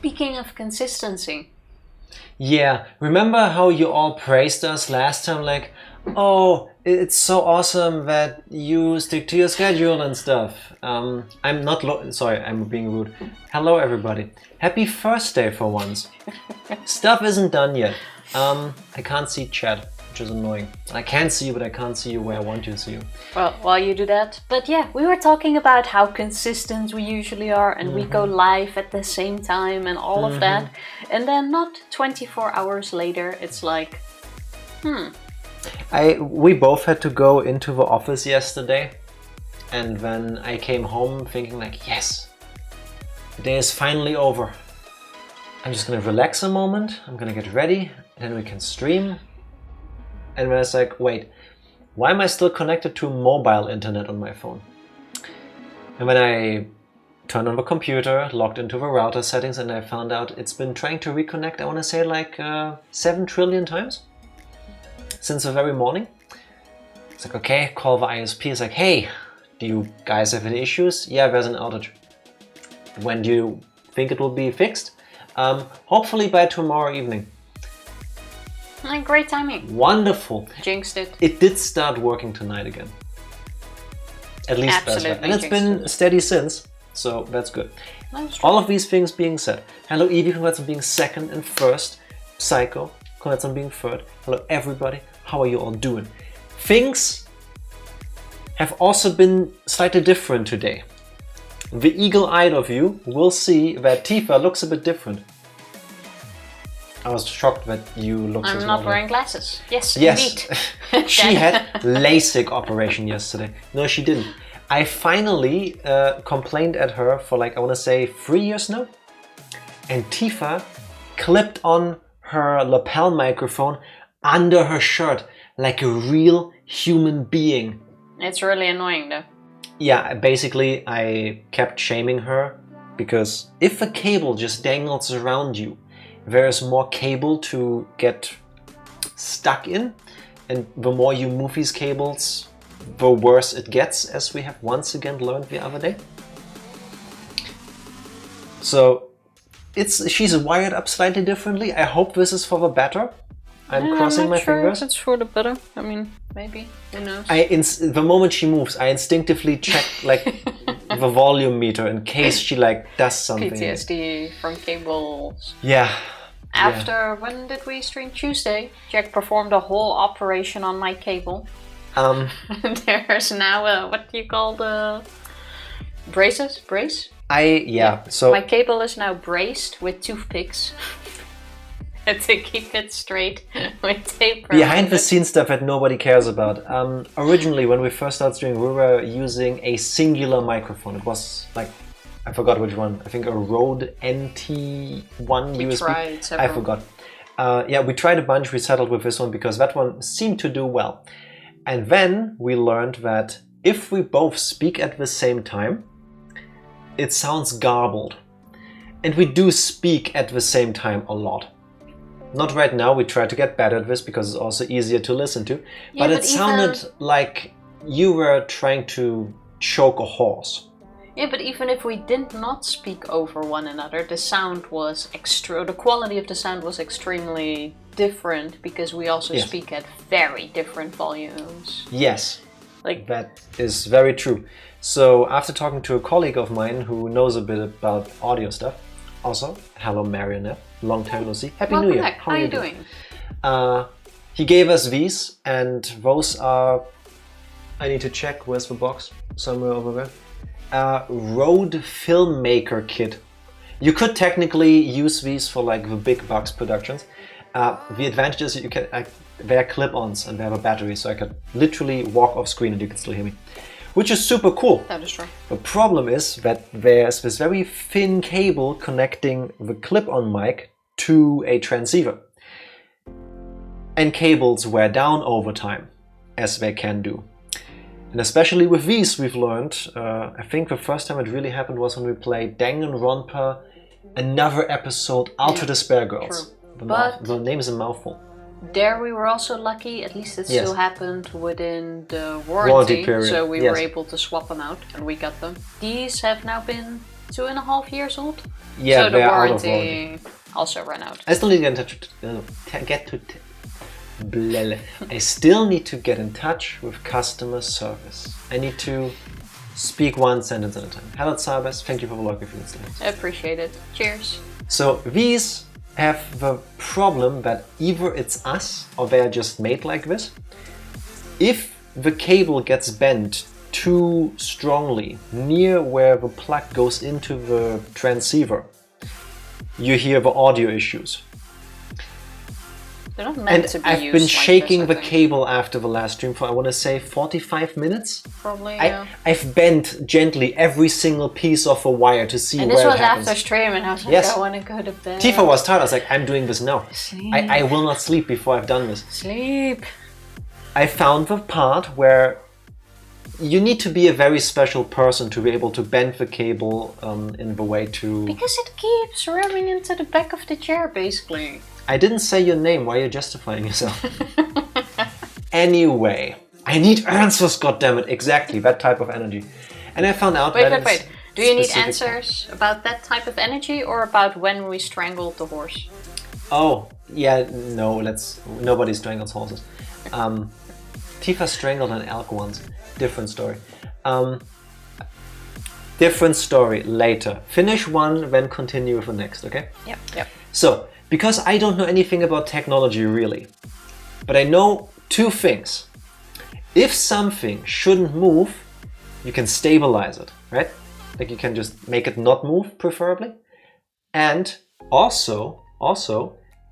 Speaking of consistency. Yeah, remember how you all praised us last time? Like, oh, it's so awesome that you stick to your schedule and stuff. I'm not sorry, I'm being rude. Hello, everybody. Happy first day for once. Stuff isn't done yet. I can't see chat, which is annoying. I can see you, but I can't see you where I want to see you. Well, while you do that. But yeah, we were talking about how consistent we usually are, and we go live at the same time and all of that. And then not 24 hours later, it's like, We both had to go into the office yesterday, and then I came home thinking like, yes, the day is finally over. I'm just gonna relax a moment, I'm gonna get ready, and then we can stream. And then I was like, wait, why am I still connected to mobile internet on my phone? And when I turned on the computer, logged into the router settings, and I found out it's been trying to reconnect, I want to say like 7 trillion times since the very morning. It's like, okay, call the ISP. It's like, hey, do you guys have any issues? Yeah, there's an outage. When do you think it will be fixed? Hopefully by tomorrow evening. great timing. Wonderful. Jinxed it. It did start working tonight again. At least Absolutely. that's right. And it's been steady since, so that's good. That's true. All of these things being said, hello Evie, congrats on being second and first. Psycho, congrats on being third. Hello everybody, how are you all doing? Things have also been slightly different today. The eagle-eyed of you will see that Tifa looks a bit different. I was shocked that you looked so I'm not normal. wearing glasses. Yes, Yes, indeed. she had LASIK operation yesterday. No, she didn't. I finally complained at her for like, I want to say 3 years now. And Tifa clipped on her lapel microphone under her shirt like a real human being. It's really annoying though. Yeah, basically I kept shaming her because if a cable just dangles around you, there is more cable to get stuck in, and the more you move these cables, the worse it gets, as we have once again learned the other day. So she's wired up slightly differently. I hope this is for the better. I'm crossing my fingers. If it's for the better. I mean, maybe. Who knows? The moment she moves, I instinctively check like the volume meter in case she like does something. PTSD from cables. Yeah. After, when did we stream? Tuesday. Jack performed a whole operation on my cable. There's now what do you call the braces? Brace? So my cable is now braced with toothpicks. To keep it straight with tape. Behind the scenes stuff that nobody cares about. Originally, when we first started streaming, we were using a singular microphone. It was like, I forgot which one. I think a Rode NT1 USB. Tried several. I forgot. We tried a bunch. We settled with this one because that one seemed to do well. And then we learned that if we both speak at the same time, it sounds garbled. And we do speak at the same time a lot. Not right now, we try to get better at this because it's also easier to listen to. But it sounded like you were trying to choke a horse. Yeah, but even if we did not speak over one another, the sound was the quality of the sound was extremely different because we also speak at very different volumes. Yes, that is very true. So after talking to a colleague of mine who knows a bit about audio stuff, also, hello Marionette, long time no see. Happy New Year. Back. How are you doing? He gave us these, and those are, I need to check, where's the box? Somewhere over there. Rode Filmmaker Kit. You could technically use these for like the big box productions. The advantage is you can, they're clip-ons and they have a battery, so I could literally walk off screen and you can still hear me. Which is super cool. That is true. The problem is that there's this very thin cable connecting the clip-on mic to a transceiver. And cables wear down over time, as they can do. And especially with these, we've learned, I think the first time it really happened was when we played Danganronpa, another episode, Ultra Despair Girls. The name is a mouthful. There we were also lucky, at least it still happened within the warranty period. So we were able to swap them out and we got them. These have now been 2.5 years old. Yeah, so the they're out of warranty also ran out. I still need to I still need to get in touch with customer service. I need to speak one sentence at a time. Hello, Sabes. Thank you for the work you've been doing. I appreciate it. Cheers. So these have the problem that either it's us or they are just made like this. If the cable gets bent too strongly near where the plug goes into the transceiver, you hear the audio issues. They're not meant to be I've used been like shaking this, the cable after the last stream for, I want to say, 45 minutes. Probably, yeah. I've bent gently every single piece of the wire to see where it happens. And this was after stream, and I was like, yes. I want to go to bed. Tifa was tired. I was like, I'm doing this now. Sleep. I will not sleep before I've done this. Sleep. I found the part where you need to be a very special person to be able to bend the cable in the way to... Because it keeps ramming into the back of the chair, basically. I didn't say your name. Why are you justifying yourself? Anyway, I need answers, goddammit. Exactly, that type of energy. And I found out Wait. Do you need answers about that type of energy or about when we strangled the horse? Oh, yeah, no, nobody strangles horses. Tifa strangled an elk once. Different story. Different story later. Finish one, then continue with the next, okay? Yep. So, because I don't know anything about technology really, but I know two things. If something shouldn't move, you can stabilize it, right? Like you can just make it not move, preferably. And also,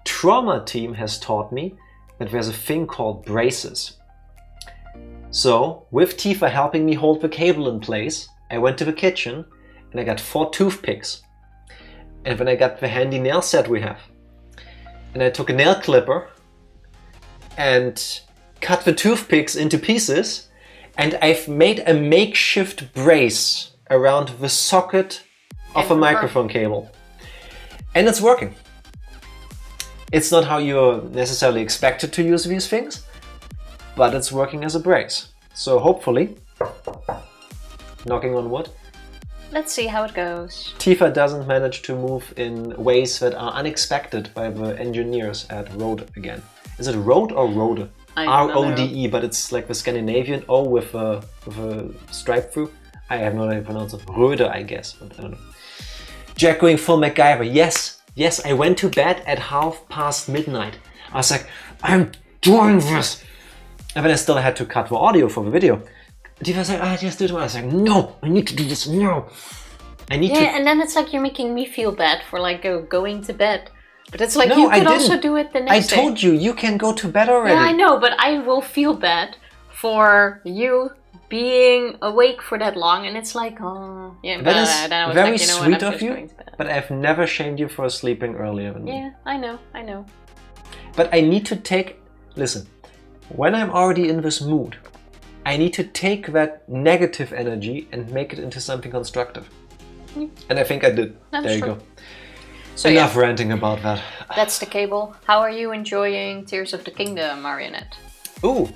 trauma team has taught me that there's a thing called braces. So, with Tifa helping me hold the cable in place, I went to the kitchen and I got 4 toothpicks. And then I got the handy nail set we have. And I took a nail clipper and cut the toothpicks into pieces, and I've made a makeshift brace around the socket of a microphone cable. And it's working. It's not how you're necessarily expected to use these things, but it's working as a brace. So hopefully, knocking on wood, let's see how it goes. Tifa doesn't manage to move in ways that are unexpected by the engineers at Rode again. Is it Rode or Rode? R-O-D-E, but it's like the Scandinavian O with a stripe through. I have no idea how to pronounce it. Rode, I guess, but I don't know. Jack going full MacGyver. Yes, I went to bed at midnight. I was like, I'm doing this. And then I still had to cut the audio for the video. Tifa was like, just do it. I was like, no, I need to do this now. Yeah, and then it's like you're making me feel bad for like going to bed. But it's like, no, you could also do it the next day. I told you can go to bed already. Yeah, I know, but I will feel bad for you being awake for that long, and it's like, oh, yeah. That is very sweet of you, but I've never shamed you for sleeping earlier than me. Yeah, I know. But I need to listen, when I'm already in this mood, I need to take that negative energy and make it into something constructive. And I think I did. There you go. So enough ranting about that. That's the cable. How are you enjoying Tears of the Kingdom, Marionette? Ooh,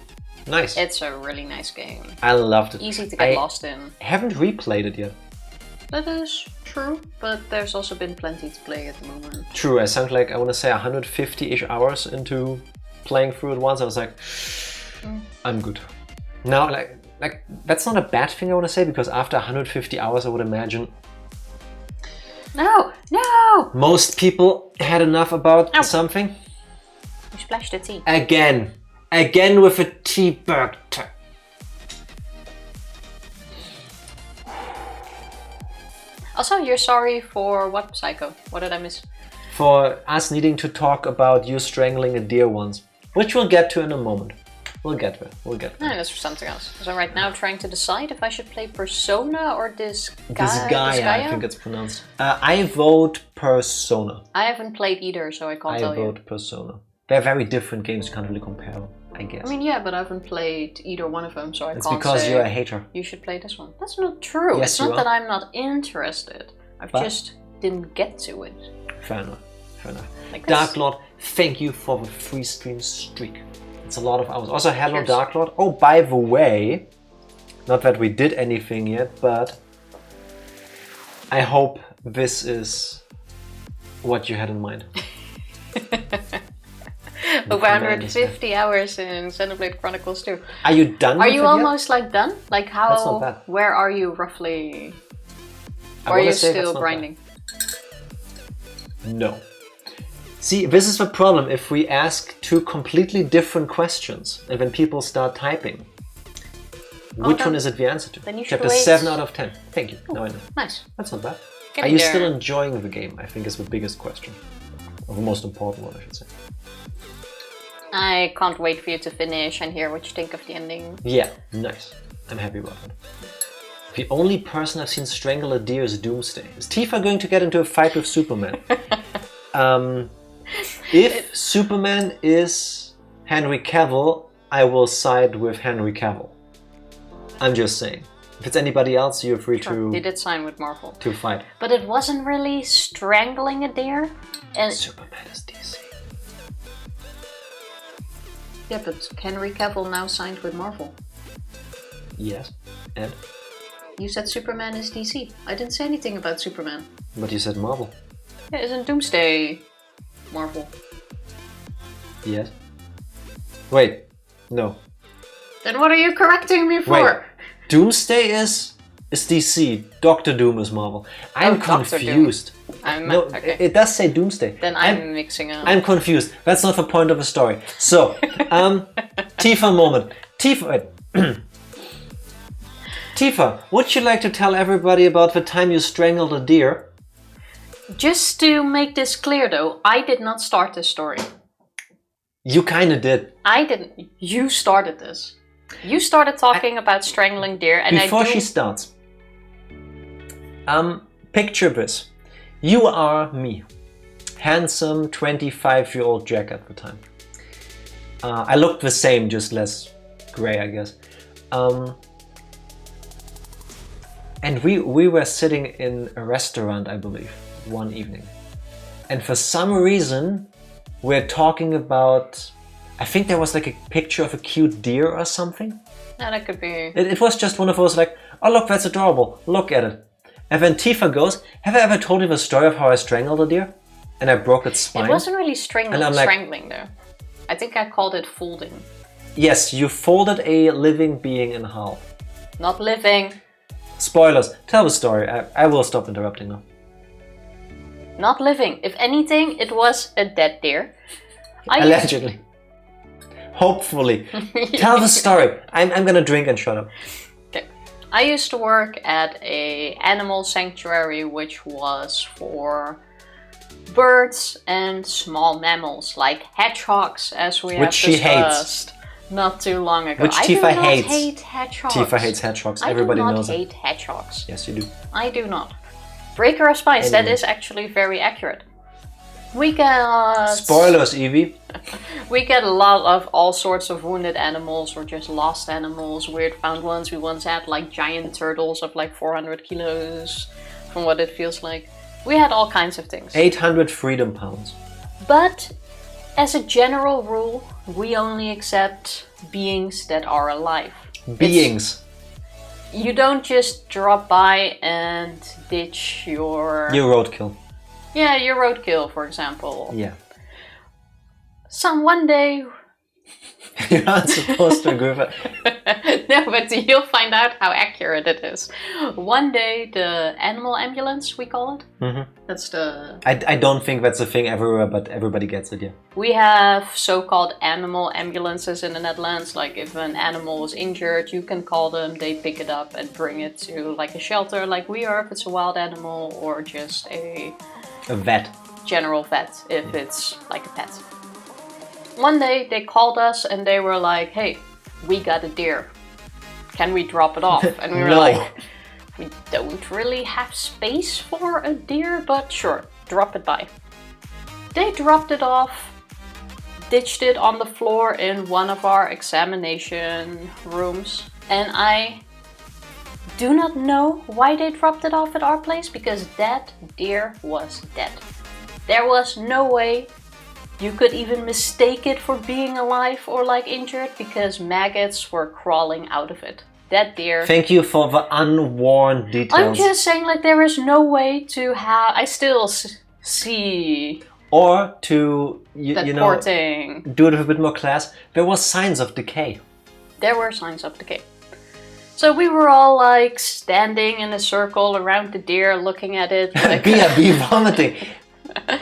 nice. It's a really nice game. I loved it. Easy to get lost in. I haven't replayed it yet. That is true, but there's also been plenty to play at the moment. True, I sunk like, I want to say 150-ish hours into playing through it once. I was like, I'm good. Now, like that's not a bad thing, I want to say, because after 150 hours, I would imagine... No! Most people had enough about something. You splashed the tea. Again with a tea bag. Also, you're sorry for what, Psycho? What did I miss? For us needing to talk about you strangling a deer once, which we'll get to in a moment. We'll get there. No, that's for something else. So I'm right now trying to decide if I should play Persona or Disgaea, I think it's pronounced. I vote Persona. I haven't played either, so I can't tell you. I vote Persona. They're very different games, you can't really compare them, I guess. I mean, yeah, but I haven't played either one of them, so I can't say... It's because you're a hater. You should play this one. That's not true. Yes, it's not that I'm not interested. I just didn't get to it. Fair enough. Like Dark Lord, thank you for the free stream streak. It's a lot of hours. Also, hello, Cheers. Dark Lord. Oh, by the way, not that we did anything yet, but I hope this is what you had in mind. Over 150 hours in Xenoblade Chronicles 2. Are you done? Are you almost like done? Like how? That's not bad. Where are you roughly? Or are you still grinding? No. See, this is the problem if we ask two completely different questions and when people start typing. Which one is it the answer to? Then you should get a 7 out of 10. Thank you. Now I know. Nice. That's not bad. Are you still enjoying the game? I think is the biggest question. Or the most important one, I should say. I can't wait for you to finish and hear what you think of the ending. Yeah, nice. I'm happy about it. The only person I've seen strangle a deer is Doomsday. Is Tifa going to get into a fight with Superman? If Superman is Henry Cavill, I will side with Henry Cavill. I'm just saying. If it's anybody else, you're free to... He did sign with Marvel. To fight. But it wasn't really strangling a deer. And Superman is DC. Yeah, but Henry Cavill now signed with Marvel. Yes. And? You said Superman is DC. I didn't say anything about Superman. But you said Marvel. Yeah, isn't Doomsday Marvel? Yes. Wait. No. Then what are you correcting me for? Wait. Doomsday is DC. Doctor Doom is Marvel. I'm confused. Okay. It does say Doomsday. Then I'm mixing up. I'm confused. That's not the point of the story. So, Tifa moment. Tifa, Tifa, would you like to tell everybody about the time you strangled a deer? Just to make this clear though, I did not start this story. You kinda did. I didn't. You started this. You started talking about strangling deer and before she starts. Picture this. You are me. Handsome 25-year-old Jack at the time. I looked the same, just less grey, I guess. And we were sitting in a restaurant, I believe, one evening. And for some reason, we're talking about... I think there was like a picture of a cute deer or something. Yeah, that could be... It was just one of those like, oh look, that's adorable, look at it. And then Tifa goes, have I ever told you the story of how I strangled a deer? And I broke its spine? It wasn't really strangling though. I think I called it folding. Yes, you folded a living being in half. Not living. Spoilers, tell the story, I will stop interrupting now. Not living. If anything, it was a dead deer. Allegedly. Hopefully. Tell the story. I'm gonna drink and shut up. Okay. I used to work at a animal sanctuary which was for birds and small mammals like hedgehogs, as we have discussed not too long ago. Which Tifa hates. I do not hate hedgehogs. Tifa hates hedgehogs. Everybody knows it. I do not hate hedgehogs. Yes, you do. I do not. Breaker of Spice, that is actually very accurate. We get... Spoilers, Evie. We get a lot of all sorts of wounded animals or just lost animals, weird found ones. We once had like giant turtles of like 400 kilos, from what it feels like. We had all kinds of things. 800 freedom pounds. But as a general rule, we only accept beings that are alive. Beings. You don't just drop by and ditch your... Your roadkill. Yeah, your roadkill, for example. Yeah. One day... You're not supposed to agree with it. No, but you'll find out how accurate it is. One day, the animal ambulance, we call it. Mm-hmm. That's the... I don't think that's a thing everywhere, but everybody gets it, yeah. We have so-called animal ambulances in the Netherlands. Like if an animal is injured, you can call them, they pick it up and bring it to like a shelter like we are if it's a wild animal, or just a vet. General vet if it's like a pet. One day they called us and they were like, hey, we got a deer. Can we drop it off? And we were No. like, we don't really have space for a deer, but sure, drop it by. They dropped it off, ditched it on the floor in one of our examination rooms. And I do not know why they dropped it off at our place, because that deer was dead. There was no way you could even mistake it for being alive or like injured, because maggots were crawling out of it. that deer. Thank you for the unwarned details. I'm just saying, like, there is no way to have. I still see. Or to porting. Do it with a bit more class. There was signs of decay. There were signs of decay. So we were all like standing in a circle around the deer, looking at it. Like, be vomiting.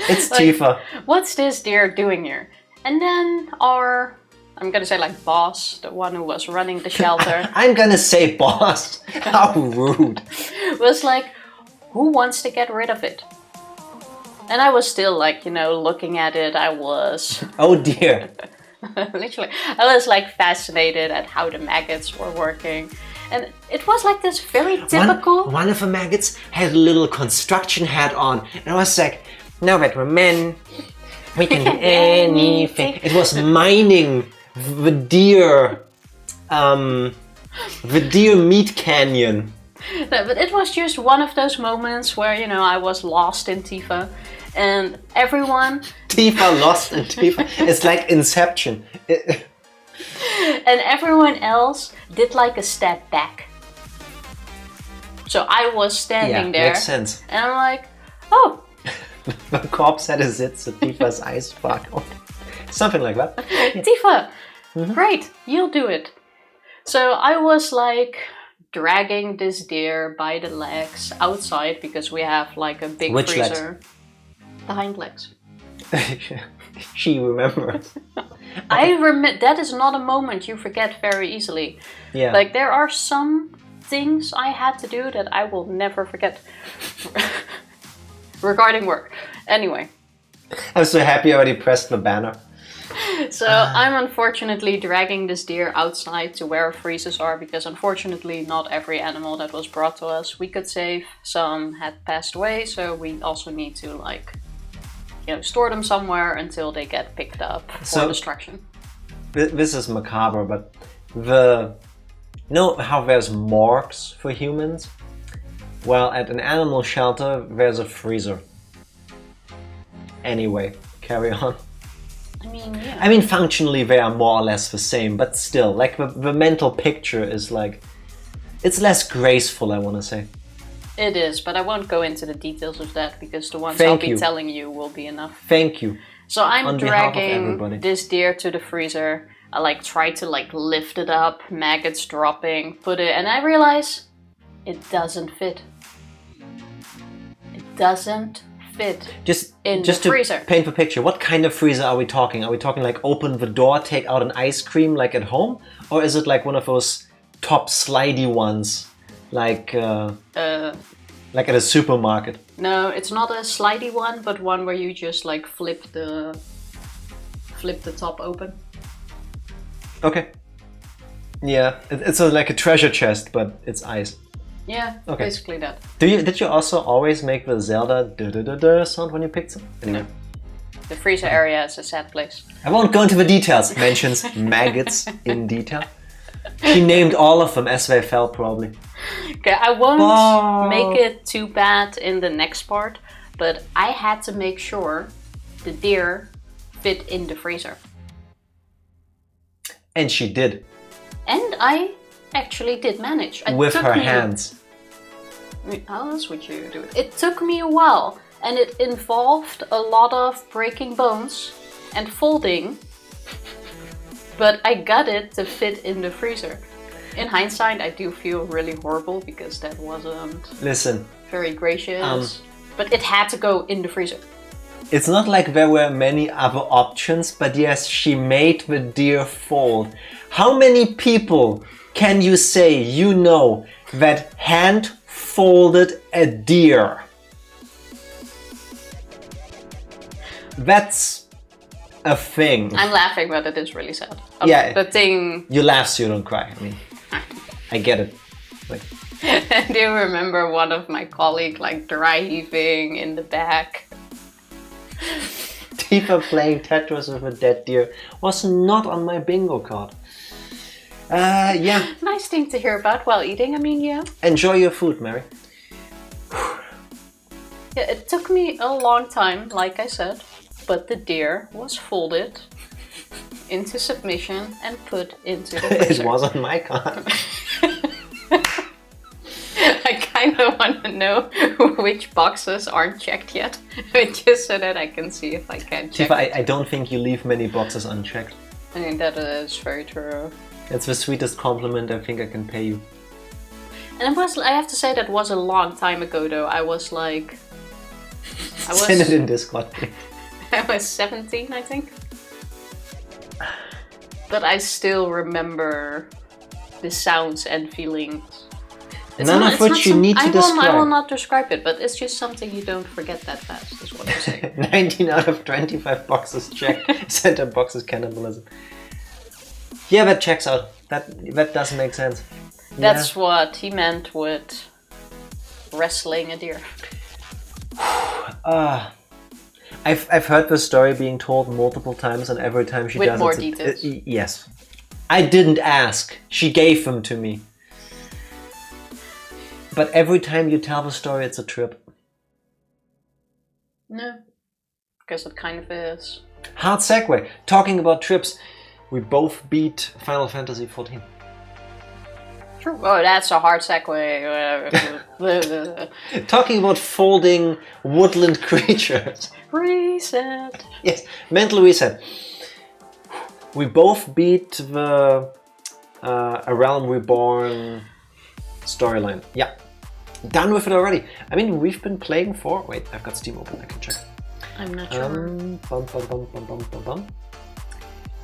It's like, Tifa. What's this deer doing here? And then our, I'm gonna say like boss, the one who was running the shelter. I'm gonna say boss. How rude. Was like, who wants to get rid of it? And I was still like, looking at it. I was. Oh dear. Literally, I was like fascinated at how the maggots were working. And it was like this very typical... One of the maggots had a little construction hat on. And I was like, now that we're men, we can do anything. It was mining the deer meat canyon. No, but it was just one of those moments where, I was lost in Tifa. And everyone... Tifa lost in Tifa. It's like Inception. And everyone else did like a step back. So I was standing there. Makes sense. And I'm like, oh. The corpse had a zit, so Tifa's eyes sparkled. Something like that. Yeah. Tifa, great, you'll do it. So I was like dragging this deer by the legs outside because we have like a big Which freezer. Legs? The hind legs. She remembers. That is not a moment you forget very easily. Yeah. Like there are some things I had to do that I will never forget. Regarding work. Anyway. I'm so happy I already pressed the banner. So I'm unfortunately dragging this deer outside to where freezers are because unfortunately not every animal that was brought to us we could save. Some had passed away, so we also need to store them somewhere until they get picked up for destruction. This is macabre, but how there's morgues for humans? Well, at an animal shelter, there's a freezer. Anyway, carry on. I mean, functionally they are more or less the same, but still, like the mental picture is like, it's less graceful, I want to say. It is, but I won't go into the details of that because the ones I'll be telling you will be enough. Thank you. So I'm dragging this deer to the freezer. I try to lift it up, maggots dropping, put it, and I realize it doesn't fit. It doesn't fit just the freezer. To paint the picture, what kind of freezer are we talking? Are we talking like open the door, take out an ice cream like at home? Or is it like one of those top slidey ones? Like at a supermarket? No, it's not a slidey one, but one where you just flip the top open. Okay. Yeah, it's like a treasure chest, but it's ice. Yeah, okay. Basically that. Did you also always make the Zelda da sound when you picked some? Anyway. No. The freezer area is a sad place. I won't go into the details. Mentions maggots in detail. She named all of them as they fell, probably. Okay, I won't make it too bad in the next part, but I had to make sure the deer fit in the freezer. And she did. And I actually did manage. With her hands. How else would you do it? It took me a while, and it involved a lot of breaking bones and folding, but I got it to fit in the freezer. In hindsight, I do feel really horrible because that wasn't very gracious, but it had to go in the freezer. It's not like there were many other options, but yes, she made the deer fold. How many people can you say that hand folded a deer? That's a thing. I'm laughing, but it is really sad. Yeah. The thing... You laugh so you don't cry. I mean, I get it. I do remember one of my colleagues dry heaving in the back. Tifa playing Tetris with a dead deer was not on my bingo card. Yeah. Nice thing to hear about while eating, yeah. Enjoy your food, Mary. Yeah, it took me a long time, like I said, but the deer was folded into submission and put into the freezer. It was on my card. kind of want to know which boxes aren't checked yet, just so that I can see if I can check. Tifa, I don't think you leave many boxes unchecked. I mean, that is very true. It's the sweetest compliment I think I can pay you. And I have to say, that was a long time ago, though. I was like... Send it in Discord. I was 17, I think. But I still remember the sounds and feelings. None of which you need to describe. I will not describe it, but it's just something you don't forget that fast, is what I'm saying. 19 out of 25 boxes checked. Center boxes cannibalism. Yeah, that checks out. That does make sense. That's what he meant with wrestling a deer. I've heard the story being told multiple times, and every time she does it... With more details. Yes. I didn't ask. She gave them to me. But every time you tell the story, it's a trip. No. Because it kind of is. Hard segue. Talking about trips, we both beat Final Fantasy XIV. True. Oh, that's a hard segue. Talking about folding woodland creatures. Reset. Yes, mental reset. We both beat the A Realm Reborn storyline. Yeah, done with it already. I mean, we've been playing for... Wait, I've got Steam open, I can check. I'm not sure.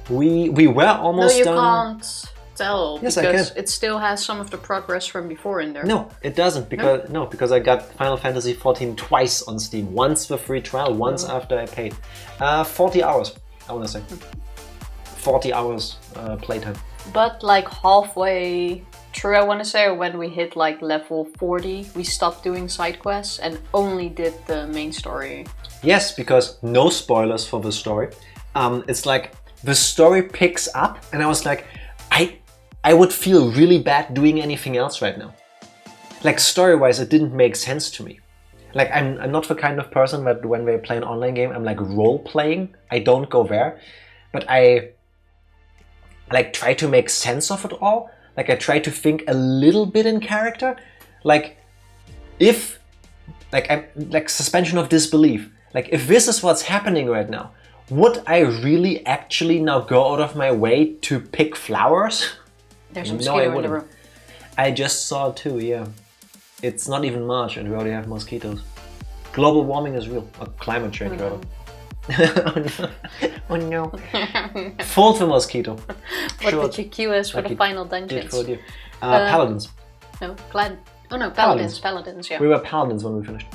We were almost done. No, you can't tell. Yes, because I can. it still has some of the progress from before in there. No, it doesn't, because because I got Final Fantasy XIV twice on Steam. Once for free trial, once after I paid. 40 hours, I want to say. 40 hours playtime. But like halfway through, I want to say, when we hit like level 40, we stopped doing side quests and only did the main story. Yes, because no spoilers for the story. It's like the story picks up, and I was like, I would feel really bad doing anything else right now. Like story-wise, it didn't make sense to me. Like I'm not the kind of person that when they play an online game, I'm like role-playing. I don't go there, but I like try to make sense of it all. Like I try to think a little bit in character. Like if, like I'm like suspension of disbelief. Like if this is what's happening right now, would I really actually now go out of my way to pick flowers? There's a mosquito in the room. I just saw two, yeah. It's not even March and we already have mosquitoes. Global warming is real. Or climate change, rather. Oh no. Fold the mosquito. What did you queue us for the final dungeons? Paladins. No, Paladins, yeah. We were Paladins when we finished.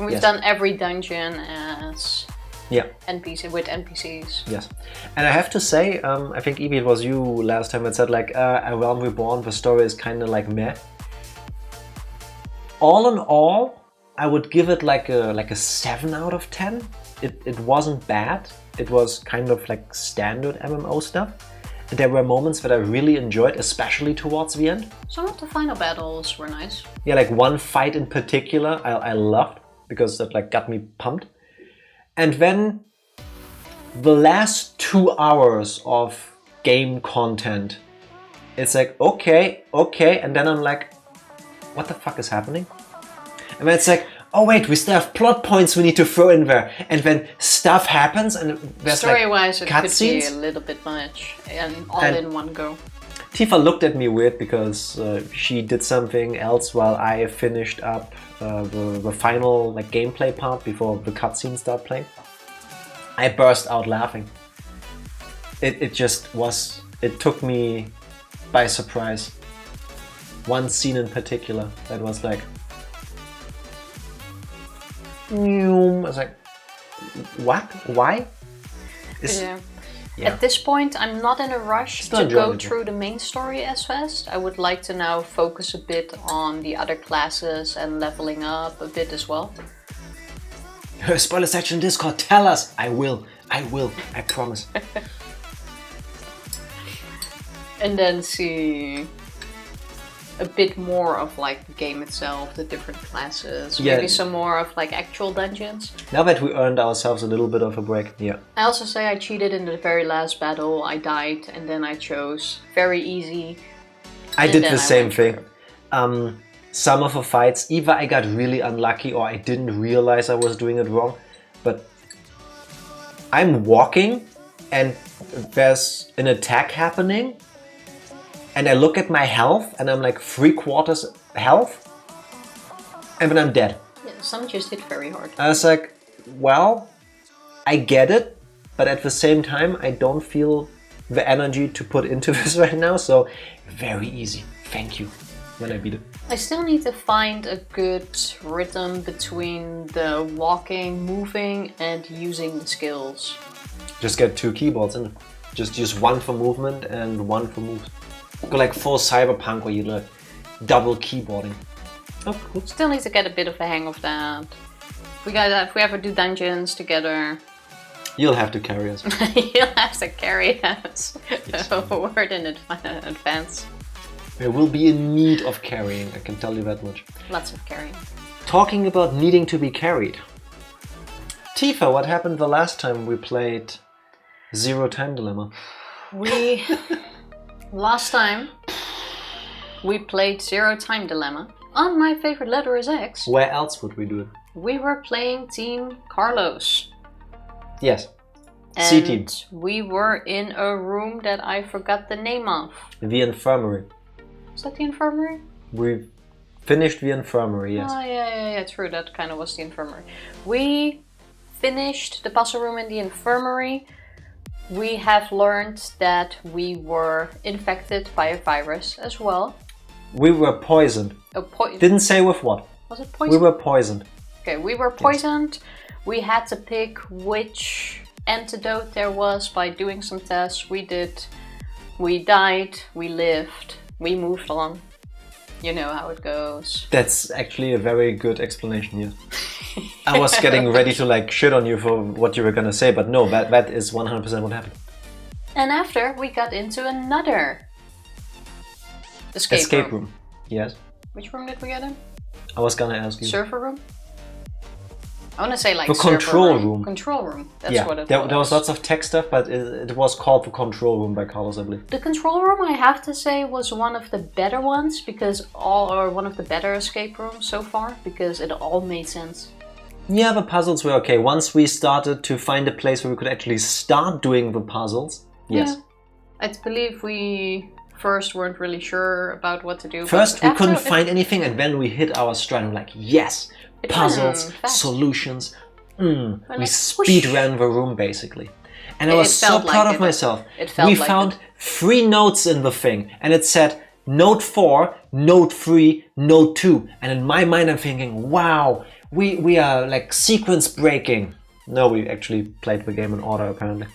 We've done every dungeon as with NPCs. Yes. And I have to say, I think Evie, it was you last time that said like, A Realm Reborn, the story is kind of like meh. All in all, I would give it like a 7 out of 10. It wasn't bad. It was kind of like standard MMO stuff. There were moments that I really enjoyed, especially towards the end. Some of the final battles were nice. Yeah, like one fight in particular I loved because that like got me pumped. And then the last 2 hours of game content, it's like, okay, and then I'm like, what the fuck is happening? And then it's like, oh wait, we still have plot points we need to throw in there. And then stuff happens and there's story-wise, like it could be a little bit much and all in one go. Tifa looked at me weird because she did something else while I finished up the final like gameplay part before the cutscenes start playing. I burst out laughing. It just was, it took me by surprise. One scene in particular that was like, I was like, what? Why? Yeah. At this point, I'm not in a rush to go through the main story as fast. I would like to now focus a bit on the other classes and leveling up a bit as well. Spoiler section Discord, tell us! I will, I promise. And then see a bit more of like the game itself, the different classes, maybe some more of like actual dungeons. Now that we earned ourselves a little bit of a break, yeah. I also say I cheated in the very last battle, I died and then I chose very easy. I did the same thing. some of the fights, either I got really unlucky or I didn't realize I was doing it wrong. But I'm walking and there's an attack happening and I look at my health and I'm like 3/4 health and then I'm dead. Yeah, some just hit very hard. I was like, well, I get it, but at the same time, I don't feel the energy to put into this right now, so very easy. Thank you when I beat it. I still need to find a good rhythm between the walking, moving, and using the skills. Just get 2 keyboards in it. Just use one for movement and one for moves. Go like full Cyberpunk where you like double keyboarding. Oh, cool. Still need to get a bit of a hang of that. If we ever do dungeons together, you'll have to carry us. You'll have to carry us. Yes. A word in advance. There will be in need of carrying, I can tell you that much. Lots of carrying. Talking about needing to be carried. Tifa, what happened the last time we played Zero Time Dilemma? Last time we played Zero Time Dilemma on My Favorite Letter is X. Where else would we do it? We were playing Team Carlos. Yes. And C-Team. We were in a room that I forgot the name of. The infirmary. Is that the infirmary? We finished the infirmary, yes. Oh, yeah, true. That kind of was the infirmary. We finished the puzzle room in the infirmary. We have learned that we were infected by a virus as well. We were poisoned. Didn't say with what. Was it poison? We were poisoned. Okay, we were poisoned. Yes. We had to pick which antidote there was by doing some tests. We did. We died. We lived. We moved on. You know how it goes. That's actually a very good explanation, yes. I was getting ready to like shit on you for what you were gonna say, but no, that is 100% what happened. And after, we got into another escape room. Yes. Which room did we get in? I was gonna ask you. Server room? I want to say like the control room. Control room. That's what it was. There was lots of tech stuff, but it was called the control room by Carlos, I believe. The control room, I have to say, was one of the better ones one of the better escape rooms so far because it all made sense. Yeah, the puzzles were okay. Once we started to find a place where we could actually start doing the puzzles, yes. Yeah. I believe we first weren't really sure about what to do. First, we couldn't find anything, and then we hit our stride and we're like, yes! Puzzles, solutions. We speed ran the room basically. And I was so proud of myself. We found 3 notes in the thing and it said note 4, note 3, note 2. And in my mind I'm thinking, wow, we are like sequence breaking. No, we actually played the game in order apparently.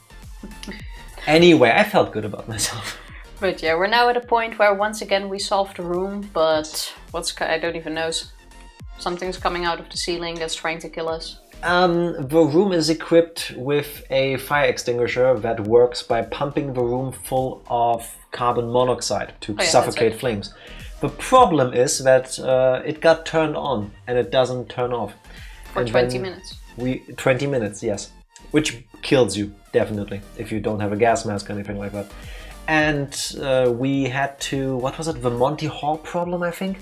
Anyway, I felt good about myself. But yeah, we're now at a point where once again we solved the room, but I don't even know. Something's coming out of the ceiling that's trying to kill us. The room is equipped with a fire extinguisher that works by pumping the room full of carbon monoxide to suffocate flames. The problem is that it got turned on and it doesn't turn off. For 20 minutes. 20 minutes, yes. Which kills you, definitely, if you don't have a gas mask or anything like that. And we had to, what was it, the Monty Hall problem, I think?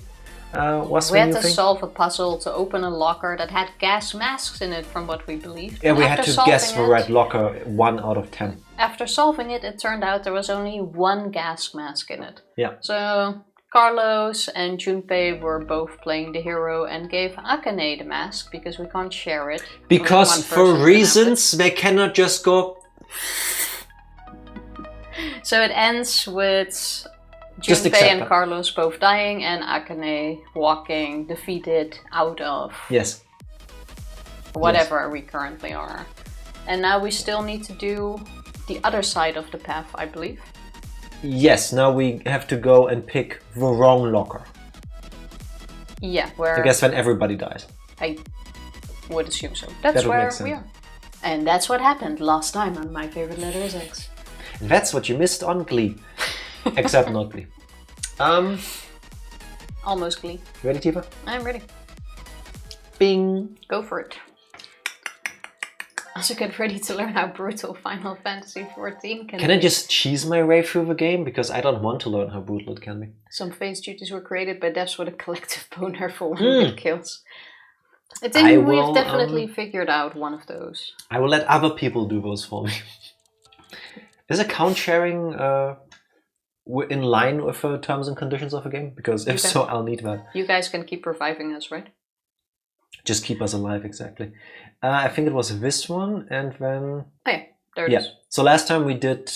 We had to solve a puzzle to open a locker that had gas masks in it, from what we believed. Yeah, we had to guess the right locker 1 out of 10. After solving it, it turned out there was only 1 gas mask in it. Yeah. So Carlos and Junpei were both playing the hero and gave Akane the mask because we can't share it. Because for reasons they cannot just go. So it ends with Junpei and Carlos both dying and Akane walking defeated out of whatever we currently are. And now we still need to do the other side of the path, I believe. Yes, now we have to go and pick the wrong locker. Yeah, where... I guess when everybody dies. I would assume so. That's where we are. And that's what happened last time on My Favorite Letter is X. That's what you missed on Glee. Except not Glee. Almost Glee. Ready, Tifa? I'm ready. Bing. Go for it. Also get ready to learn how brutal Final Fantasy XIV can Can be. I just cheese my way through the game? Because I don't want to learn how brutal it can be. Some phase duties were created by devs with a collective boner for 100 kills. I think I we've will, definitely figured out one of those. I will let other people do those for me. Is account sharing in line with the terms and conditions of the game? Because if so, I'll need that. You guys can keep reviving us, right? Just keep us alive, exactly. I think it was this one, and then... Oh yeah, there it is. So last time we did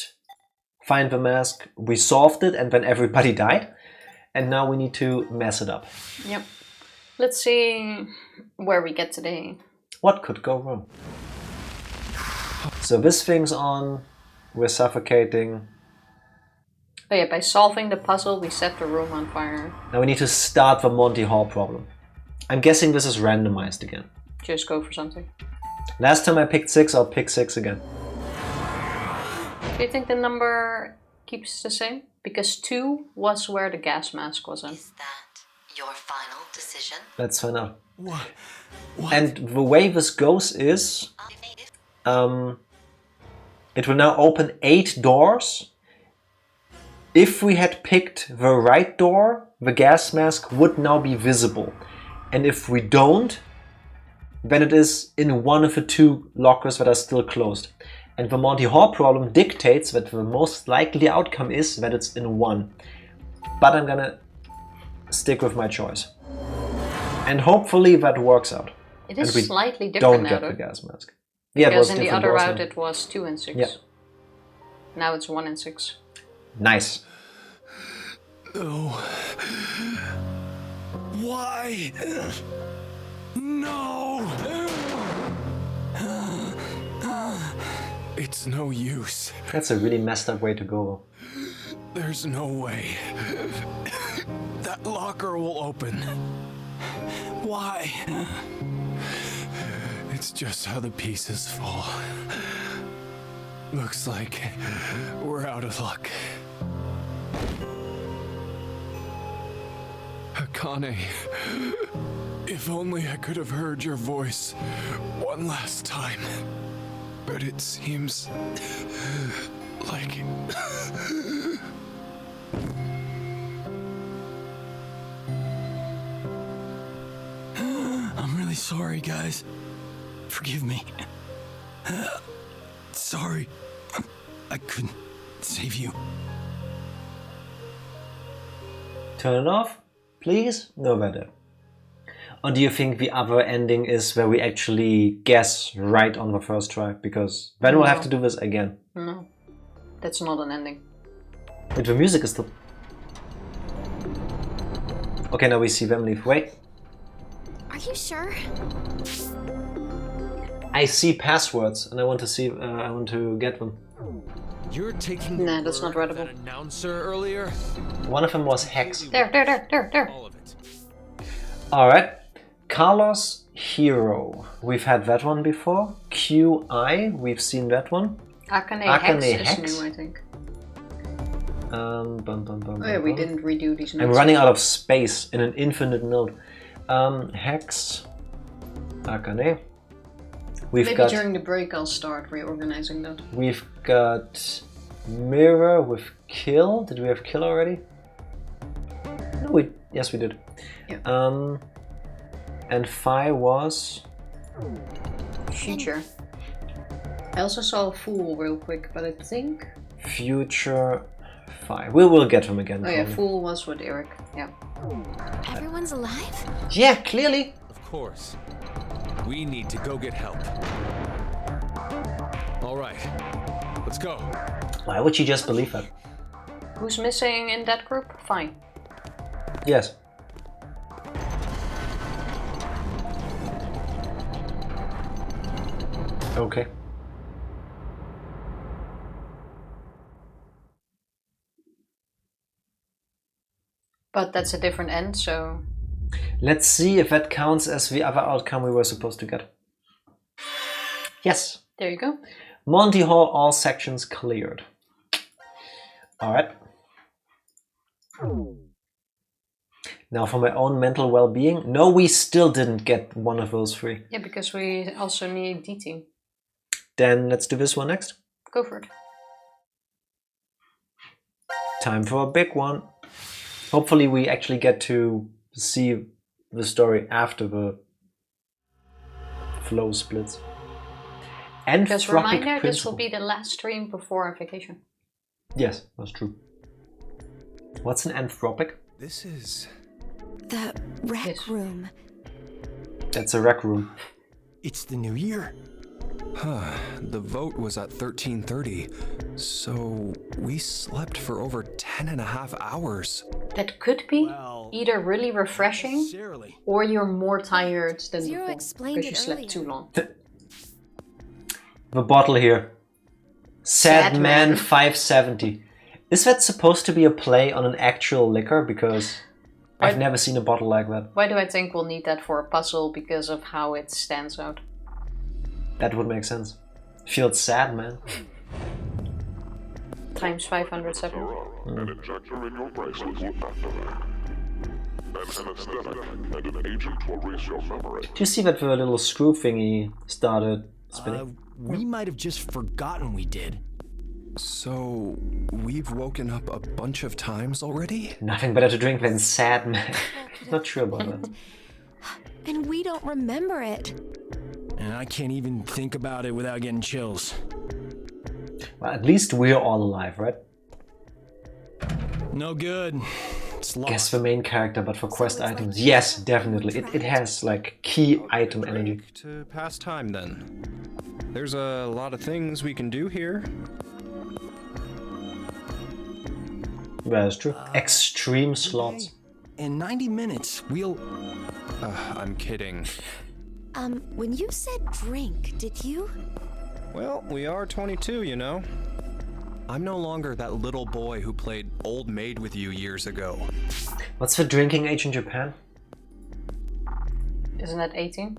find the mask, we solved it, and then everybody died. And now we need to mess it up. Yep. Let's see where we get today. What could go wrong? So this thing's on, we're suffocating. Oh yeah, by solving the puzzle, we set the room on fire. Now we need to start the Monty Hall problem. I'm guessing this is randomized again. Just go for something. Last time I picked 6, I'll pick 6 again. Do you think the number keeps the same? Because 2 was where the gas mask was in. Is that your final decision? Let's find out. What? And the way this goes is... it will now open 8 doors. If we had picked the right door, the gas mask would now be visible. And if we don't, then it is in one of the 2 lockers that are still closed. And the Monty Hall problem dictates that the most likely outcome is that it's in 1. But I'm gonna stick with my choice. And hopefully that works out. It is and slightly different don't now, get the though. gas mask. Yeah, Because in the different other doors route now. it was 2 and 6. Yeah. Now it's 1 and 6. Nice. No. Why? No. It's no use. That's a really messed up way to go. There's no way. That locker will open. Why? It's just how the pieces fall. Looks like we're out of luck. Akane, if only I could have heard your voice one last time. But it seems like... I'm really sorry, guys. Forgive me. Sorry. I couldn't save you. Turn it off, please? No better. Or do you think the other ending is where we actually guess right on the first try? Because then we'll have to do this again. No. That's not an ending. But the music is still... Okay, now we see them leave. Wait. Are you sure? I see passwords and I want to see... I want to get them. You're taking Nah, the that's not word of readable. that announcer earlier? One of them was Hex. There. All of it. Alright. Carlos Hero. We've had that one before. QI. We've seen that one. Akane Akane Hex Hex. is new, I think. Bum, bum, Oh yeah, we didn't redo these notes. I'm running out of space in an infinite node. Hex. Akane. We've Maybe got... during the break I'll start reorganizing that. We've got Mirror with Kill. Did we have Kill already? No, yes we did. Yeah. And Phi was... Future. I also saw a Fool real quick, but I think... Future Phi. We will get him again. Oh yeah, probably. Fool was with Eric. Yeah. Everyone's alive? Yeah, clearly. Of course. We need to go get help. All right, let's go. Why would she just believe that? Who's missing in that group? Fine. Yes. Okay. But that's a different end, so... Let's see if that counts as the other outcome we were supposed to get. Yes. There you go. Monty Hall, all sections cleared. Alright. Now for my own mental well-being. No, we still didn't get one of those 3. Yeah, because we also need D-Team. Then let's do this one next. Go for it. Time for a big one. Hopefully we actually get to see the story after the flow splits. Just a reminder, this will be the last stream before vacation. Yes, that's true. What's an anthropic? This is... The rec Yes. room. That's a rec room. It's the new year. Huh. The vote was at 13:30, so we slept for over 10 and a half hours. That could be Well, either really refreshing necessarily. or you're more tired than Zero before explained because you it slept earlier. too long. The bottle here. Sad Sad Man Man. 570. Is that supposed to be a play on an actual liquor? Because I've never seen a bottle like that. Why do I think we'll need that for a puzzle? Because of how it stands out. That would make sense. Feels sad, man. Times 507. An injector in your bracelet will activate. An anesthetic and an agent to erase your memory. Do you see that the little screw thingy started spinning? We might have just forgotten we did. So, we've woken up a bunch of times already? Nothing better to drink than sad, man. Not sure about that. And we don't remember it. And I can't even think about it without getting chills. Well, at least we're all alive, right? No good. It's lost. Guess the main character, but for quest it's like items. you Yes, were definitely. It trapped. has like key item energy. To pass time then. There's a lot of things we can do here. That's true. Extreme slots. In 90 minutes, we'll... I'm kidding. When you said drink, did you? Well, we are 22, you know. I'm no longer that little boy who played Old Maid with you years ago. What's the drinking age in Japan? Isn't that 18?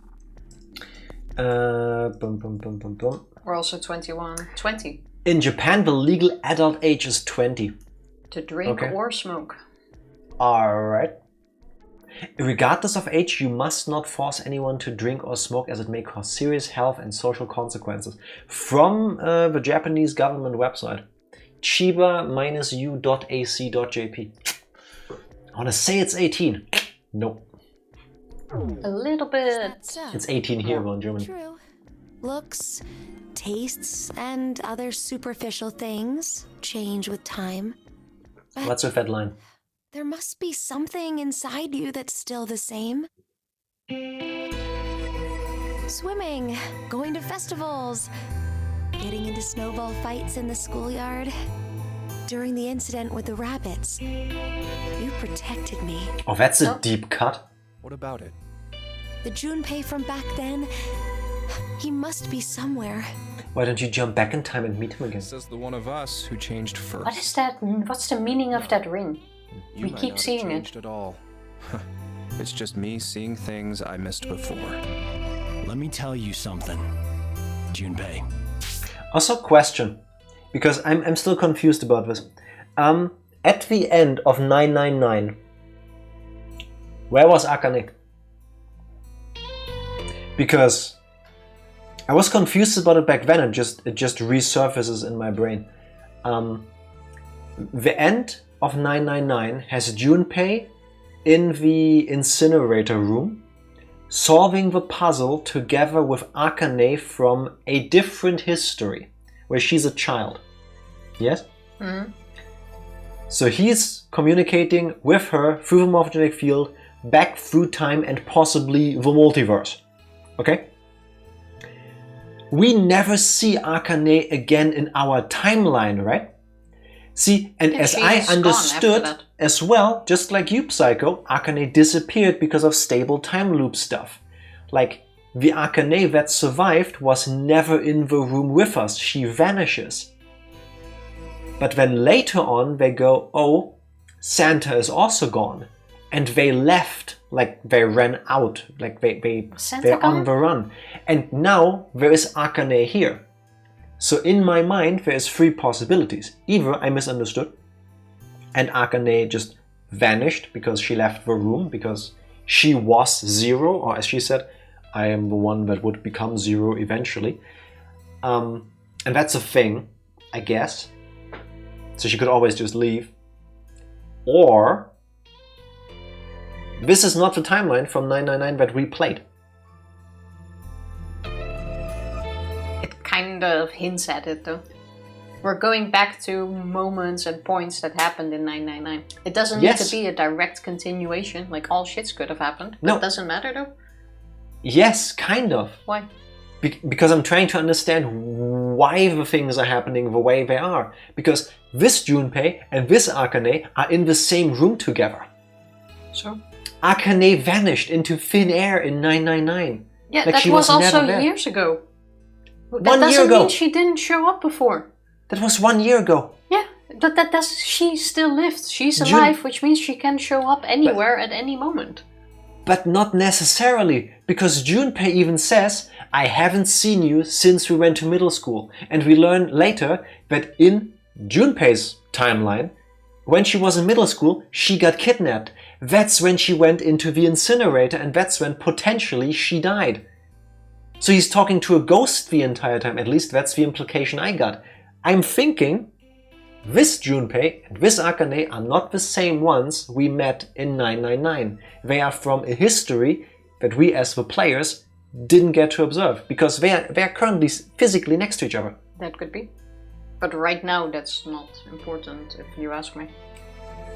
Bum, bum, bum, bum, bum. Or also 21? 20. In Japan, the legal adult age is 20. To drink Okay. or smoke. Alright. Regardless of age, you must not force anyone to drink or smoke as it may cause serious health and social consequences. From the Japanese government website. chiba-u.ac.jp. I want to say it's 18. Nope. A little bit. That's so. It's 18 here in Germany. True. Looks, tastes, and other superficial things change with time. But What's with that line? there must be something inside you that's still the same. Swimming, going to festivals, getting into snowball fights in the schoolyard. During the incident with the rabbits, you protected me. Oh, that's a No. deep cut. What about it? The Junpei from back then, he must be somewhere. Why don't you jump back in time and meet him again? Says the one of us who changed first. What is that? What's the meaning of that ring? You We might keep not have seeing it. changed at all. It's just me seeing things I missed before. Let me tell you something, Junpei. Also, question, because I'm still confused about this. At the end of 999, where was Akane? Because I was confused about it back then. It just resurfaces in my brain. The end of 999 has Junpei in the incinerator room, solving the puzzle together with Akane from a different history, where she's a child. Yes? Mm-hmm. So he's communicating with her through the morphogenetic field, back through time and possibly the multiverse. Okay? We never see Akane again in our timeline, right? See, and And as she I is gone understood after that. as well, just like you, Psycho, Akane disappeared because of stable time loop stuff. Like, the Akane that survived was never in the room with us. She vanishes. But then later on, they go, oh, Santa is also gone. And they left, like they ran out, like Santa they're on gone? the run. And now there is Akane here. So in my mind, there is three possibilities. Either I misunderstood, and Akane just vanished because she left the room, because she was Zero, or as she said, I am the one that would become Zero eventually. And that's a thing, I guess. So she could always just leave. Or this is not the timeline from 999 that we played. It kind of hints at it though. We're going back to moments and points that happened in 999. It doesn't need to be a direct continuation, like all shits could have happened. No. It doesn't matter though? Yes, kind of. Why? Because I'm trying to understand why the things are happening the way they are. Because this Junpei and this Akane are in the same room together. So? Akane vanished into thin air in 999. Yeah, like that she was also never there. years ago. That 1 year doesn't ago. mean she didn't show up before. That was 1 year ago. Yeah, but that does. She still lived. She's alive, which means she can show up anywhere at any moment. But not necessarily, because Junpei even says, I haven't seen you since we went to middle school. And we learn later that in Junpei's timeline, when she was in middle school, she got kidnapped. That's when she went into the incinerator, and that's when potentially she died. So he's talking to a ghost the entire time. At least that's the implication I got. I'm thinking this Junpei and this Akane are not the same ones we met in 999. They are from a history that we as the players didn't get to observe, because they are currently physically next to each other. That could be. But right now that's not important, if you ask me.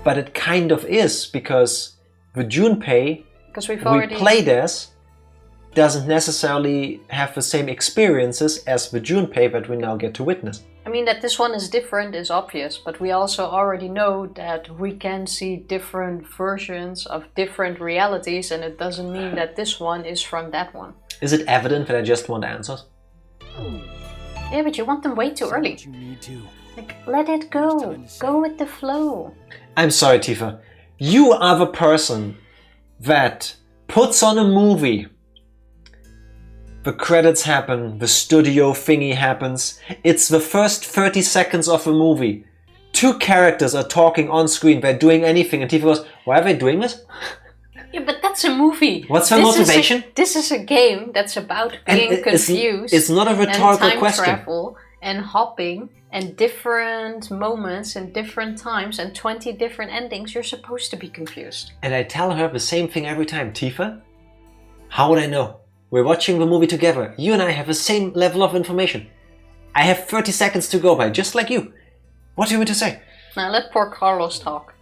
But it kind of is, because the Junpei we played as doesn't necessarily have the same experiences as the Junpei that we now get to witness. I mean, that this one is different is obvious, but we also already know that we can see different versions of different realities, and it doesn't mean that this one is from that one. Is it evident that I just want answers? Yeah, but you want them way too early. Like, let it go. Go with the flow. I'm sorry, Tifa. You are the person that puts on a movie. The credits happen, the studio thingy happens. It's the first 30 seconds of a movie. Two characters are talking on screen, they're doing anything, and Tifa goes, why are they doing this? Yeah, but that's a movie. What's her motivation? This is a game that's about being confused. It's not a rhetorical and question. Travel and hopping and different moments and different times and 20 different endings. You're supposed to be confused. And I tell her the same thing every time. Tifa, how would I know? We're watching the movie together. You and I have the same level of information. I have 30 seconds to go by, just like you. What do you want to say? Now let poor Carlos talk.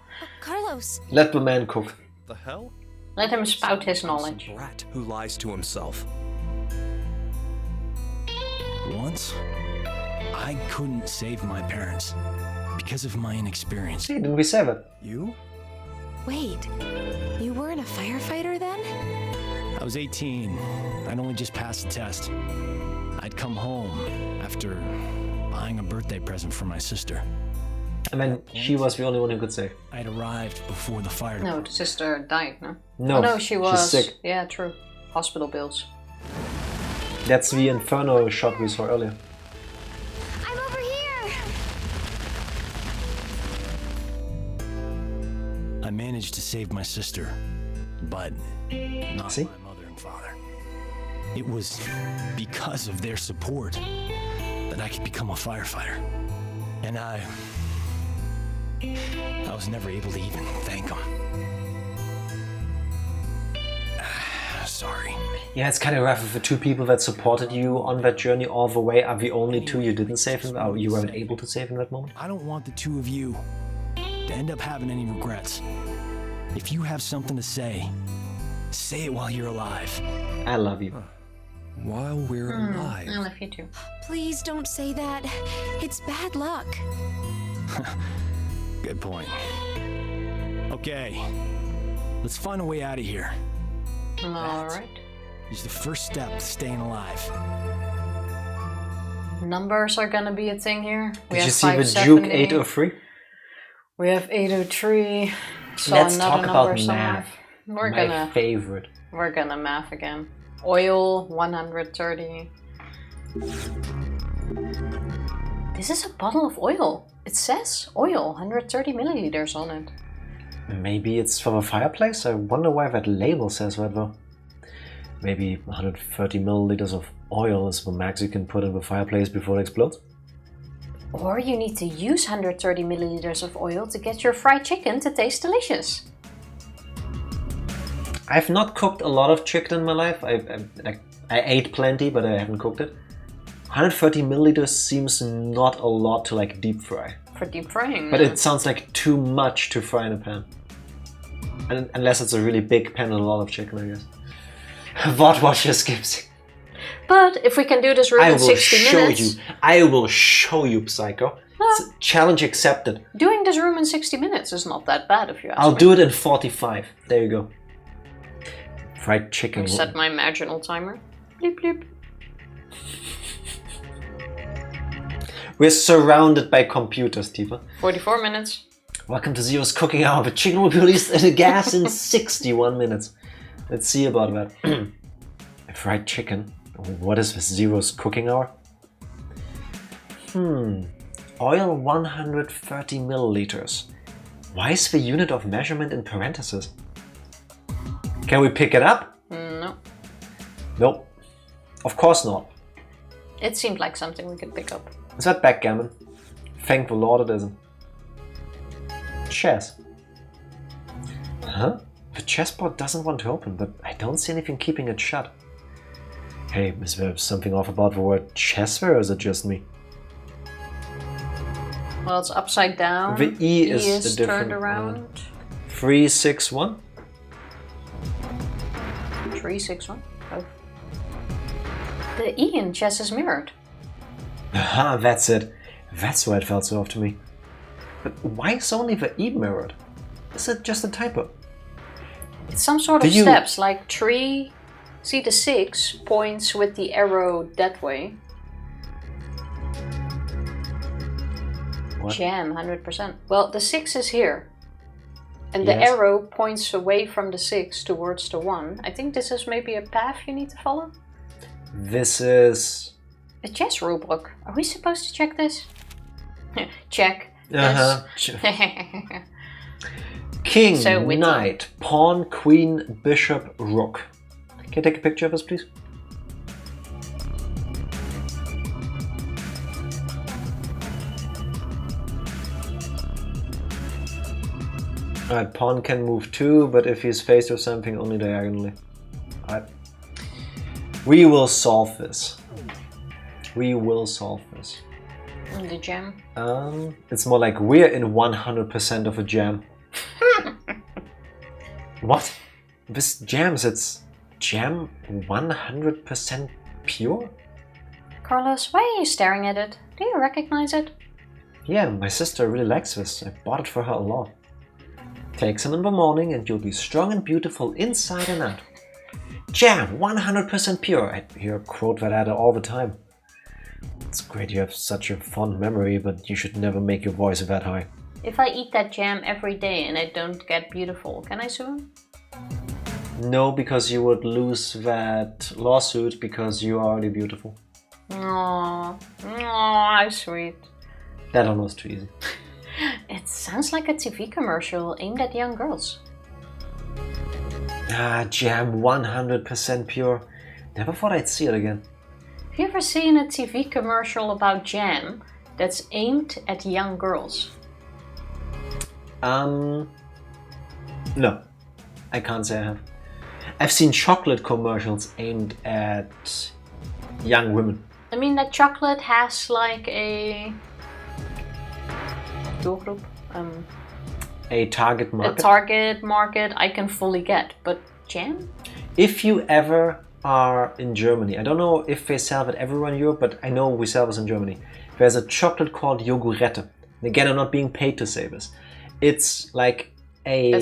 Carlos. Let the man cook. The hell? Let him spout his knowledge. Brat who lies to himself. Once, I couldn't save my parents because of my inexperience. See, didn't we say that? You? Wait, you weren't a firefighter then? I was 18. I'd only just passed the test. I'd come home after buying a birthday present for my sister. And then she was the only one who could save. I'd arrived before the fire No, department. the sister died, no? No, Oh, no, she was she's sick. Yeah, true. Hospital bills. That's the Inferno shot we saw earlier. I'm over here! I managed to save my sister, but not my mother and father. It was because of their support that I could become a firefighter. And I was never able to even thank them. Sorry. Yeah, it's kind of rough if the two people that supported you on that journey all the way are the only two you didn't save in, or you weren't able to save in that moment. I don't want the two of you to end up having any regrets. If you have something to say it while you're alive. I love you. While we're alive. I love you too. Please don't say that. It's bad luck. Good point. Okay, let's find a way out of here. Alright. Is the first step to staying alive. Numbers are gonna be a thing here. Did you see the Duke 803? We have 803. So Let's another talk number about somewhere. math. We're favorite. We're gonna math again. Oil 130. This is a bottle of oil. It says oil, 130 milliliters on it. Maybe it's from a fireplace? I wonder why that label says that though. Maybe 130 milliliters of Oil is the max you can put in the fireplace before it explodes. Or you need to use 130 milliliters of oil to get your fried chicken to taste delicious. I've not cooked a lot of chicken in my life. I ate plenty, but I haven't cooked it. 130 milliliters seems not a lot to like deep fry. For deep frying. But it sounds like too much to fry in a pan. Unless it's a really big pan and a lot of chicken, I guess. What watcher skips? But if we can do this room in 60 minutes... I will show you, Psycho. Challenge accepted. Doing this room in 60 minutes is not that bad if you ask me. I'll do it in 45. There you go. Fried chicken. I set my marginal timer. Bleep bleep. We're surrounded by computers, Tifa. 44 minutes. Welcome to Zero's cooking hour. The chicken will be released in the gas in 61 minutes. Let's see about that. Fried chicken. What is this Zero's cooking hour? Oil 130 milliliters. Why is the unit of measurement in parentheses? Can we pick it up? No. Nope. Of course not. It seemed like something we could pick up. Is that backgammon? Thank the Lord it isn't. Chess. Huh? The chessboard doesn't want to open, but I don't see anything keeping it shut. Hey, is there something off about the word chess there, or is it just me? Well, it's upside down. The E is the turned different around. 3, 6, 1? 3, 6, 1. Oh. The E in chess is mirrored. Aha, that's it. That's why it felt so off to me. But why is only the E mirrored? Is it just a typo? It's some sort of steps, like 3... See, the 6 points with the arrow that way. What? Jam, 100%. Well, the 6 is here. And the arrow points away from the 6 towards the 1. I think this is maybe a path you need to follow. This is... a chess rulebook. Are we supposed to check this? Check. King, so knight, pawn, queen, bishop, rook. Can you take a picture of us, please? Alright, pawn can move too, but if he's faced with something, only diagonally. Alright. We will solve this. We will solve this. The jam? It's more like we're in 100% of a jam. What? This jams, it's jam 100% pure? Carlos, why are you staring at it? Do you recognize it? Yeah, my sister really likes this. I bought it for her a lot. Take some in the morning and you'll be strong and beautiful inside and out. Jam 100% pure. I hear a quote that ad all the time. It's great you have such a fond memory, but you should never make your voice that high. If I eat that jam every day and I don't get beautiful, can I sue him? No, because you would lose that lawsuit because you are already beautiful. Aww, how sweet. That one was too easy. It sounds like a TV commercial aimed at young girls. Jam 100% pure. Never thought I'd see it again. Have you ever seen a TV commercial about jam that's aimed at young girls? No. I can't say I have. I've seen chocolate commercials aimed at young women. I mean, that chocolate has like a doelgroep, a target market. A target market I can fully get, but jam? If you ever are in Germany, I don't know if they sell it everywhere in Europe, but I know we sell this in Germany. There's a chocolate called Yogurette. And again, I'm not being paid to say this. It's like a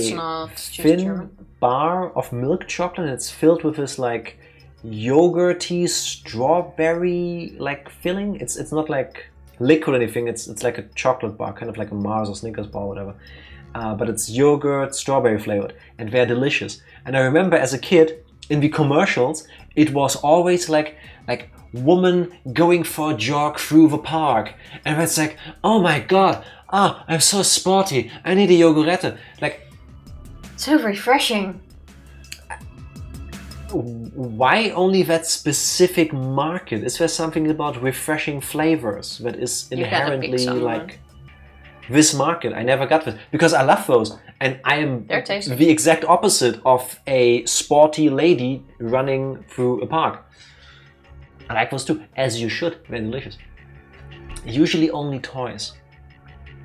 thin bar of milk chocolate, and it's filled with this like yogurty strawberry like filling. It's not like liquid or anything. It's like a chocolate bar, kind of like a Mars or Snickers bar or whatever. But it's yogurt strawberry flavored, and they're delicious. And I remember as a kid in the commercials, it was always like woman going for a jog through the park, and it's like, oh my god, I'm so sporty, I need a yogurette. Like, so refreshing. why only that specific market? Is there something about refreshing flavors that is inherently like this market? I never got this because I love those, and I am the exact opposite of a sporty lady running through a park. I like those too, as you should. They're delicious. Usually only toys.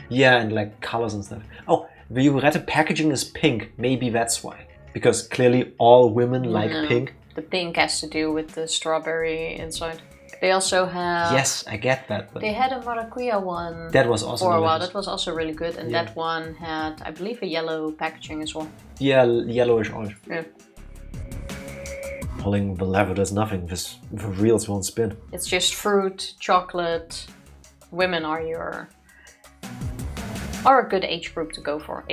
Yeah, and like colors and stuff. Oh, the Jugurette packaging is pink. Maybe that's why. Because clearly all women like pink. The pink has to do with the strawberry inside. They also have... Yes, I get that. But they had a maracuja one that was also for a while. That was also really good. And that one had, I believe, a yellow packaging as well. Yeah, yellowish orange. Yeah. Pulling the lever does nothing. The reels won't spin. It's just fruit, chocolate. Women are a good age group to go for.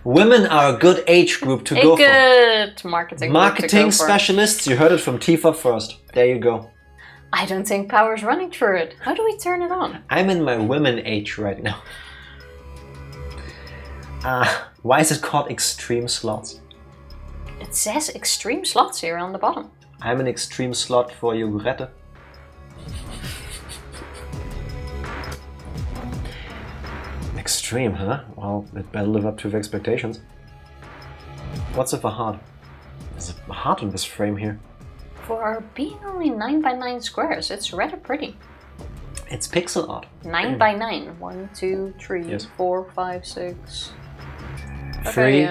Women are a good age group to go for. A good marketing specialists. You heard it from Tifa first. There you go. I don't think power's running through it. How do we turn it on? I'm in my women age right now. Why is it called extreme slots? It says extreme slots here on the bottom. I'm an extreme slot for Jugurette. Extreme, huh? Well, it better live up to the expectations. What's with the heart? There's a heart in this frame here. For being only 9 by 9 squares, it's rather pretty. It's pixel art. 9 by 9. 1, 2, 3, 4, 5, 6. Three.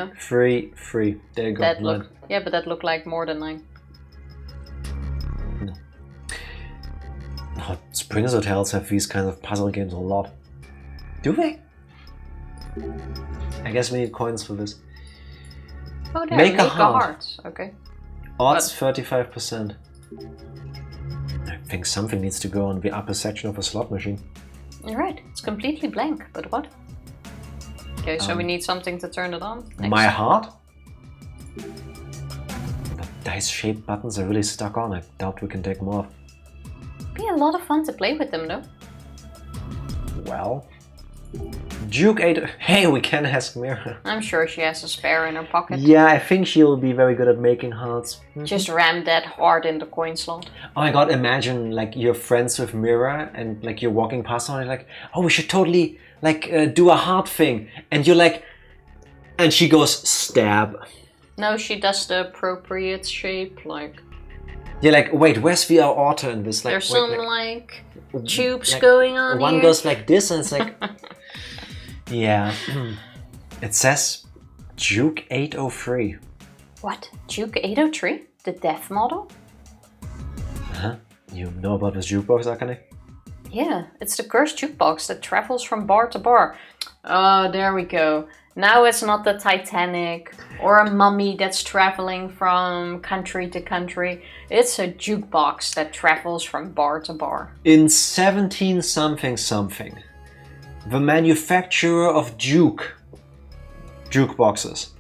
There you go. Yeah, but that looked like more than 9. No. Oh, Springers hotels have these kinds of puzzle games a lot. Do they? I guess we need coins for this. Oh, there. Make a heart. Okay. Odds 35%. I think something needs to go on the upper section of a slot machine. You're right. It's completely blank. But what? Okay, so we need something to turn it on. Next. My heart? The dice-shaped buttons are really stuck on. I doubt we can take them off. Be a lot of fun to play with them, though. Well... Duke 8... Hey, we can ask Mira. I'm sure she has a spare in her pocket. Yeah, I think she'll be very good at making hearts. Just ram that hard in the coin slot. Oh my god, imagine like you're friends with Mira and like you're walking past her and you're like, oh, we should totally like do a heart thing. And you're like... And she goes, stab. No, she does the appropriate shape, like... You're like, wait, where's the aorta in this? Like, there's some like tubes going on one here. Goes like this and it's like... Yeah. It says Duke 803. What? Duke 803? The death model? Huh? You know about this jukebox, Akane? Yeah, it's the cursed jukebox that travels from bar to bar. Oh, there we go. Now it's not the Titanic or a mummy that's traveling from country to country. It's a jukebox that travels from bar to bar. In 17 something, the manufacturer of jukeboxes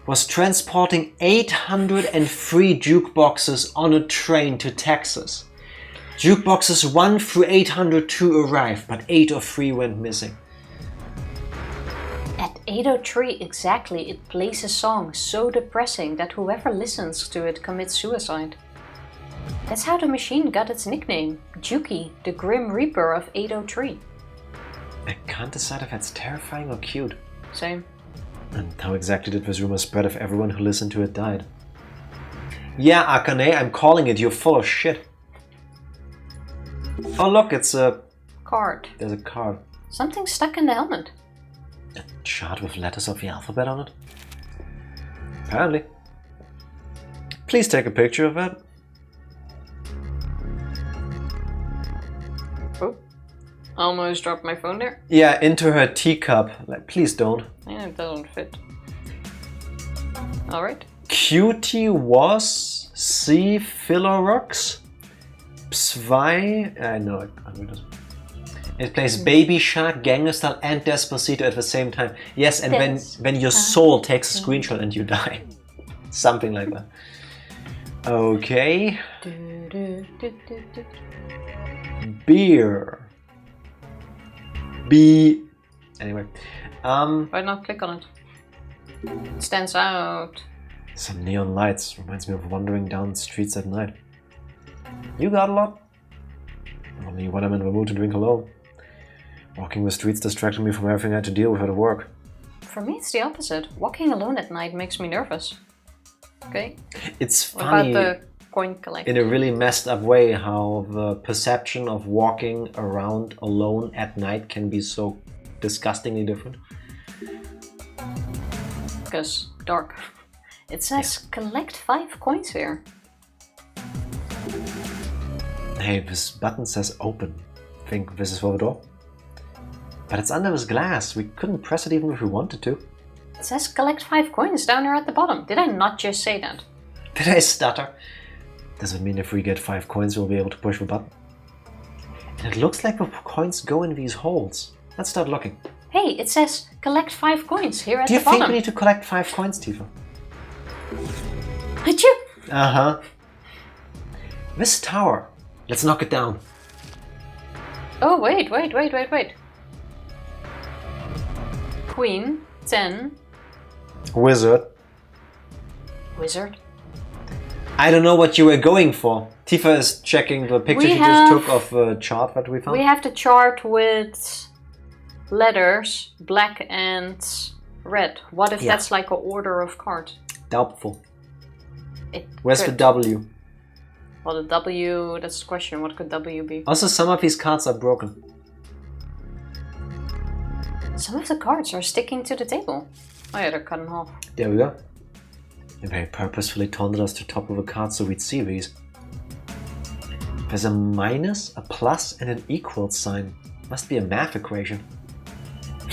was transporting 803 jukeboxes on a train to Texas. Jukeboxes 1 through 802 arrived, but 803 went missing. At 803 exactly, it plays a song so depressing that whoever listens to it commits suicide. That's how the machine got its nickname, Juki, the Grim Reaper of 803. I can't decide if that's terrifying or cute. Same. And how exactly did this rumor spread if everyone who listened to it died? Yeah, Akane, I'm calling it. You're full of shit. Oh look, it's a... card. There's a card. Something stuck in the helmet. A chart with letters of the alphabet on it? Apparently. Please take a picture of that. Oh. Almost dropped my phone there. Yeah, into her teacup. Like, please don't. Yeah, it doesn't fit. Alright. Cutie was C. Philorox. Zwei. I know it. It plays Baby Shark, Gangnam Style, and Despacito at the same time. Yes, and when your soul takes a screenshot and you die. Something like that. Okay. Beer. B. Anyway. Why not click on it? It stands out. Some neon lights reminds me of wandering down streets at night. You got a lot? Only when I'm in the mood to drink alone. Walking the streets distracted me from everything I had to deal with at work. For me, it's the opposite. Walking alone at night makes me nervous. Okay. It's What funny about the coin collecting? in a really messed up way how the perception of walking around alone at night can be so disgustingly different. Because dark. It says collect 5 coins here. Hey, this button says open. Think this is for the door? But it's under this glass. We couldn't press it even if we wanted to. It says collect 5 coins down there at the bottom. Did I not just say that? Did I stutter? Does it mean if we get 5 coins we'll be able to push the button? And it looks like the coins go in these holes. Let's start looking. Hey, it says collect 5 coins here at Do the you bottom. think we need to collect 5 coins, Tifa? Achoo! Uh-huh. This tower. Let's knock it down. Oh, wait. Queen, 10. Wizard. Wizard. I don't know what you were going for. Tifa is checking the picture she just took of the chart that we found. We have the chart with letters, black and red. What if that's like an order of cards? Doubtful. Where's the W? Well, the W, that's the question. What could W be? Also, some of these cards are broken. Some of the cards are sticking to the table. Oh yeah, they're cut in half. There we go. They very purposefully taunted us to top of the card so we'd see these. There's a minus, a plus, and an equal sign. Must be a math equation.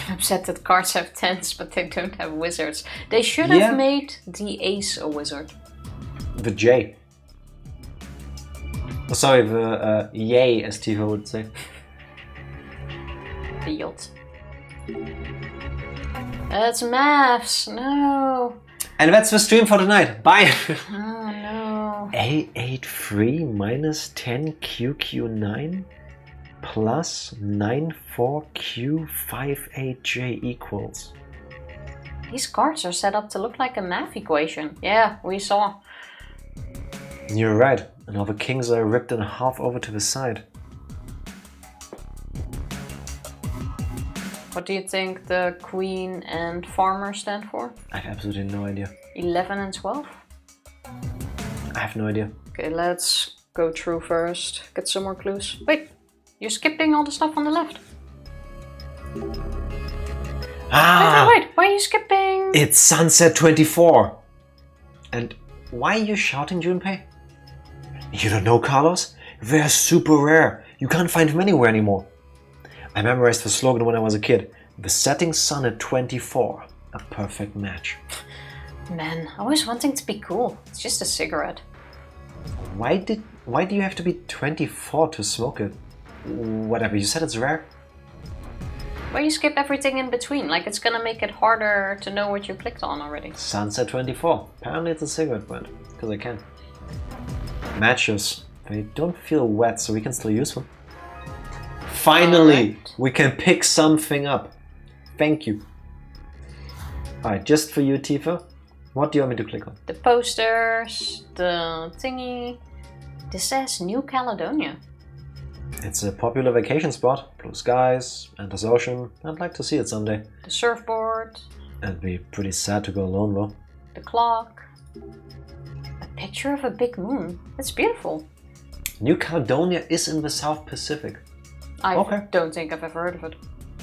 I'm upset that cards have 10s, but they don't have wizards. They should have made the ace a wizard. The J. Oh, sorry, the yay, as Tifa would say. The yacht. That's maths. No. And that's the stream for tonight. Bye. Oh no. A83 minus 10QQ9 plus 94Q58J equals. These cards are set up to look like a math equation. Yeah, we saw. You're right. And all the kings are ripped in half over to the side. What do you think the queen and farmer stand for? I have absolutely no idea. 11 and 12? I have no idea. Okay, let's go through first. Get some more clues. Wait, you're skipping all the stuff on the left. Wait, why are you skipping? It's Sunset 24. And why are you shouting, Junpei? You don't know, Carlos? They're super rare. You can't find them anywhere anymore. I memorized the slogan when I was a kid. The setting sun at 24. A perfect match. Man, always wanting to be cool. It's just a cigarette. Why do you have to be 24 to smoke it? Whatever, you said it's rare? Why you skip everything in between? Like it's gonna make it harder to know what you clicked on already. Sunset 24. Apparently it's a cigarette brand. Because I can. Matches. They don't feel wet, so we can still use them. Finally, we can pick something up. Thank you. Alright, just for you, Tifa. What do you want me to click on? The posters, the thingy. This says New Caledonia. It's a popular vacation spot. Blue skies, endless ocean. I'd like to see it someday. The surfboard. It'd be pretty sad to go alone though. The clock. A picture of a big moon. It's beautiful. New Caledonia is in the South Pacific. I don't think I've ever heard of it.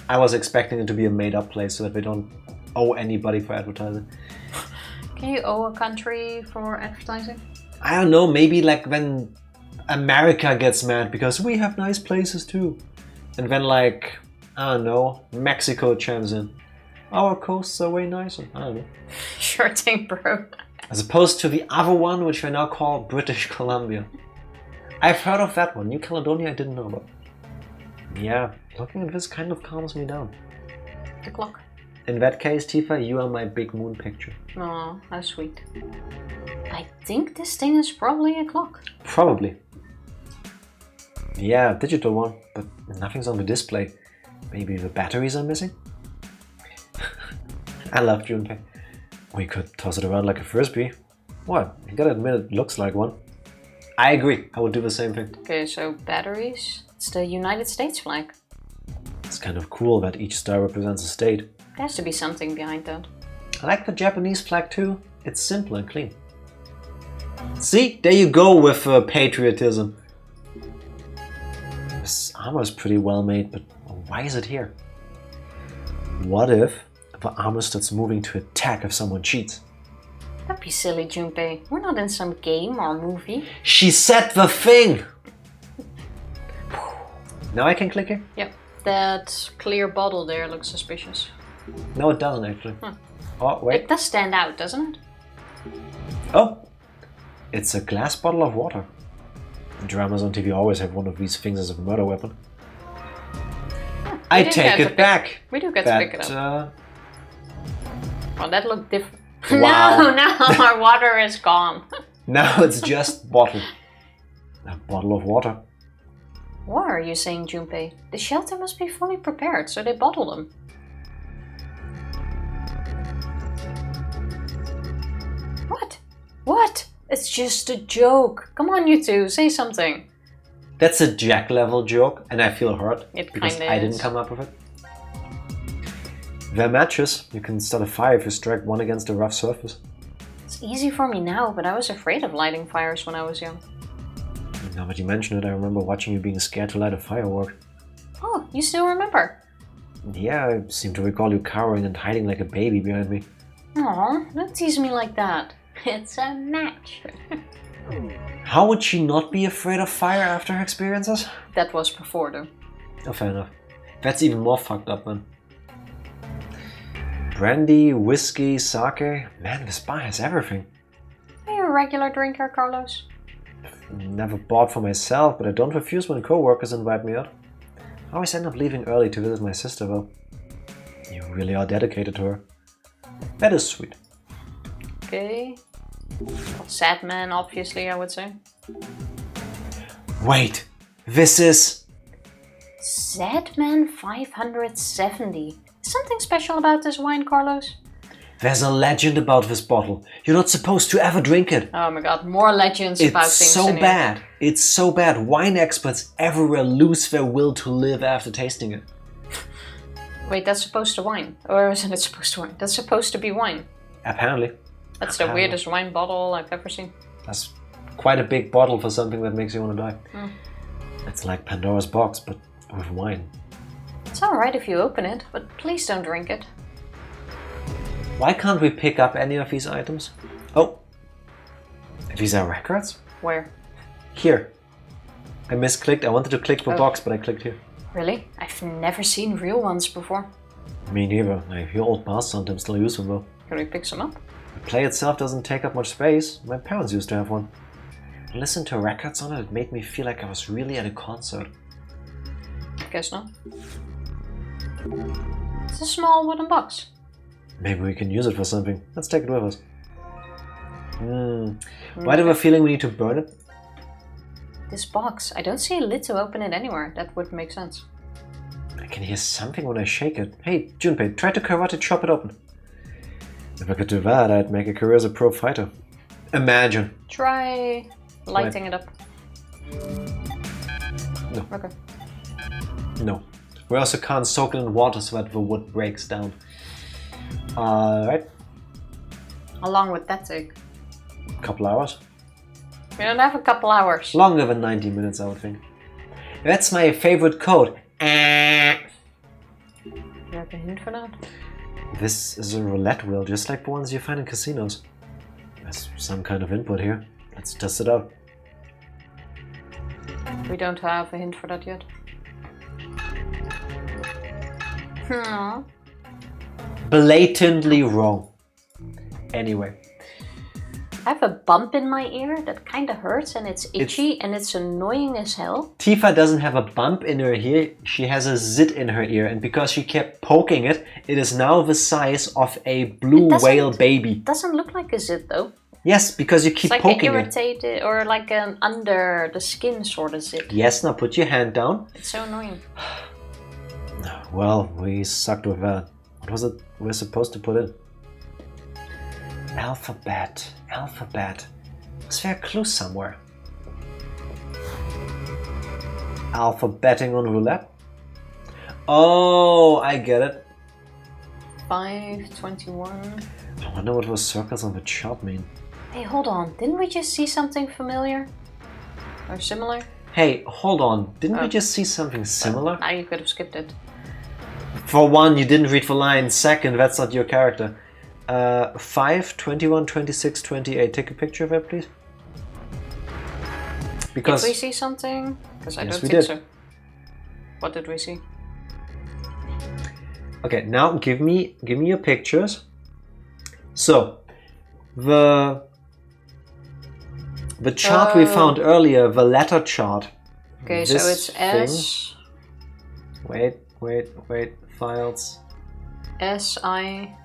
I was expecting it to be a made-up place so that we don't owe anybody for advertising. Can you owe a country for advertising? I don't know, maybe like when America gets mad because we have nice places too. And then like, I don't know, Mexico chimes in. Our coasts are way nicer. I don't know. Sure thing, bro. As opposed to the other one, which we now call British Columbia. I've heard of that one. New Caledonia I didn't know about. Yeah, looking at this kind of calms me down. The clock. In that case, Tifa, you are my big moon picture. Oh, how sweet. I think this thing is probably a clock. Probably. Yeah, digital one, but nothing's on the display. Maybe the batteries are missing? I love Junpei. We could toss it around like a frisbee. What? You gotta admit it looks like one. I agree. I would do the same thing. Okay, so batteries. It's the United States flag. It's kind of cool that each star represents a state. There has to be something behind that. I like the Japanese flag too. It's simple and clean. See? There you go with patriotism. This armor is pretty well made, but why is it here? What if the armor starts moving to attack if someone cheats? That'd be silly, Junpei. We're not in some game or movie. She said the thing! Now I can click it? Yep. That clear bottle there looks suspicious. No, it doesn't actually. Oh, wait. It does stand out, doesn't it? Oh! It's a glass bottle of water. Dramas on TV always have one of these things as a murder weapon. I take it back! We do get to pick it up. Oh, that looked different. Wow. No, our water is gone. Now it's just bottle. A bottle of water. What are you saying, Junpei? The shelter must be fully prepared, so they bottle them. What? What? It's just a joke. Come on, you two, say something. That's a Jack level joke, and I feel hurt It because kinda I is. didn't come up with it. They're matches. You can start a fire if you strike one against a rough surface. It's easy for me now, but I was afraid of lighting fires when I was young. Now that you mention it, I remember watching you being scared to light a firework. Oh, you still remember? Yeah, I seem to recall you cowering and hiding like a baby behind me. Aw, don't tease me like that. It's a match. How would she not be afraid of fire after her experiences? That was before, though. Oh, fair enough. That's even more fucked up then. Brandy, whiskey, sake. Man, this bar has everything. Are you a regular drinker, Carlos? Never bought for myself, but I don't refuse when co-workers invite me out. I always end up leaving early to visit my sister, though. You really are dedicated to her. That is sweet. Okay. Sad man, obviously, I would say. Wait, this is... Sad man 570. Is something special about this wine, Carlos? There's a legend about this bottle. You're not supposed to ever drink it. Oh my god, more legends about It's things. so in here. bad. It's so bad. Wine experts everywhere lose their will to live after tasting it. Wait, that's supposed to wine? Or isn't it supposed to wine? That's supposed to be wine. Apparently. That's the weirdest wine bottle I've ever seen. That's quite a big bottle for something that makes you want to die. It's like Pandora's box, but with wine. It's alright if you open it, but please don't drink it. Why can't we pick up any of these items? Oh, these are records? Where? Here. I misclicked. I wanted to click the Oh. box, but I clicked here. Really? I've never seen real ones before. Me neither. I hear old bars sometimes still use them though. Can we pick some up? The play itself doesn't take up much space. My parents used to have one. I listened to records on it. It made me feel like I was really at a concert. Guess not. It's a small wooden box. Maybe we can use it for something. Let's take it with us. Why do I have a feeling we need to burn it? This box. I don't see a lid to open it anywhere. That would make sense. I can hear something when I shake it. Hey, Junpei, try to karate chop it open. If I could do that, I'd make a career as a pro fighter. Imagine. Try lighting it up. No. Okay. No. We also can't soak it in water so that the wood breaks down. Alright. How long would that take? A couple hours. We don't have a couple hours. Longer than 90 minutes, I would think. That's my favorite code. You have a hint for that? This is a roulette wheel, just like the ones you find in casinos. There's some kind of input here. Let's test it out. We don't have a hint for that yet. Blatantly wrong. Anyway. I have a bump in my ear that kind of hurts and it's itchy and it's annoying as hell. Tifa doesn't have a bump in her ear, she has a zit in her ear, and because she kept poking it, it is now the size of a blue whale baby. It doesn't look like a zit though. Yes, because you keep it's like poking an irritated or like an under the skin sort of zit. Yes, now put your hand down. It's so annoying. Well, we sucked with that. What was it we're supposed to put in? Alphabet. Is there a clue somewhere? Alphabeting on roulette? Oh, I get it. 521. I wonder what those circles on the chart mean. Hey, hold on. Didn't we just see something familiar? Or similar? Hey, hold on. Didn't we just see something similar? Now you could have skipped it. For one, you didn't read the line. Second, that's not your character. 5, 21, 26, 28. Take a picture of it, please. Because did we see something? Because I Yes, don't we think did. so. What did we see? Okay, now give me your pictures. So the chart we found earlier, the letter chart. Okay, so This it's S. Wait. Files. S-I.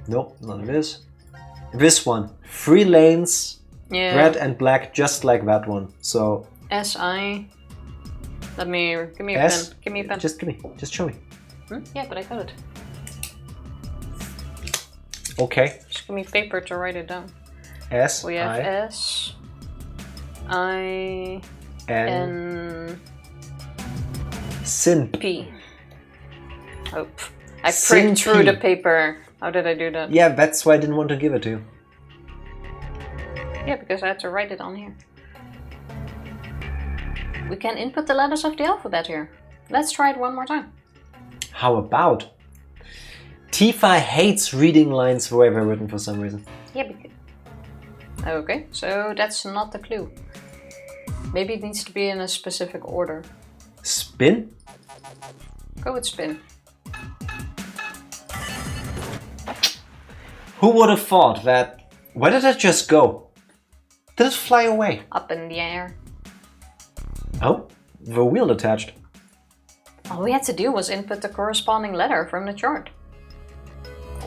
Nope, not this. This one. 3 lanes, Yeah. red and black, just like that one. So S-I. Give me a S. pen. Give me a pen. Just show me. Yeah, but I got it. Okay. Just give me paper to write it down. S. We have I S. I. N. N. Sin. P. Oh, I Sin pricked through P. the paper. How did I do that? Yeah, that's why I didn't want to give it to you. Yeah, because I had to write it on here. We can input the letters of the alphabet here. Let's try it one more time. How about? Tifa hates reading lines the way they're written for some reason. Yeah, because... Okay, so that's not the clue. Maybe it needs to be in a specific order. Spin? Go with spin. Who would have thought that... Where did it just go? Did it fly away? Up in the air. Oh, the wheel detached. All we had to do was input the corresponding letter from the chart.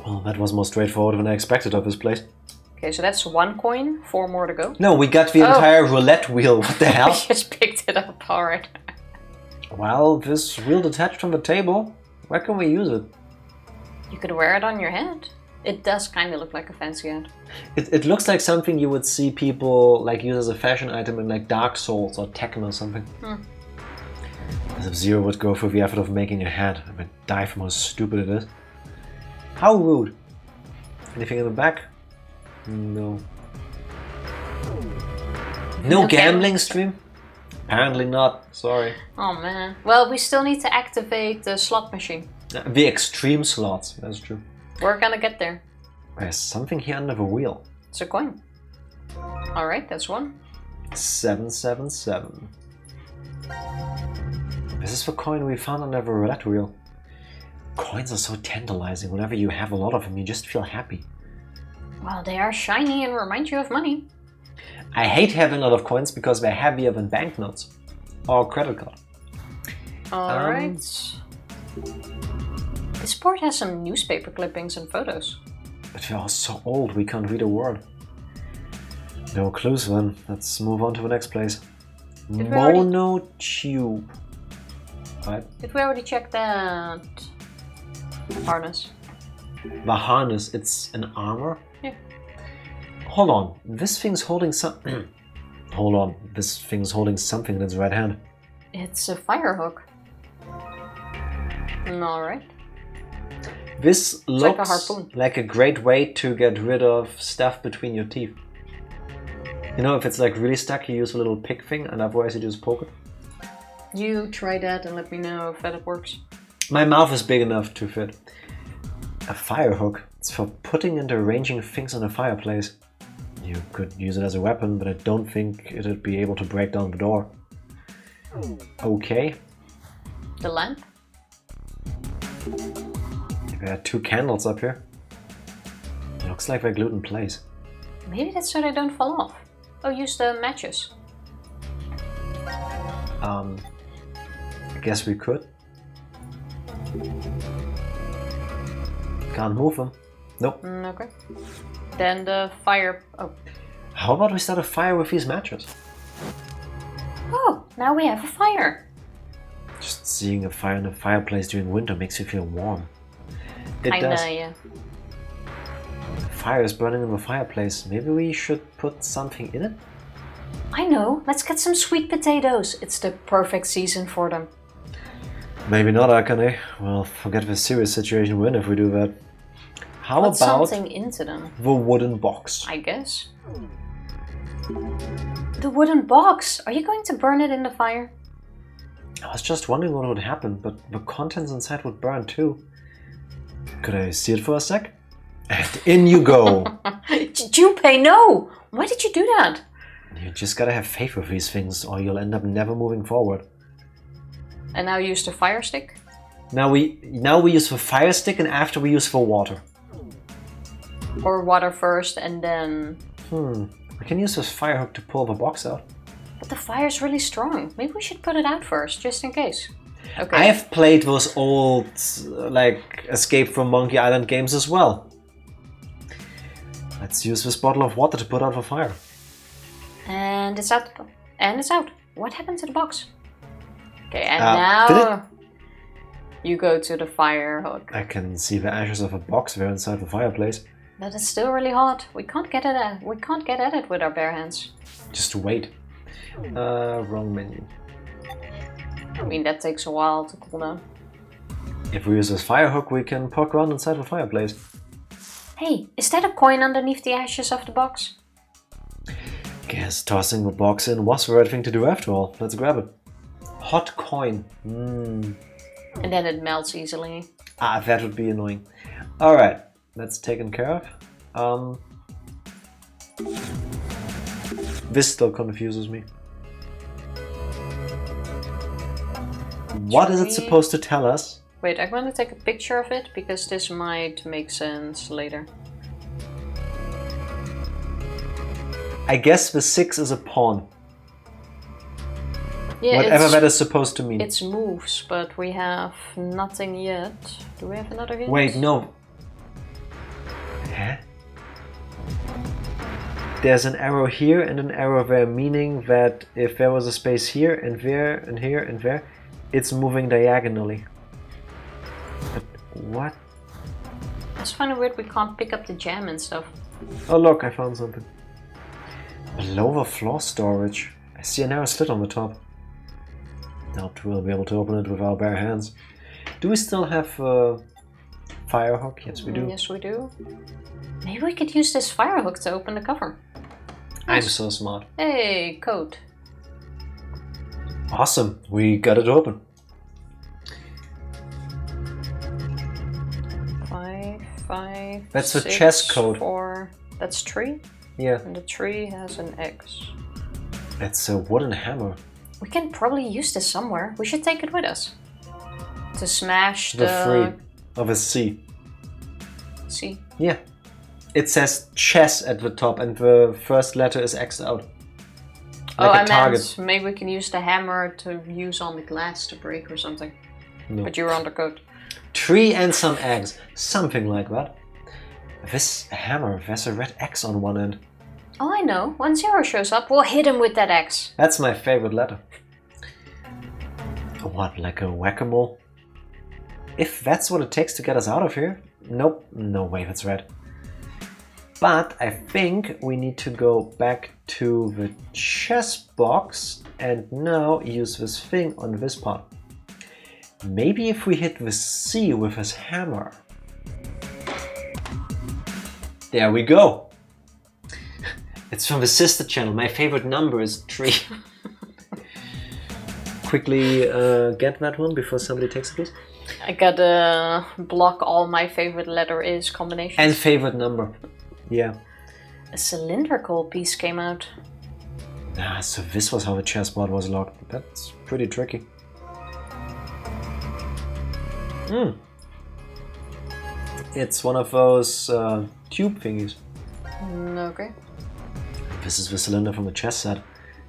Well, that was more straightforward than I expected of this place. Okay, so that's 1 coin, 4 more to go. No, we got the entire roulette wheel. What the hell? I just picked it up hard. Well, this wheel detached from the table. Where can we use it? You could wear it on your head. It does kind of look like a fancy hat. It looks like something you would see people like use as a fashion item in like Dark Souls or Tekken or something. As if Zero would go through the effort of making a hat. I would die from how stupid it is. How rude. Anything in the back? No. No gambling stream? Apparently not. Sorry. Oh man. Well, we still need to activate the slot machine. The extreme slots. That's true. We're gonna get there. There's something here under the wheel. It's a coin. Alright, that's 1. 777. This is the coin we found under the roulette wheel. Coins are so tantalizing. Whenever you have a lot of them, you just feel happy. Well, they are shiny and remind you of money. I hate having a lot of coins because they're heavier than banknotes or credit card. Alright. This board has some newspaper clippings and photos. But they're all so old, we can't read a word. No clues then. Let's move on to the next place. Monotube. What? Did we already check that harness? The harness, it's an armor? Yeah. Hold on, this thing's holding some... Hold on, this thing's holding something in its right hand. It's a fire hook. Alright. This looks like a harpoon. like a great way to get rid of stuff between your teeth. You know, if it's like really stuck, you use a little pick thing, and otherwise you just poke it. You try that and let me know if that works. My mouth is big enough to fit. A fire hook. It's for putting and arranging things in a fireplace. You could use it as a weapon, but I don't think it'd be able to break down the door. Okay. The lamp? There are 2 candles up here. Looks like they're glued in place. Maybe that's so they don't fall off. Oh, use the matches. I guess we could. Can't move them. Nope. Okay. Then the fire... Oh. How about we start a fire with these matches? Oh, now we have a fire. Just seeing a fire in a fireplace during winter makes you feel warm. It Kinda, does. yeah. fire is burning in the fireplace. Maybe we should put something in it? I know. Let's get some sweet potatoes. It's the perfect season for them. Maybe not, Akane. Well, forget the serious situation we're in if we do that. How Put about something into them, the wooden box? I guess. The wooden box! Are you going to burn it in the fire? I was just wondering what would happen, but the contents inside would burn too. Could I see it for a sec? And in you go! Junpei, no! Why did you do that? You just gotta have faith with these things, or you'll end up never moving forward. And now use the fire stick? Now we use the fire stick, and after we use the water. Or water first and then... We can use this fire hook to pull the box out. But the fire's really strong. Maybe we should put it out first, just in case. Okay. I've played those old, like, Escape from Monkey Island games as well. Let's use this bottle of water to put out the fire. And it's out. And it's out. What happened to the box? Okay, and now you go to the fire hook. I can see the ashes of a box there inside the fireplace. But it's still really hot. We can't get at it with our bare hands. Just wait. Wrong menu. I mean, that takes a while to cool down. If we use this fire hook, we can poke around inside the fireplace. Hey, is that a coin underneath the ashes of the box? Guess tossing the box in was the right thing to do after all. Let's grab it. Hot coin. And then it melts easily. That would be annoying. Alright, that's taken care of. This still confuses me. What is it supposed to tell us? Wait, I'm going to take a picture of it because this might make sense later. I guess the 6 is a pawn. Yeah, whatever that is supposed to mean. It's moves, but we have nothing yet. Do we have another hint? Wait, no. Huh? There's an arrow here and an arrow there, meaning that if there was a space here and there and here and there, it's moving diagonally. But what? It's kind of weird we can't pick up the jam and stuff. Oh look, I found something. Below the floor storage. I see a narrow slit on the top. Doubt we'll be able to open it with our bare hands. Do we still have a fire hook? Yes, we do. Yes, we do. Maybe we could use this fire hook to open the cover. I'm so smart. Hey, code. Awesome, we got it open. 5, 5. That's the 6, chess code. 4. That's 3. Yeah. And the 3 has an X. It's a wooden hammer. We can probably use this somewhere. We should take it with us. To smash The 3 of a C. C. Yeah. It says chess at the top and the first letter is X'd out. Like I a target. meant maybe we can use the hammer to use on the glass to break or something. No. But you're on the code. 3 and some eggs. Something like that. This hammer, there's a red X on one end. Oh, I know. When 0 shows up, we'll hit him with that X. That's my favorite letter. What, like a whack-a-mole? If that's what it takes to get us out of here? Nope, no way that's red. But I think we need to go back to the chess box and now use this thing on this part. Maybe if we hit the C with his hammer. There we go. It's from the sister channel. My favorite number is 3. Quickly get that one before somebody takes it, please. I gotta block all my favorite letter is combinations. And favorite number. Yeah. A cylindrical piece came out. So this was how the chessboard was locked. That's pretty tricky. It's one of those tube thingies. Okay. This is the cylinder from the chess set.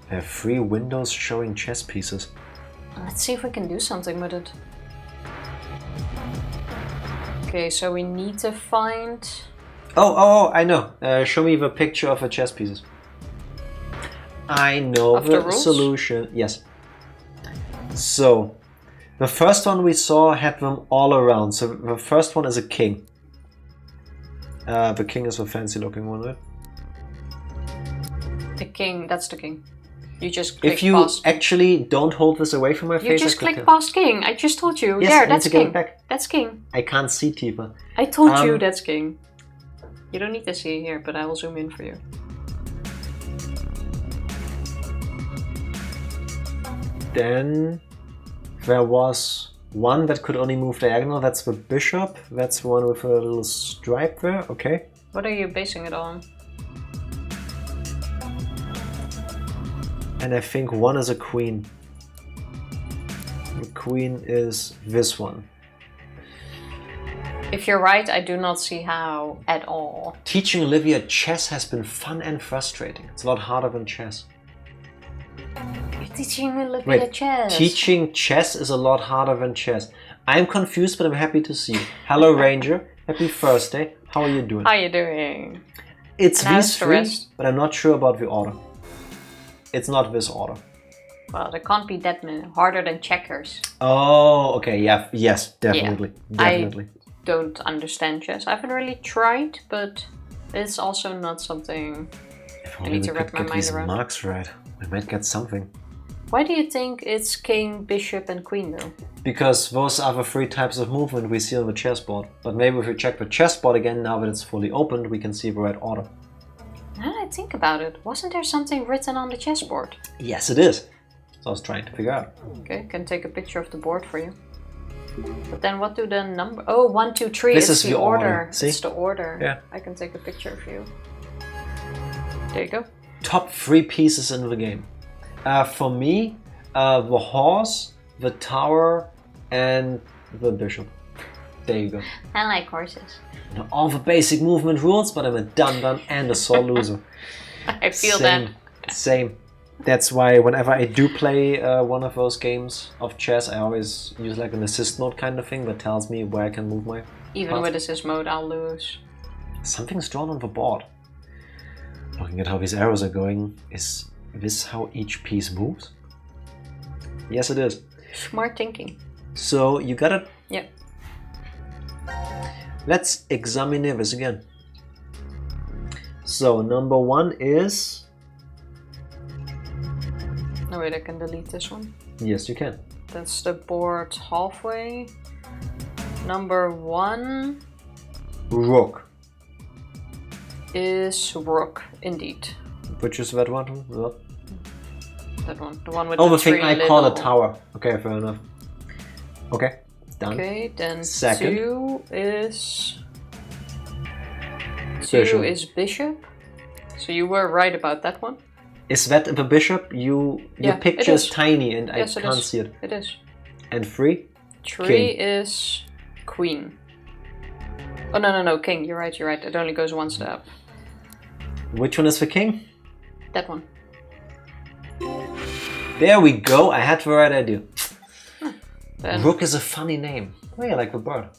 There are 3 windows showing chess pieces. Let's see if we can do something with it. Okay, so we need to find... Oh, I know. Show me the picture of the chess pieces. I know Of the rules? solution. Yes. So, the first one we saw had them all around. So the first one is a king. The king is a fancy looking one, right? The king, that's the king. You just click If you past. actually don't hold this away from my You face, just I click click past king. I just told you. Yes, there, I need that's to get king. it back. That's king. I can't see Tifa. I told you that's king. You don't need to see here, but I will zoom in for you. Then there was one that could only move diagonal. That's the bishop. That's the one with a little stripe there. Okay. What are you basing it on? And I think one is a queen. The queen is this one. If you're right, I do not see how at all. Teaching Olivia chess has been fun and frustrating. It's a lot harder than chess. You're teaching Olivia chess. Teaching chess is a lot harder than chess. I'm confused, but I'm happy to see you. Hello, Ranger. Happy Thursday. How are you doing? How are you doing? It's And how's these the three, rest? but I'm not sure about the order. It's not this order. Well, there can't be that many. Harder than checkers. Oh, okay. Yeah. Yes, definitely. Yeah. Definitely. I don't understand chess. I haven't really tried, but it's also not something If I only need to we wrap could my get mind these around. marks right. We might get something. Why do you think it's king, bishop, and queen though? Because those are the three types of movement we see on the chessboard. But maybe if we check the chessboard again, now that it's fully opened, we can see the right order. Now that I think about it, wasn't there something written on the chessboard? Yes, it is. So I was trying to figure out. Okay, can take a picture of the board for you. But then what do the number... Oh, 1, 2, 3 This is is the the order. order. See? It's the order. Yeah. I can take a picture for you. There you go. Top 3 pieces in the game. For me, the horse, the tower, and the bishop. There you go. I like horses. Now, all the basic movement rules, but I'm a dum-dum and a sore loser. I feel Same. that. Same. That's why whenever I do play one of those games of chess, I always use like an assist mode kind of thing that tells me where I can move my Even parts. with assist mode, I'll lose. Something's drawn on the board. Looking at how these arrows are going, is this how each piece moves? Yes, it is. Smart thinking. So you got it. Yeah. Let's examine this again. So number 1 is... No, wait, I can delete this one. Yes, you can. That's the board halfway. Number 1 Rook. is rook, indeed. Which is that one? What? That one. The one with Oh, the the thing three I call a little- tower. Okay, fair enough. Okay, done. Okay, then Second. 2 is... Bishop. 2 is bishop. So you were right about that one. Is that the bishop? Your Yeah, picture it is is. tiny and Yes, I it can't is. see it. It is. And 3? 3 King. is queen. Oh, no, king. You're right. It only goes one step. Which one is the king? That one. There we go. I had the right idea. Then Rook is a funny name. Oh yeah, like the bird.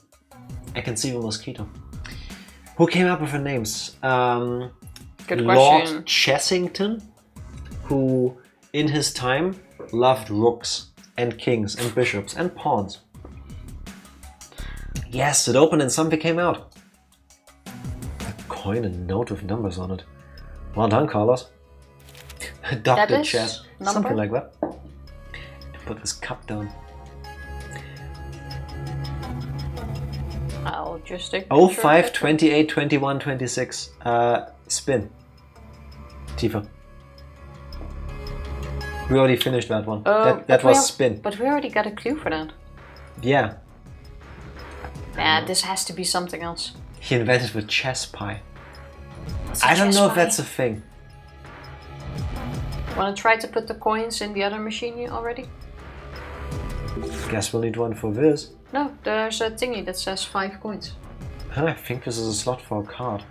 I can see the mosquito. Who came up with the names? Good Lord question. Chessington, who in his time loved rooks and kings and bishops and pawns. Yes, it opened and something came out. A coin and note with numbers on it. Well done, Carlos. Dr. is Chess. number? Something like that. Put this cup down. I'll just take. 05, 28, 21, 26. Spin. Tifa. We already finished that one. that but we was have- spin. But we already got a clue for that. Yeah. Yeah, this has to be something else. He invented the chess pie. What's a I don't chess know if pie? that's a thing. Wanna try to put the coins in the other machine already? Guess we'll need one for this. No, there's a thingy that says 5 coins. I think this is a slot for a card.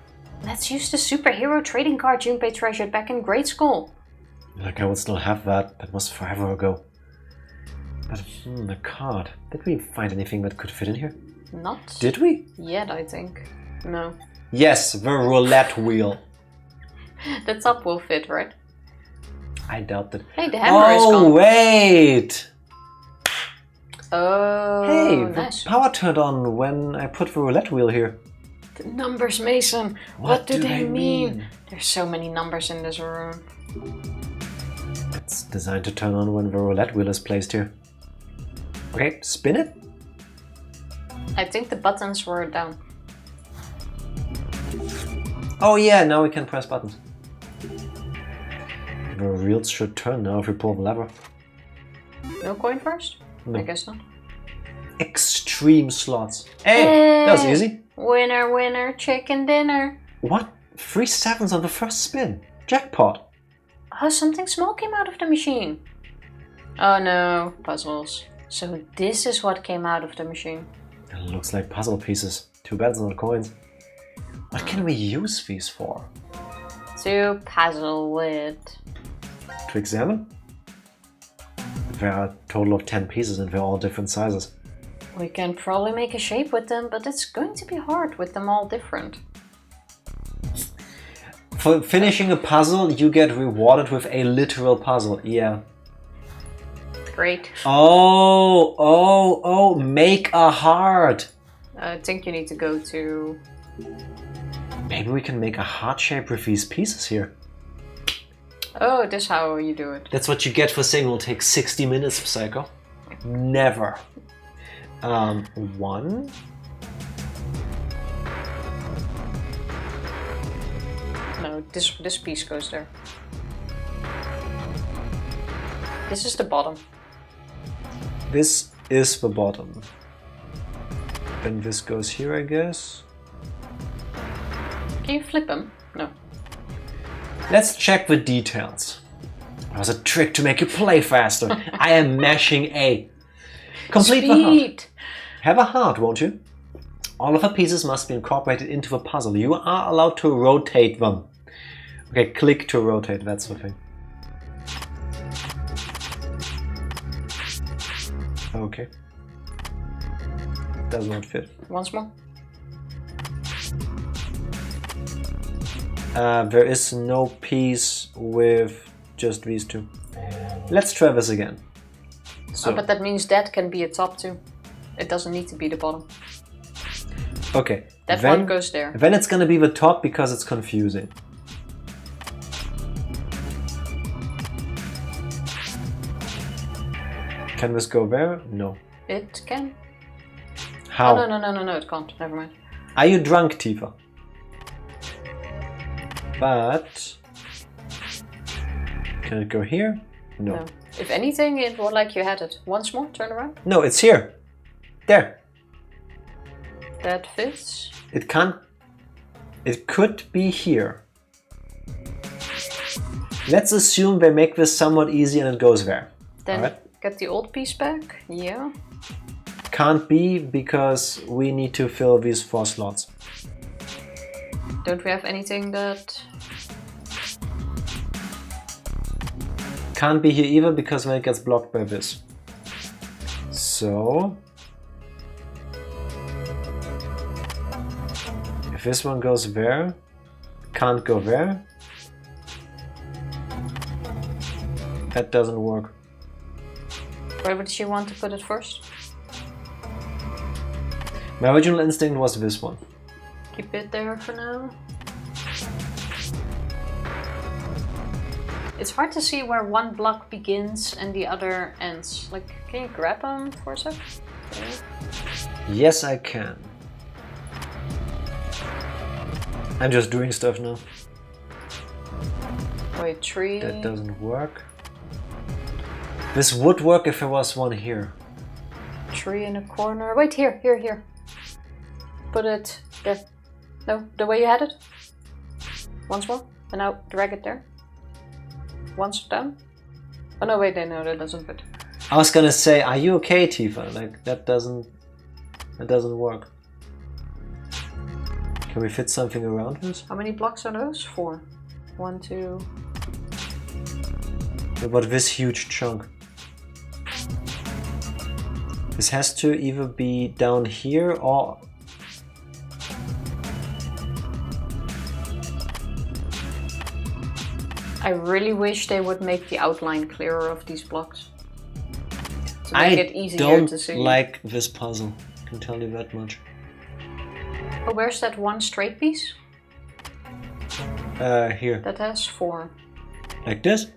Let's use the superhero trading card Junpei treasured back in grade school. Like I would still have that. That was forever ago. But a card. Did we find anything that could fit in here? Not Did we? yet, I think. No. Yes, the roulette wheel. The top will fit, right? I doubt that. Hey, the hammer is Oh, gone. wait! Oh, Hey, nice. the power turned on when I put the roulette wheel here. The numbers, Mason. What do they mean? There's so many numbers in this room. It's designed to turn on when the roulette wheel is placed here. Okay, spin it. I think the buttons were down. Oh yeah, now we can press buttons. The wheels should turn now if we pull the lever. No coin first? No. I guess not. Extreme slots. Hey, that was easy. Winner, winner, chicken dinner. What? 3 sevens on the first spin. Jackpot. Oh, something small came out of the machine. Oh no, puzzles. So this is what came out of the machine. It looks like puzzle pieces. Too bad it's not coins. What can we use these for? To puzzle with. To examine? There are a total of 10 pieces and they're all different sizes. We can probably make a shape with them, but it's going to be hard with them all different. For finishing a puzzle, you get rewarded with a literal puzzle. Yeah. Great. Oh, make a heart. I think you need to go to... Maybe we can make a heart shape with these pieces here. Oh, this is how you do it. That's what you get for saying it will take 60 minutes, Psycho. Never. 1. No, this piece goes there. This is the bottom. This is the bottom. And this goes here, I guess. Can you flip them? No. Let's check the details. It was a trick to make you play faster. I am mashing A. Complete the heart. Have a heart, won't you? All of the pieces must be incorporated into the puzzle. You are allowed to rotate them. Okay, click to rotate, that's the thing. Okay. Does not fit. Once more. There is no piece with just these two. Let's try this again. So, oh, but that means that can be a top too. It doesn't need to be the bottom. okay. That one goes there. Then it's gonna be the top because it's confusing. Can this go there? No. It can. How? Oh, no, it can't. Never mind. Are you drunk, Tifa? But... Can it go here? No. If anything, it was like you had it. Once more, turn around. No, it's here. There. That fits. It can't... It could be here. Let's assume they make this somewhat easy and it goes there. Then Alright. get the old piece back. Yeah. Can't be because we need to fill these 4 slots. Don't we have anything that... Can't be here either because then it gets blocked by this. So... If this one goes there, can't go there. That doesn't work. Where would you want to put it first? My original instinct was this one. Keep it there for now. It's hard to see where one block begins and the other ends. Like, can you grab them for a sec? Okay. Yes, I can. I'm just doing stuff now. Wait, tree. That doesn't work. This would work if there was one here. Tree in a corner. Wait, here. Put it there. No, the way you had it. Once more. And now drag it there. Once down. Oh no, wait, no, that doesn't fit. I was gonna say, are you okay, Tifa? Like, that doesn't work. Can we fit something around this? How many blocks are those? 4. 1, 2. What about this huge chunk? This has to either be down here or... I really wish they would make the outline clearer of these blocks. To make it easier to see. I don't like this puzzle, I can tell you that much. Oh, where's that one straight piece? Here. That has 4. Like this?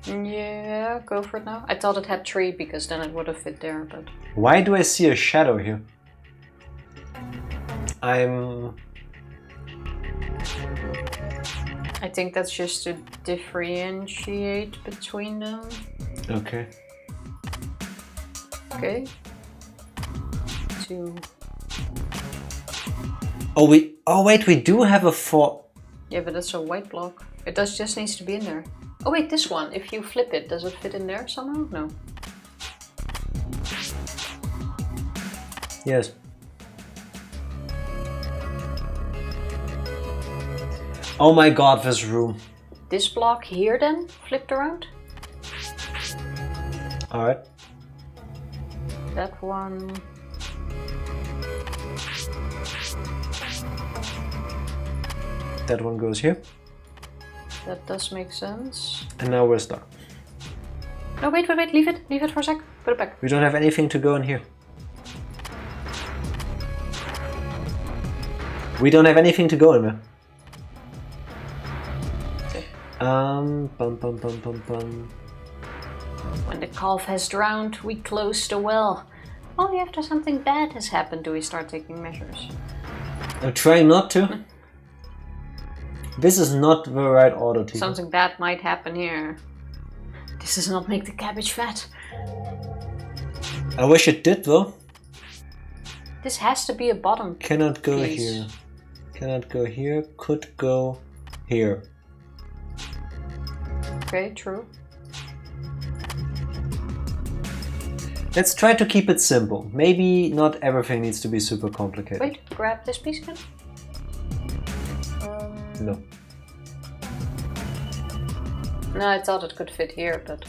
Yeah, go for it now. I thought it had 3 because then it would have fit there, but... Why do I see a shadow here? I think that's just to differentiate between them. Okay. Okay. 2. Oh, wait, we do have a 4. Yeah, but that's a white block. It just needs to be in there. Oh wait, this one, if you flip it, does it fit in there somehow? No. Yes. Oh my god, this room. This block here then, flipped around? Alright. That one... That one goes here. That does make sense. And now we're stuck. No, wait, leave it for a sec. Put it back. We don't have anything to go in here. We don't have anything to go in there. Okay. Bum. When the calf has drowned, we close the well. Only after something bad has happened do we start taking measures. I'm trying not to. This is not the right order, Tika. Something bad might happen here. This does not make the cabbage fat. I wish it did though. This has to be a bottom Cannot go piece. here. Cannot go here. Could go here. Okay, true. Let's try to keep it simple. Maybe not everything needs to be super complicated. Wait, grab this piece again. No. No, I thought it could fit here, but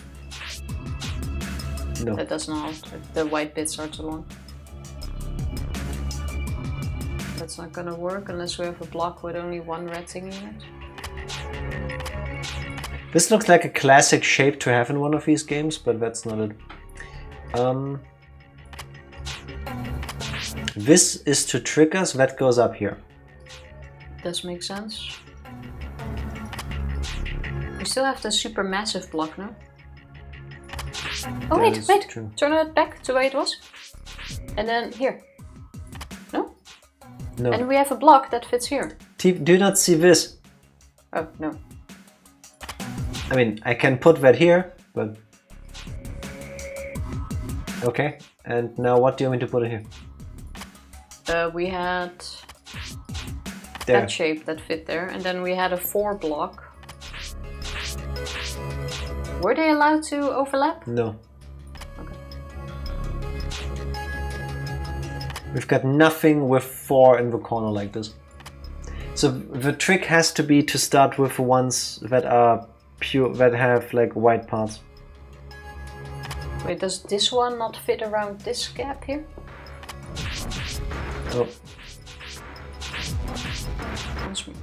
No. that does not. The white bits are too long. That's not gonna work unless we have a block with only one red thing in it. This looks like a classic shape to have in one of these games, but that's not it. This is to trick us, that goes up here. Does make sense. We still have the super massive block now. Oh That wait, is wait! true. Turn it back to where it was. And then here. No? No. And we have a block that fits here. Do you not see this? Oh, no. I mean, I can put that here, but... Okay, and now what do you want me to put in here? We had There. that shape that fit there, and then we had a 4 block. Were they allowed to overlap? No. Okay. We've got nothing with 4 in the corner like this. So the trick has to be to start with ones that are pure, that have like white parts. Wait, does this one not fit around this gap here? Oh. Once more.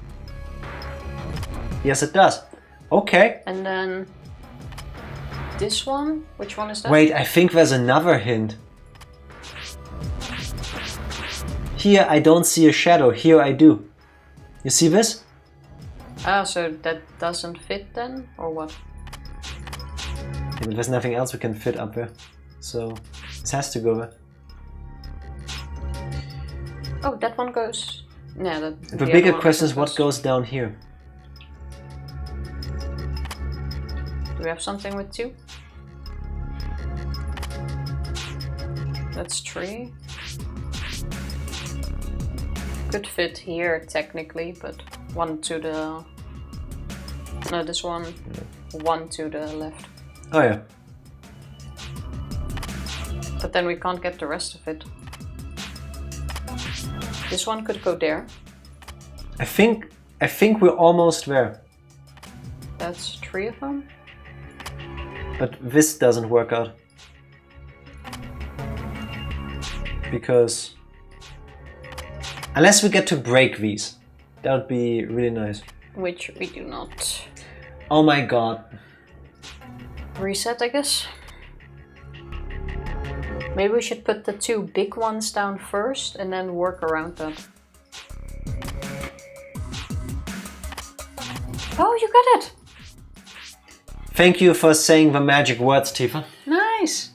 Yes, it does. Okay. And then this one, which one is that? Wait, I think there's another hint. Here I don't see a shadow, here I do. You see this? Ah, so that doesn't fit then, or what? Yeah, but there's nothing else we can fit up there. So this has to go there. Oh, that one goes... No, that... The other bigger one question is doesn't what go. goes down here. Do we have something with 2? That's 3. Could fit here technically, but 1 to the... No, this one. 1 to the left. Oh yeah. But then we can't get the rest of it. This one could go there. I think we're almost there. That's 3 of them. But this doesn't work out. Because unless we get to break these, that would be really nice. Which we do not. Oh my god. Reset, I guess. Maybe we should put the 2 big ones down first and then work around that. Oh, you got it! Thank you for saying the magic words, Tifa. Nice!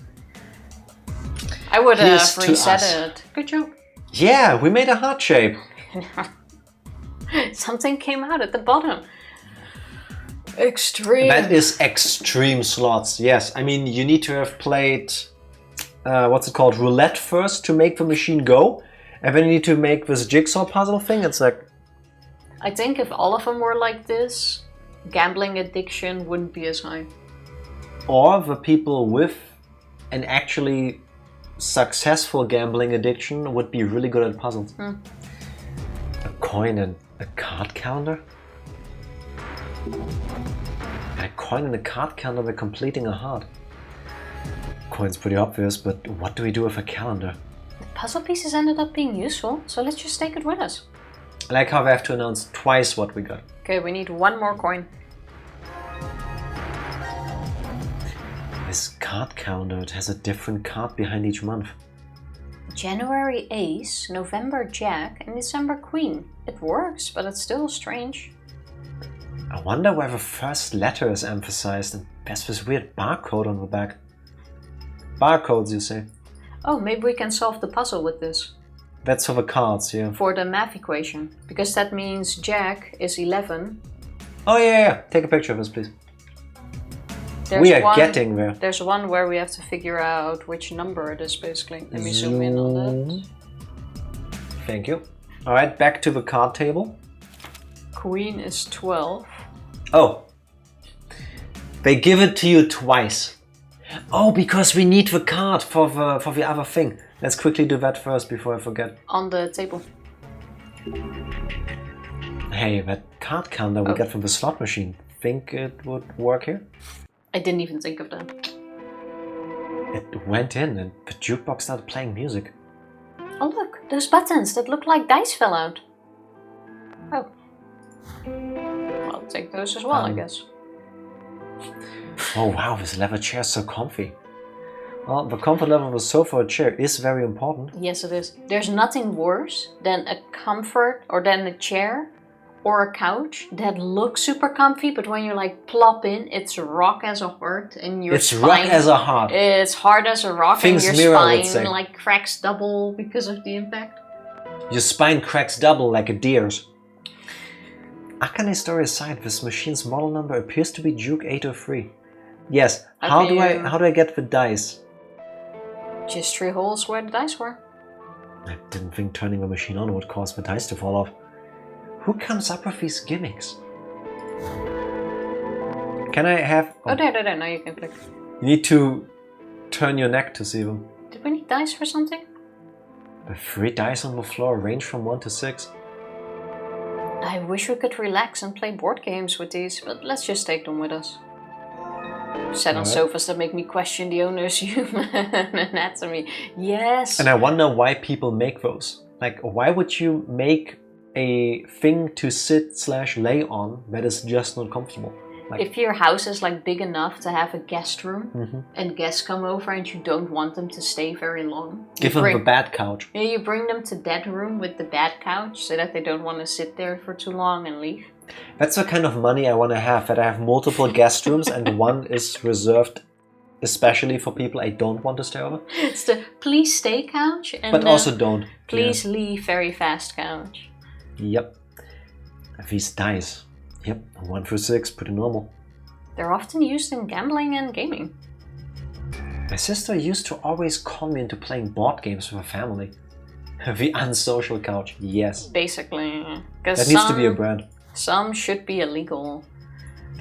I would have reset it. Good job. Yeah, we made a heart shape. Something came out at the bottom. Extreme. That is extreme slots, yes. I mean, you need to have played, what's it called, roulette first to make the machine go. And then you need to make this jigsaw puzzle thing. It's like... I think if all of them were like this, gambling addiction wouldn't be as high. Or the people with an actually successful gambling addiction would be really good at puzzles. A coin and a card counter? A coin and a card counter, they're completing a heart. Coin's pretty obvious, but what do we do with a calendar? The puzzle pieces ended up being useful, so let's just take it with us. I like how we have to announce twice what we got. Okay, we need one more coin. This card counter, it has a different card behind each month. January Ace, November Jack, and December Queen. It works, but it's still strange. I wonder where the first letter is emphasized and there's this weird barcode on the back. Barcodes, you say? Oh, maybe we can solve the puzzle with this. That's for the cards, yeah. For the math equation. Because that means Jack is 11. Oh yeah. Take a picture of us, please. There's getting there. There's one where we have to figure out which number it is, basically. Let me zoom in on that. Thank you. Alright, back to the card table. Queen is 12. Oh. They give it to you twice. Oh, because we need the card for the other thing. Let's quickly do that first before I forget. On the table. Hey, that card counter we got from the slot machine. Think it would work here? I didn't even think of that. It went in and the jukebox started playing music. Oh look, those buttons that look like dice fell out. Oh. I'll take those as well, I guess. Oh wow, this leather chair is so comfy. Well, the comfort level of a sofa or chair is very important. Yes, it is. There's nothing worse than a comfort or than a chair or a couch that looks super comfy, but when you like plop in, it's rock as a heart and your It's spine, rock as a heart. It's hard as a rock Things and your Mira would say. spine like cracks double because of the impact. Your spine cracks double like a deer's. Akane story aside, this machine's model number appears to be Duke 803. Yes, how do I get the dice? Just 3 holes where the dice were. I didn't think turning the machine on would cause the dice to fall off. Who comes up with these gimmicks? Can I have... Oh, there, now you can click. You need to turn your neck to see them. Did we need dice for something? The 3 dice on the floor range from 1 to 6. I wish we could relax and play board games with these, but let's just take them with us. Sat on sofas that make me question the owner's human anatomy. Yes! And I wonder why people make those. Like, why would you make a thing to sit/lay on that is just not comfortable? Like, if your house is like big enough to have a guest room and guests come over and you don't want them to stay very long, give them the bad couch. Yeah, you bring them to that room with the bad couch so that they don't want to sit there for too long and leave. That's the kind of money I want to have, that I have multiple guest rooms and one is reserved especially for people I don't want to stay over. It's the please stay couch and but also don't. Please leave very fast couch. Yep. These dice. Yep, 1 through 6, pretty normal. They're often used in gambling and gaming. My sister used to always call me into playing board games with her family. The unsocial couch, yes. Basically. That needs to be a brand. Some should be illegal.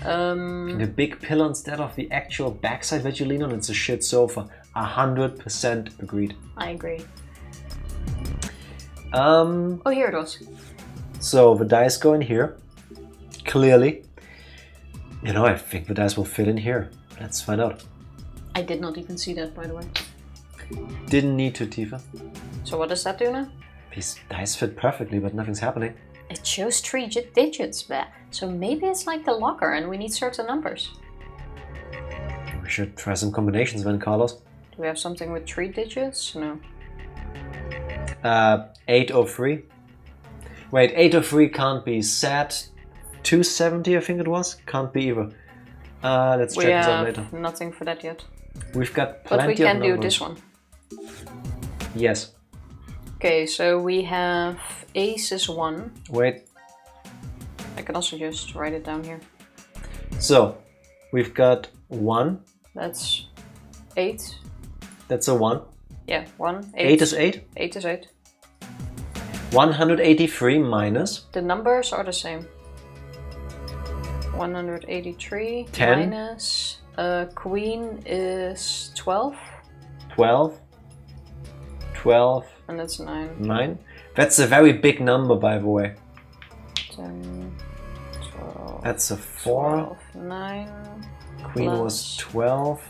The big pillow instead of the actual backside that you lean on, it's a shit sofa. 100% agreed. I agree. Oh, here it was. So the dice go in here. Clearly. You know, I think the dice will fit in here. Let's find out. I did not even see that, by the way. Didn't need to, Tifa. So what does that do now? These dice fit perfectly, but nothing's happening. It shows 3 digits there. So maybe it's like the locker and we need certain numbers. We should try some combinations then, Carlos. Do we have something with 3 digits? No. 803. Wait, 803 can't be set 270, I think it was. Can't be either. Let's check this out later. We have nothing for that yet. We've got plenty but we can of do this one. Yes. Okay, so we have ace is 1. Wait. I can also just write it down here. So, we've got 1. That's 8. That's a 1. Yeah, 1. 8 is 8? 8 is 8. 183 minus? The numbers are the same. 183 10. Minus... queen is 12. 12. 12. And that's 9. 9. That's a very big number, by the way. 10, 12. That's a 4. 12, 9. Queen was 12.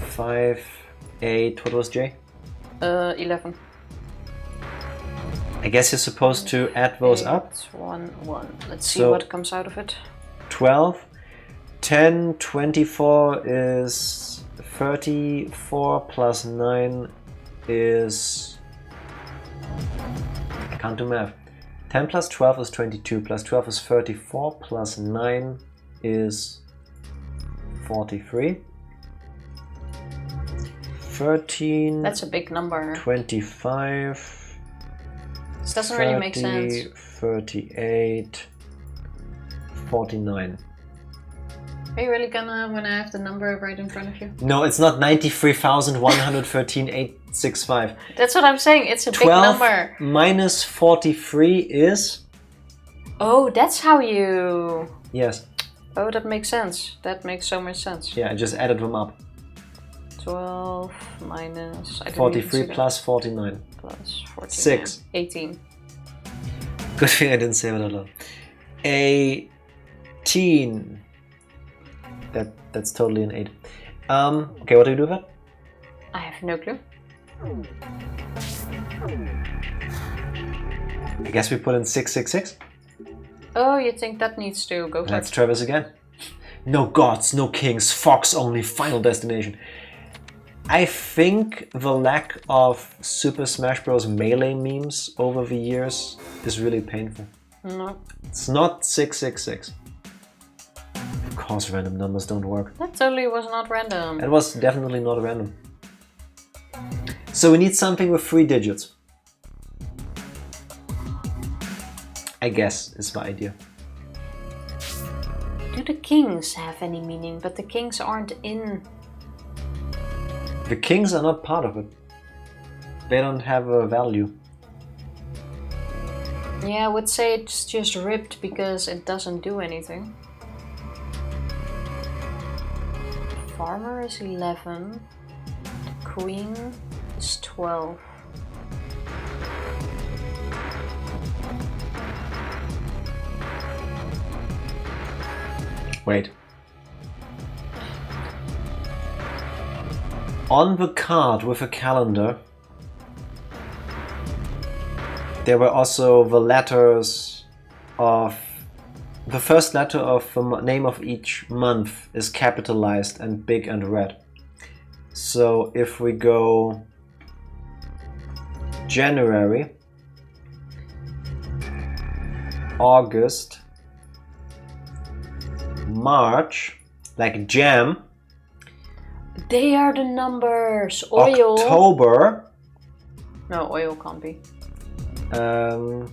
5, 8. What was J? 11. I guess you're supposed to add those 8, up. 1, 1. Let's see So, what comes out of it. 12. 10, 24 is 34 plus 9 is... I can't do math. 10 plus 12 is 22, plus 12 is 34, plus 9 is 43. 13... That's a big number. 25... This doesn't really make sense. 38... 49. Are you really gonna, when I have the number right in front of you? No, it's not 93,113,865. That's what I'm saying, it's a big 12 number. minus 43 is... Oh, that's how you... Yes. Oh, that makes sense. That makes so much sense. Yeah, I just added them up. 12 minus... I didn't even 43 see plus 49. Plus 49. 6. 18. Good thing I didn't say it out loud. 18. That's totally an 8. Okay, what do you do with that? I have no clue. I guess we put in 666. Oh, you think that needs to go Let's first? try this again. No gods, no kings, fox only, final destination. I think the lack of Super Smash Bros. Melee memes over the years is really painful. No. It's not 666. Of course random numbers don't work. That totally was not random. It was definitely not random. So we need something with 3 digits. I guess is the idea. Do the kings have any meaning? But the kings aren't in... The kings are not part of it. They don't have a value. Yeah, I would say it's just ripped because it doesn't do anything. Farmer is 11. The queen is 12. Wait. On the card with a calendar, there were also the letters of... The first letter of the name of each month is capitalized and big and red. So if we go January, August, March, like jam. They are the numbers. Oil. October. No, oil can't be. The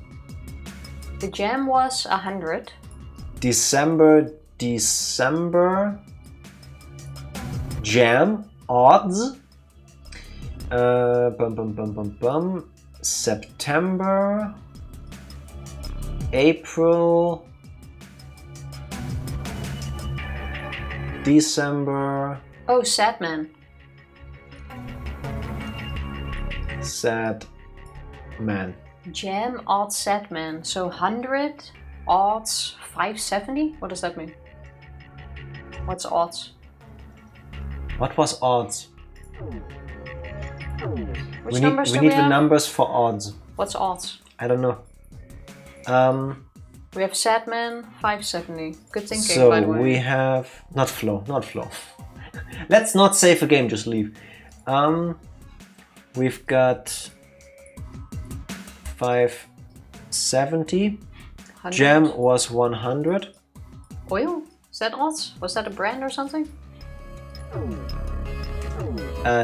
jam was 100. December, jam, odds. September, April, December. Oh, sad man. Sad man. Jam, odds, sad man. So 100, odds, 570? What does that mean? What's odds? What was odds? Which numbers do we need have? the numbers for odds. What's odds? I don't know. We have sad man, 570. Good thinking, so by the way. we have not flow. Let's not save the game, just leave. We've got 570. 100. Jam was 100. Oil? Is that odds? Was that a brand or something?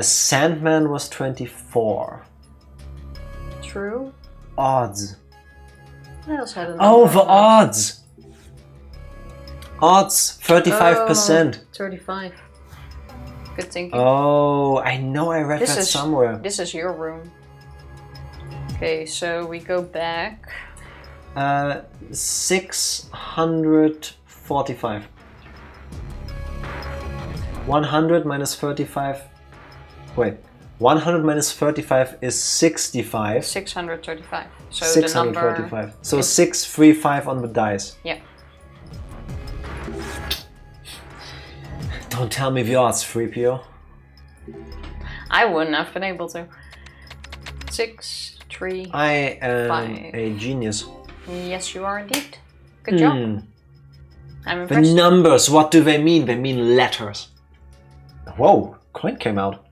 Sandman was 24. True. Odds. What else had a number? Oh, the odds! Odds, 35%. 35. Good thinking. Oh, I know I read that somewhere. This is your room. Okay, so we go back. 645. 100 minus 35. Wait. 100 minus 35 is 65. 635. So 635. the number... So 635 on the dice. Yeah. Don't tell me the odds, 3PO. I wouldn't have been able to. 6, 3, I am 5. a genius. Yes, you are indeed. Good job. I'm The impressed. numbers, what do they mean? They mean letters. Whoa, coin came out.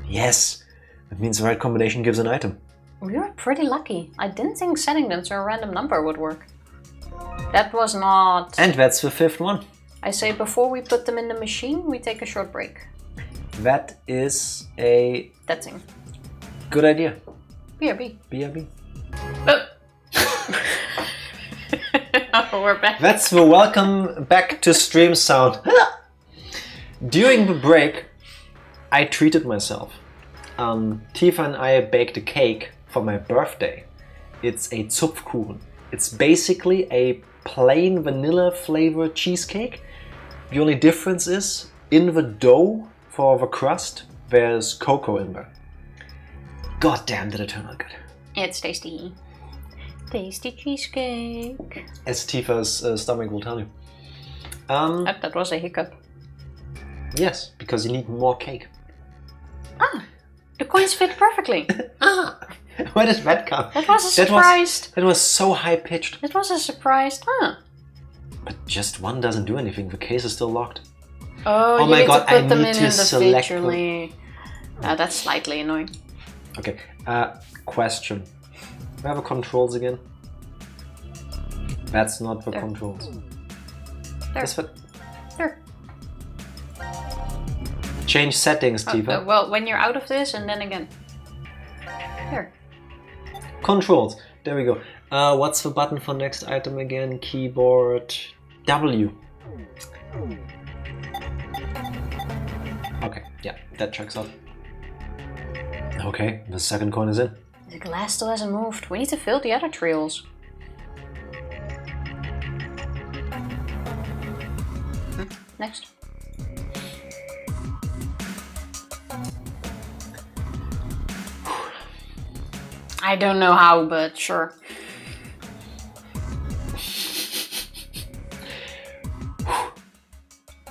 Yes, that means the right combination gives an item. We were pretty lucky. I didn't think setting them to a random number would work. That was not... And that's the 5th one. I say before we put them in the machine, we take a short break. That is a That thing. good idea. BRB. BRB. Oh, we're back. That's the welcome back to stream sound. During the break, I treated myself. Tifa and I baked a cake for my birthday. It's a Zupfkuchen. It's basically a plain vanilla flavored cheesecake. The only difference is in the dough for the crust, there's cocoa in there. God damn, did it turn out good. It's tasty. Tasty cheesecake. As Tifa's stomach will tell you. That was a hiccup. Yes, because you need more cake. Ah, the coins fit perfectly. Where did that come? That was a surprise. That was so high pitched. It was a surprise. Huh. But just one doesn't do anything. The case is still locked. Oh, you my need God, to put I them need in to select them. individually. That's slightly annoying. Okay. Question. Where are the controls again? That's not the controls. There. That's what. There. Change settings, Tifa. Well, when you're out of this, and then again. There. Controls. There we go. What's the button for next item again? Keyboard W. Okay, yeah, that checks out. Okay, the second coin is in. The glass still hasn't moved. We need to fill the other trials. Next. I don't know how, but sure.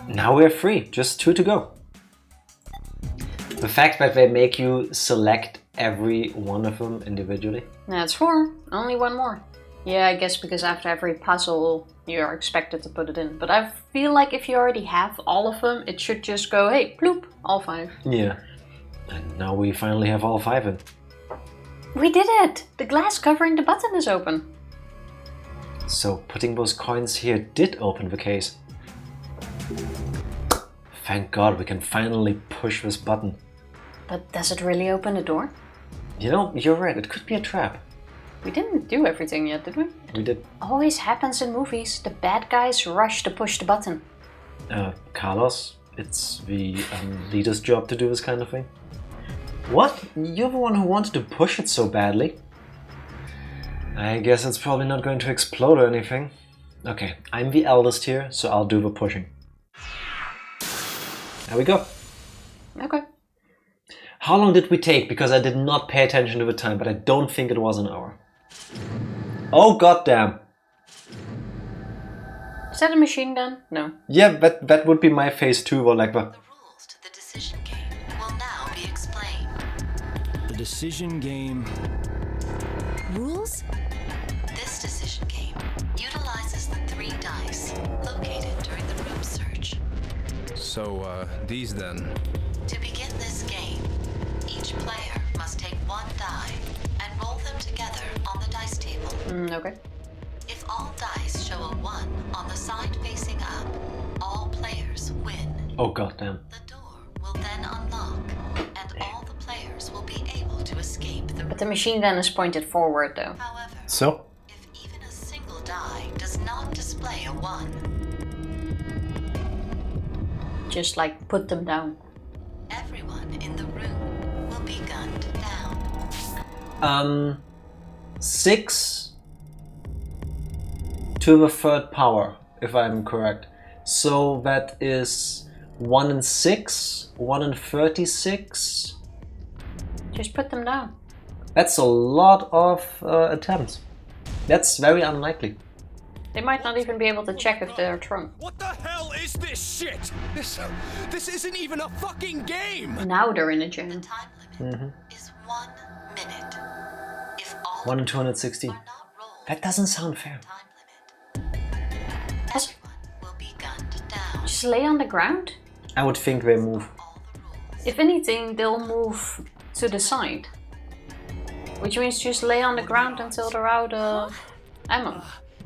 Now we're free, just 2 to go. The fact that they make you select every one of them individually. That's 4. Only one more. Yeah, I guess because after every puzzle you're expected to put it in. But I feel like if you already have all of them, it should just go, hey, bloop, all 5. Yeah. And now we finally have all 5 in. We did it! The glass covering the button is open. So putting those coins here did open the case. Thank God we can finally push this button. But does it really open the door? You know, you're right, it could be a trap. We didn't do everything yet, did we? We did. Always happens in movies. The bad guys rush to push the button. Carlos, it's the leader's job to do this kind of thing. What? You're the one who wanted to push it so badly. I guess it's probably not going to explode or anything. Okay, I'm the eldest here, so I'll do the pushing. There we go. Okay. How long did we take? Because I did not pay attention to the time, but I don't think it was an hour. Oh, goddamn. Is that a machine gun? No. Yeah, that would be my phase 2 or like the... The rules to the decision game will now be explained. The decision game. Rules? This decision game utilizes the 3 dice located during the room search. So, these then. To begin this game, each player must take 1 die and roll them together on the dice table. Okay. If show a 1 on the side facing up, all players win. Oh goddamn. The door will then unlock, and all the players will be able to escape the room. But the machine gun is pointed forward though. However, So? if even a single die does not display a 1, Just like put them down. everyone in the room will be gunned down. 6 to the third power, if I'm correct. So that is 1 in 6, 1 in 36. Just put them down. That's a lot of attempts. That's very unlikely. They might not even be able to check if they're trunk. What the hell is this shit? This isn't even a fucking game! Now they're in a The jam. time limit is 1 minute. If all 1 in 216. are not rolled That doesn't sound fair. time limit, everyone will be gunned down. Just lay on the ground. I would think they move. All the rules. If anything, they'll move to the side. Which means just lay on the ground until they're out of ammo.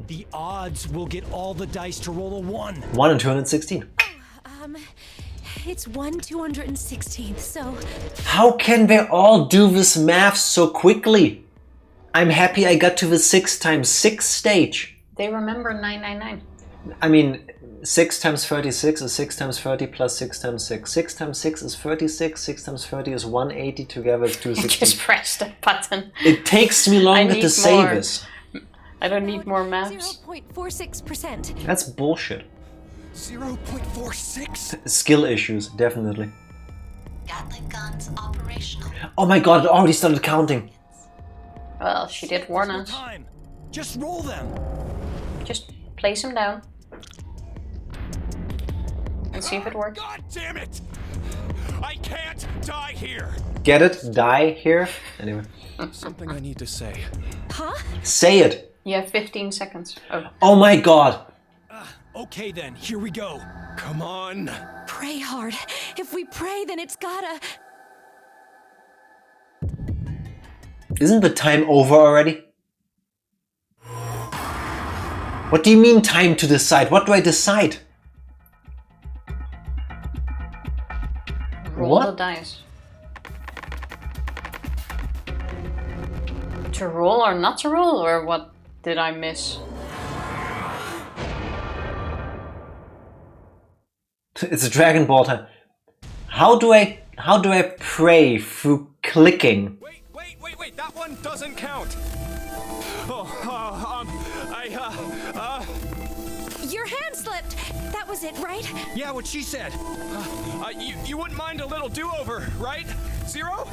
The odds will get all the dice to roll a 1. 1 in 216. It's 1/216th, so How can they all do this math so quickly? I'm happy I got to the 6 times 6 stage. They remember 999. I mean, 6 times 36 is 6 times 30 plus 6 times 6. 6 times 6 is 36, 6 times 30 is 180, together is 260. Just press the button. It takes me longer need to say more. this. I don't need more maps. 0.46%. That's bullshit. 0.46? Skill issues, definitely. Gatling guns operational. Oh my god, it already started counting. Well, she did warn us. Time. Just roll them. Just place them down. And see if it works. God damn it! I can't die here! Get it? Die here? Anyway. Something I need to say. Say it! You have 15 seconds. Oh. Oh my god! Okay then, here we go. Come on! Pray hard. If we pray, then it's gotta. Isn't the time over already? What do you mean time to decide? What do I decide? Roll What? the dice. To roll or not to roll, or what did I miss? It's a Dragon Ball time. How do I pray through clicking? Wait, that one doesn't count! Your hand slipped! That was it, right? Yeah, what she said. You wouldn't mind a little do-over, right? 0?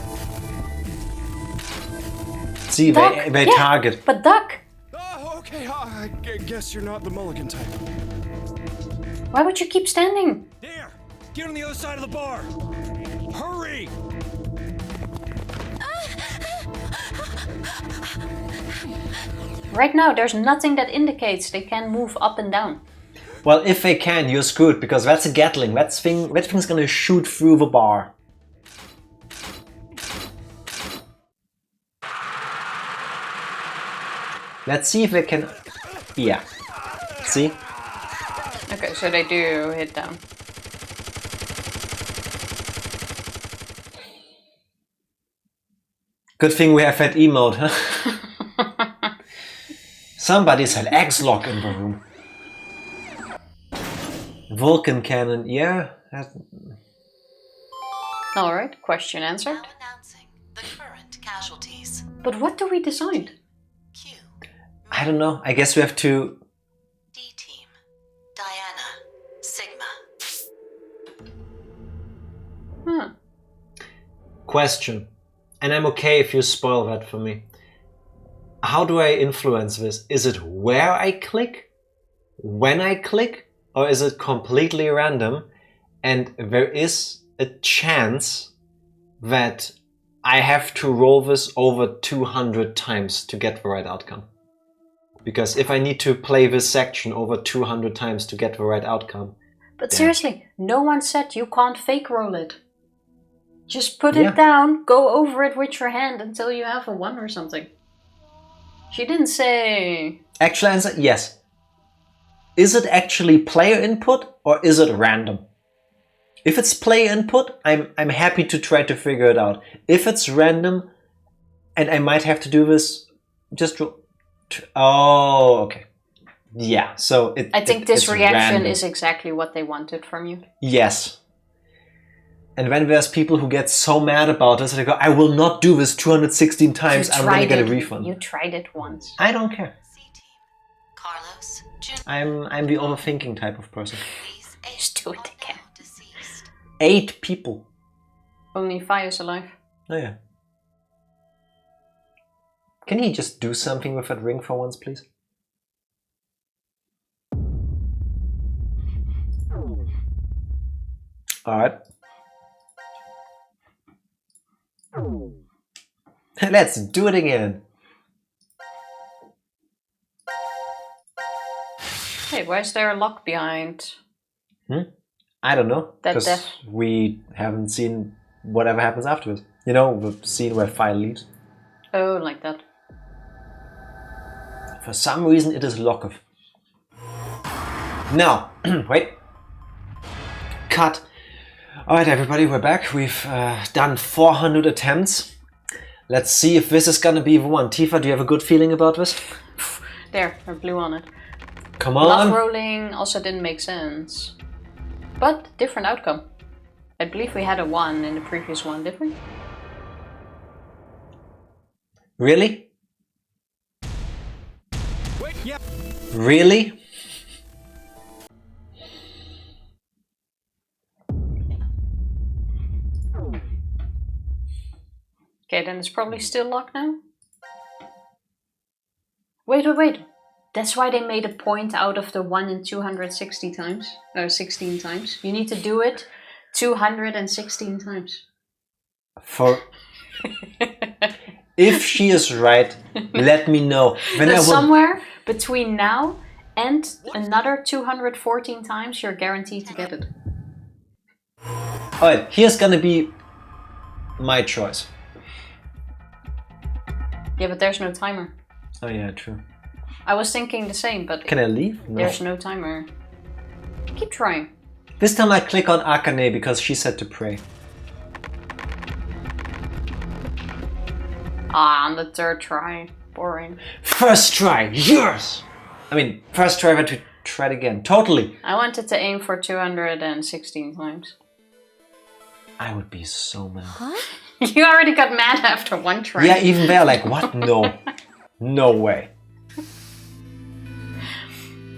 See, Duck. they Yeah, target. But duck! Oh, okay, I guess you're not the mulligan type. Why would you keep standing? There! Get on the other side of the bar! Hurry! Right now, there's nothing that indicates they can move up and down. Well, if they can, you're screwed, because that's a Gatling. That thing's gonna shoot through the bar. Let's see if they can... Yeah. See? Okay, so they do hit down. Good thing we have that emote, huh? Somebody said X-Lock in the room. Vulcan cannon, yeah. Alright, question answered. Now announcing the current casualties. But what do we decide? Q. I don't know. I guess we have to... D team. Diana. Sigma. Huh. Question. And I'm okay if you spoil that for me. How do I influence this? Is it where I click? When I click? Or is it completely random? And there is a chance that I have to roll this over 200 times to get the right outcome. Because if I need to play this section over 200 times to get the right outcome... But Damn. seriously, no one said you can't fake roll it. Just put it down, go over it with your hand until you have a 1 or something. She didn't say... Actual answer, yes. is it actually player input or is it random? If it's player input, I'm happy to try to figure it out. If it's random, and I might have to do this, just oh, okay, yeah. So I think this reaction random. is exactly what they wanted from you. Yes. And when there's people who get so mad about this, they go, I will not do this 216 times, I'm going to get a refund. You tried it once. I don't care. Carlos, I'm the overthinking type of person. Just do it again. 8 people. Only 5 is alive. Oh yeah. Can he just do something with that ring for once, please? Alright. Let's do it again. Hey, why is there a lock behind? I don't know. That Because we haven't seen whatever happens afterwards. You know, the scene where Fire leaves. Oh, like that. For some reason it is Lokov. Now, wait. Cut. Alright everybody, we're back. We've done 400 attempts. Let's see if this is gonna be the one. Tifa, do you have a good feeling about this? There, I blew on it. Come on. Love rolling also didn't make sense. But different outcome. I believe we had a 1 in the previous one, didn't we? Really? Wait, yeah. Really? Okay, then it's probably still locked now. Wait. That's why they made a point out of the 1 in 260 times. Or 16 times. You need to do it 216 times. For... If she is right, let me know. Then I will... Somewhere between now and another 214 times, you're guaranteed to get it. Alright, here's gonna be my choice. Yeah, but there's no timer. Oh yeah, true. I was thinking the same, but Can I leave? No. there's no timer. Keep trying. This time I click on Akane because she said to pray. Ah, on the 3rd try. Boring. First try, yours! I mean, first try, but we tried again. Totally. I wanted to aim for 216 times. I would be so mad. Huh? You already got mad after 1 try. Yeah, even there, like, what? No. No way.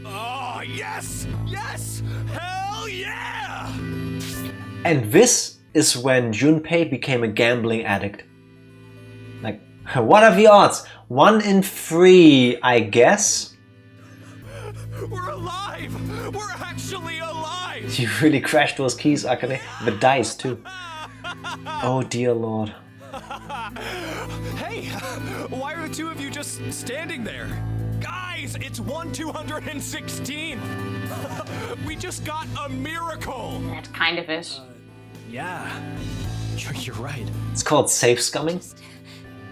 Oh, yes! Yes! Hell yeah! And this is when Junpei became a gambling addict. Like, what are the odds? 1 in 3, I guess? We're alive! We're actually alive! You really crashed those keys, Akane. The dice, too. Oh, dear lord. Hey! Why are the 2 of you just standing there? Guys, it's 1/216! We just got a miracle! That kind of is. Yeah, you're right. It's called safe scumming.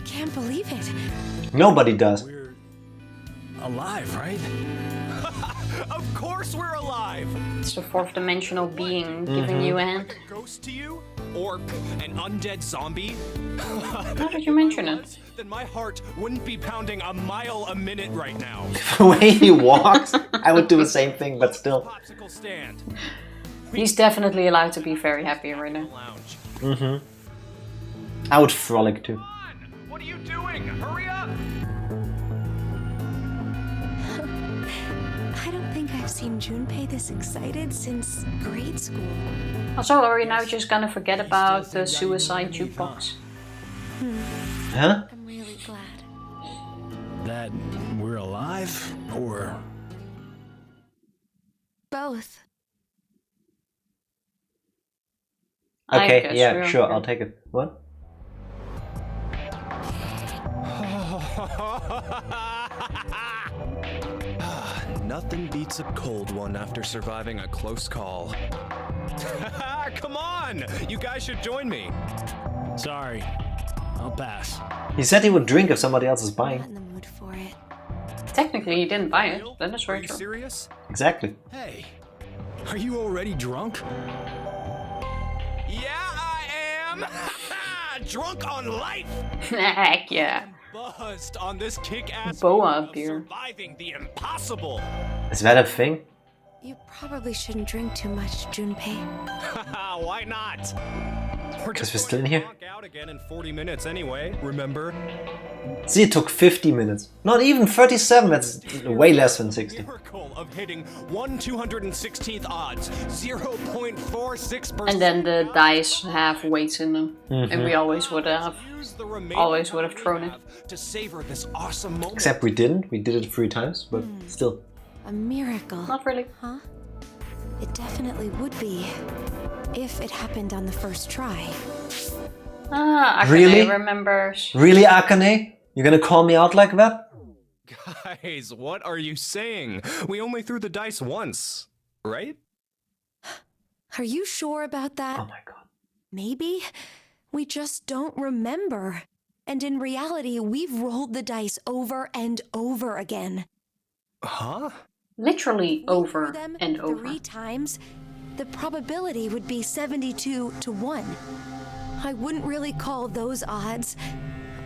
Can't believe it. Nobody does. We're alive, right? Of course we're alive! It's the 4th dimensional being giving you a hand. A ghost to you? Or an undead zombie? How did you mention it? Then my heart wouldn't be pounding a mile a minute right now. The way he walks, I would do the same thing, but still. Popsicle stand. He's definitely allowed to be very happy right now. Lounge. I would frolic too. Come on! What are you doing? Hurry up! I don't think I've seen Junpei this excited since grade school. Also, are we now just gonna forget about the suicide jukebox? Huh? I'm really glad. That we're alive, or Both. I Okay, guess yeah, we're sure, okay. I'll take it. What? Nothing beats a cold one after surviving a close call. Come on! You guys should join me. sorry, I'll pass. He said he would drink if somebody else is I'm buying. not in the mood for it. Technically, he didn't buy it. That is Are very you true. serious? Exactly. Hey, are you already drunk? Yeah, I am. Drunk on life. Heck yeah. Buzzed on this kick-ass Boa feeling of beer. surviving the impossible. Is that a thing? You probably shouldn't drink too much, Junpei. Why not? We're Because just we're still in going here? to walk out again in 40 minutes anyway, remember? See, it took 50 minutes. Not even 37, that's way less than 60. Miracle of hitting 1/216th odds, 0.46%. And then the dice have weights in them. And we always would have thrown it. To savor this awesome moment. Except we didn't. We did it 3 times, but still. A miracle. Not really. Huh? It definitely would be. If it happened on the first try. Ah, Akane Really? remembers. Really, Akane? You're gonna call me out like that? Guys, what are you saying? We only threw the dice once, right? Are you sure about that? Oh my god. Maybe we just don't remember. And in reality, we've rolled the dice over and over again. Huh? Literally If we over threw them and over. 3 times, the probability would be 72 to 1. I wouldn't really call those odds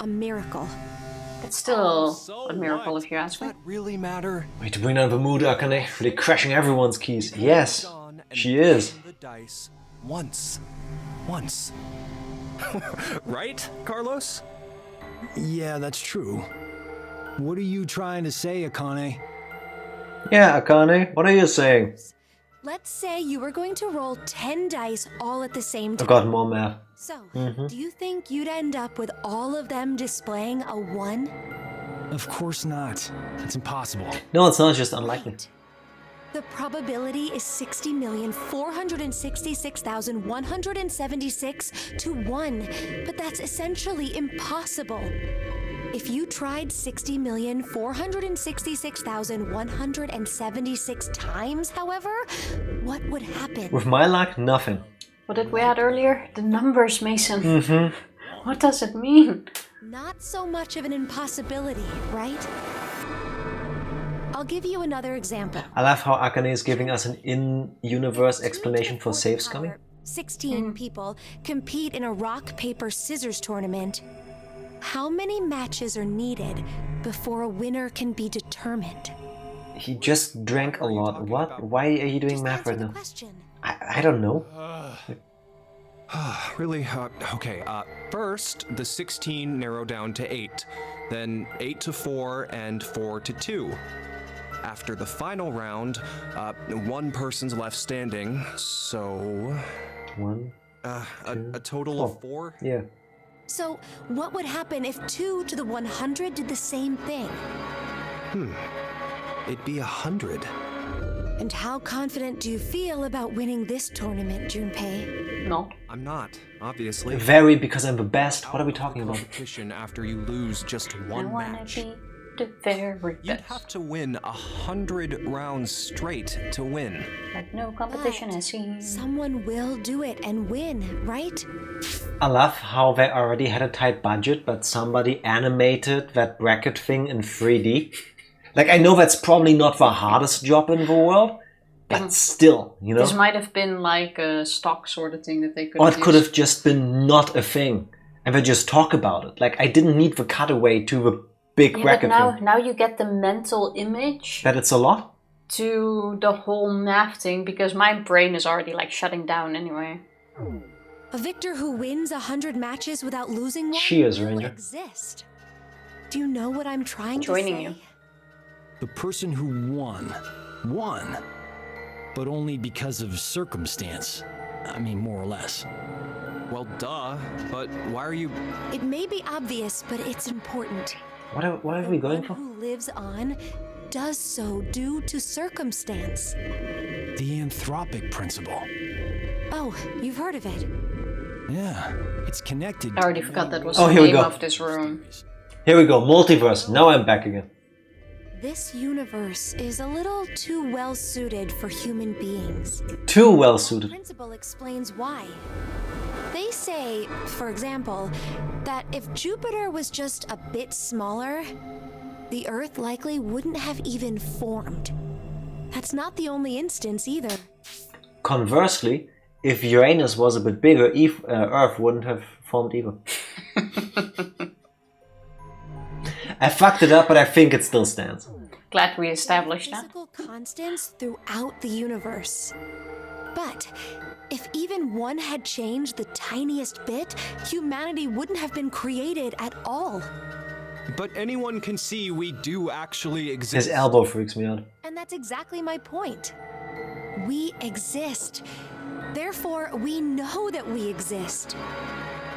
a miracle. It's still So a miracle what? if you ask Does me. that really matter? Way to bring down the mood, Akane. Really crashing everyone's keys. Yes, Gone and she is. thrown the dice once. Right, Carlos? Yeah, that's true. What are you trying to say, Akane? Yeah, Akane, what are you saying? Let's say you were going to roll 10 dice all at the same I time. got more math. So, do you think you'd end up with all of them displaying a 1? Of course not. That's impossible. No, it's not, just unlikely. Right. The probability is 60,466,176 to 1, but that's essentially impossible. If you tried 60,466,176 times, however, what would happen? With my luck, nothing. What did we add earlier? The numbers, Mason. What does it mean? Not so much of an impossibility, right? I'll give you another example. I love how Akane is giving us an in-universe explanation for saves coming. 16 people compete in a rock, paper, scissors tournament. How many matches are needed before a winner can be determined? He just drank a lot. What? Why are you doing Just math answer right the now? question. I don't know. Really? Okay, first, the 16 narrow down to 8. Then 8 to 4 and 4 to 2. After the final round, 1 person's left standing, so... 1. a total of 4? Yeah. So, what would happen if 2 to the 100 did the same thing? It'd be 100. And how confident do you feel about winning this tournament, Junpei? No. I'm not, obviously. Very, because I'm the best. What are we talking about? Competition after you lose just I one wanna match. be the very You'd best. have to win 100 rounds straight to win. Like no competition But has seen. someone will do it and win, right? I love how they already had a tight budget, but somebody animated that bracket thing in 3D. Like, I know that's probably not the hardest job in the world, but still, you know? This might have been like a stock sort of thing that they could Or have it could used. have just been not a thing, and they just talk about it. Like, I didn't need the cutaway to the big Yeah, but bracket thing. now you get the mental image That it's a lot? to the whole math thing because my brain is already like shutting down anyway. A victor who wins 100 matches without losing one Cheers, will Ranger. exist. Do you know what I'm trying Joining to say? you. The person who won, but only because of circumstance. I mean, more or less. Well, duh, but why are you... It may be obvious, but it's important. What are we The going one for? who lives on does so due to circumstance. The anthropic principle. Oh, you've heard of it. Yeah, it's connected. I already forgot that was Oh, the here we name go. of this room. Here we go, multiverse. Now I'm back again. This universe is a little too well suited for human beings. Too well The suited. principle explains why. They say, for example, that if Jupiter was just a bit smaller, the Earth likely wouldn't have even formed. That's not the only instance either. Conversely, if Uranus was a bit bigger, Earth wouldn't have formed either. I fucked it up, but I think it still stands. Glad we established that. Physical constants throughout the universe. But if even one had changed the tiniest bit, humanity wouldn't have been created at all. But anyone can see we do actually exist. His elbow freaks me out. And that's exactly my point. We exist. Therefore, we know that we exist.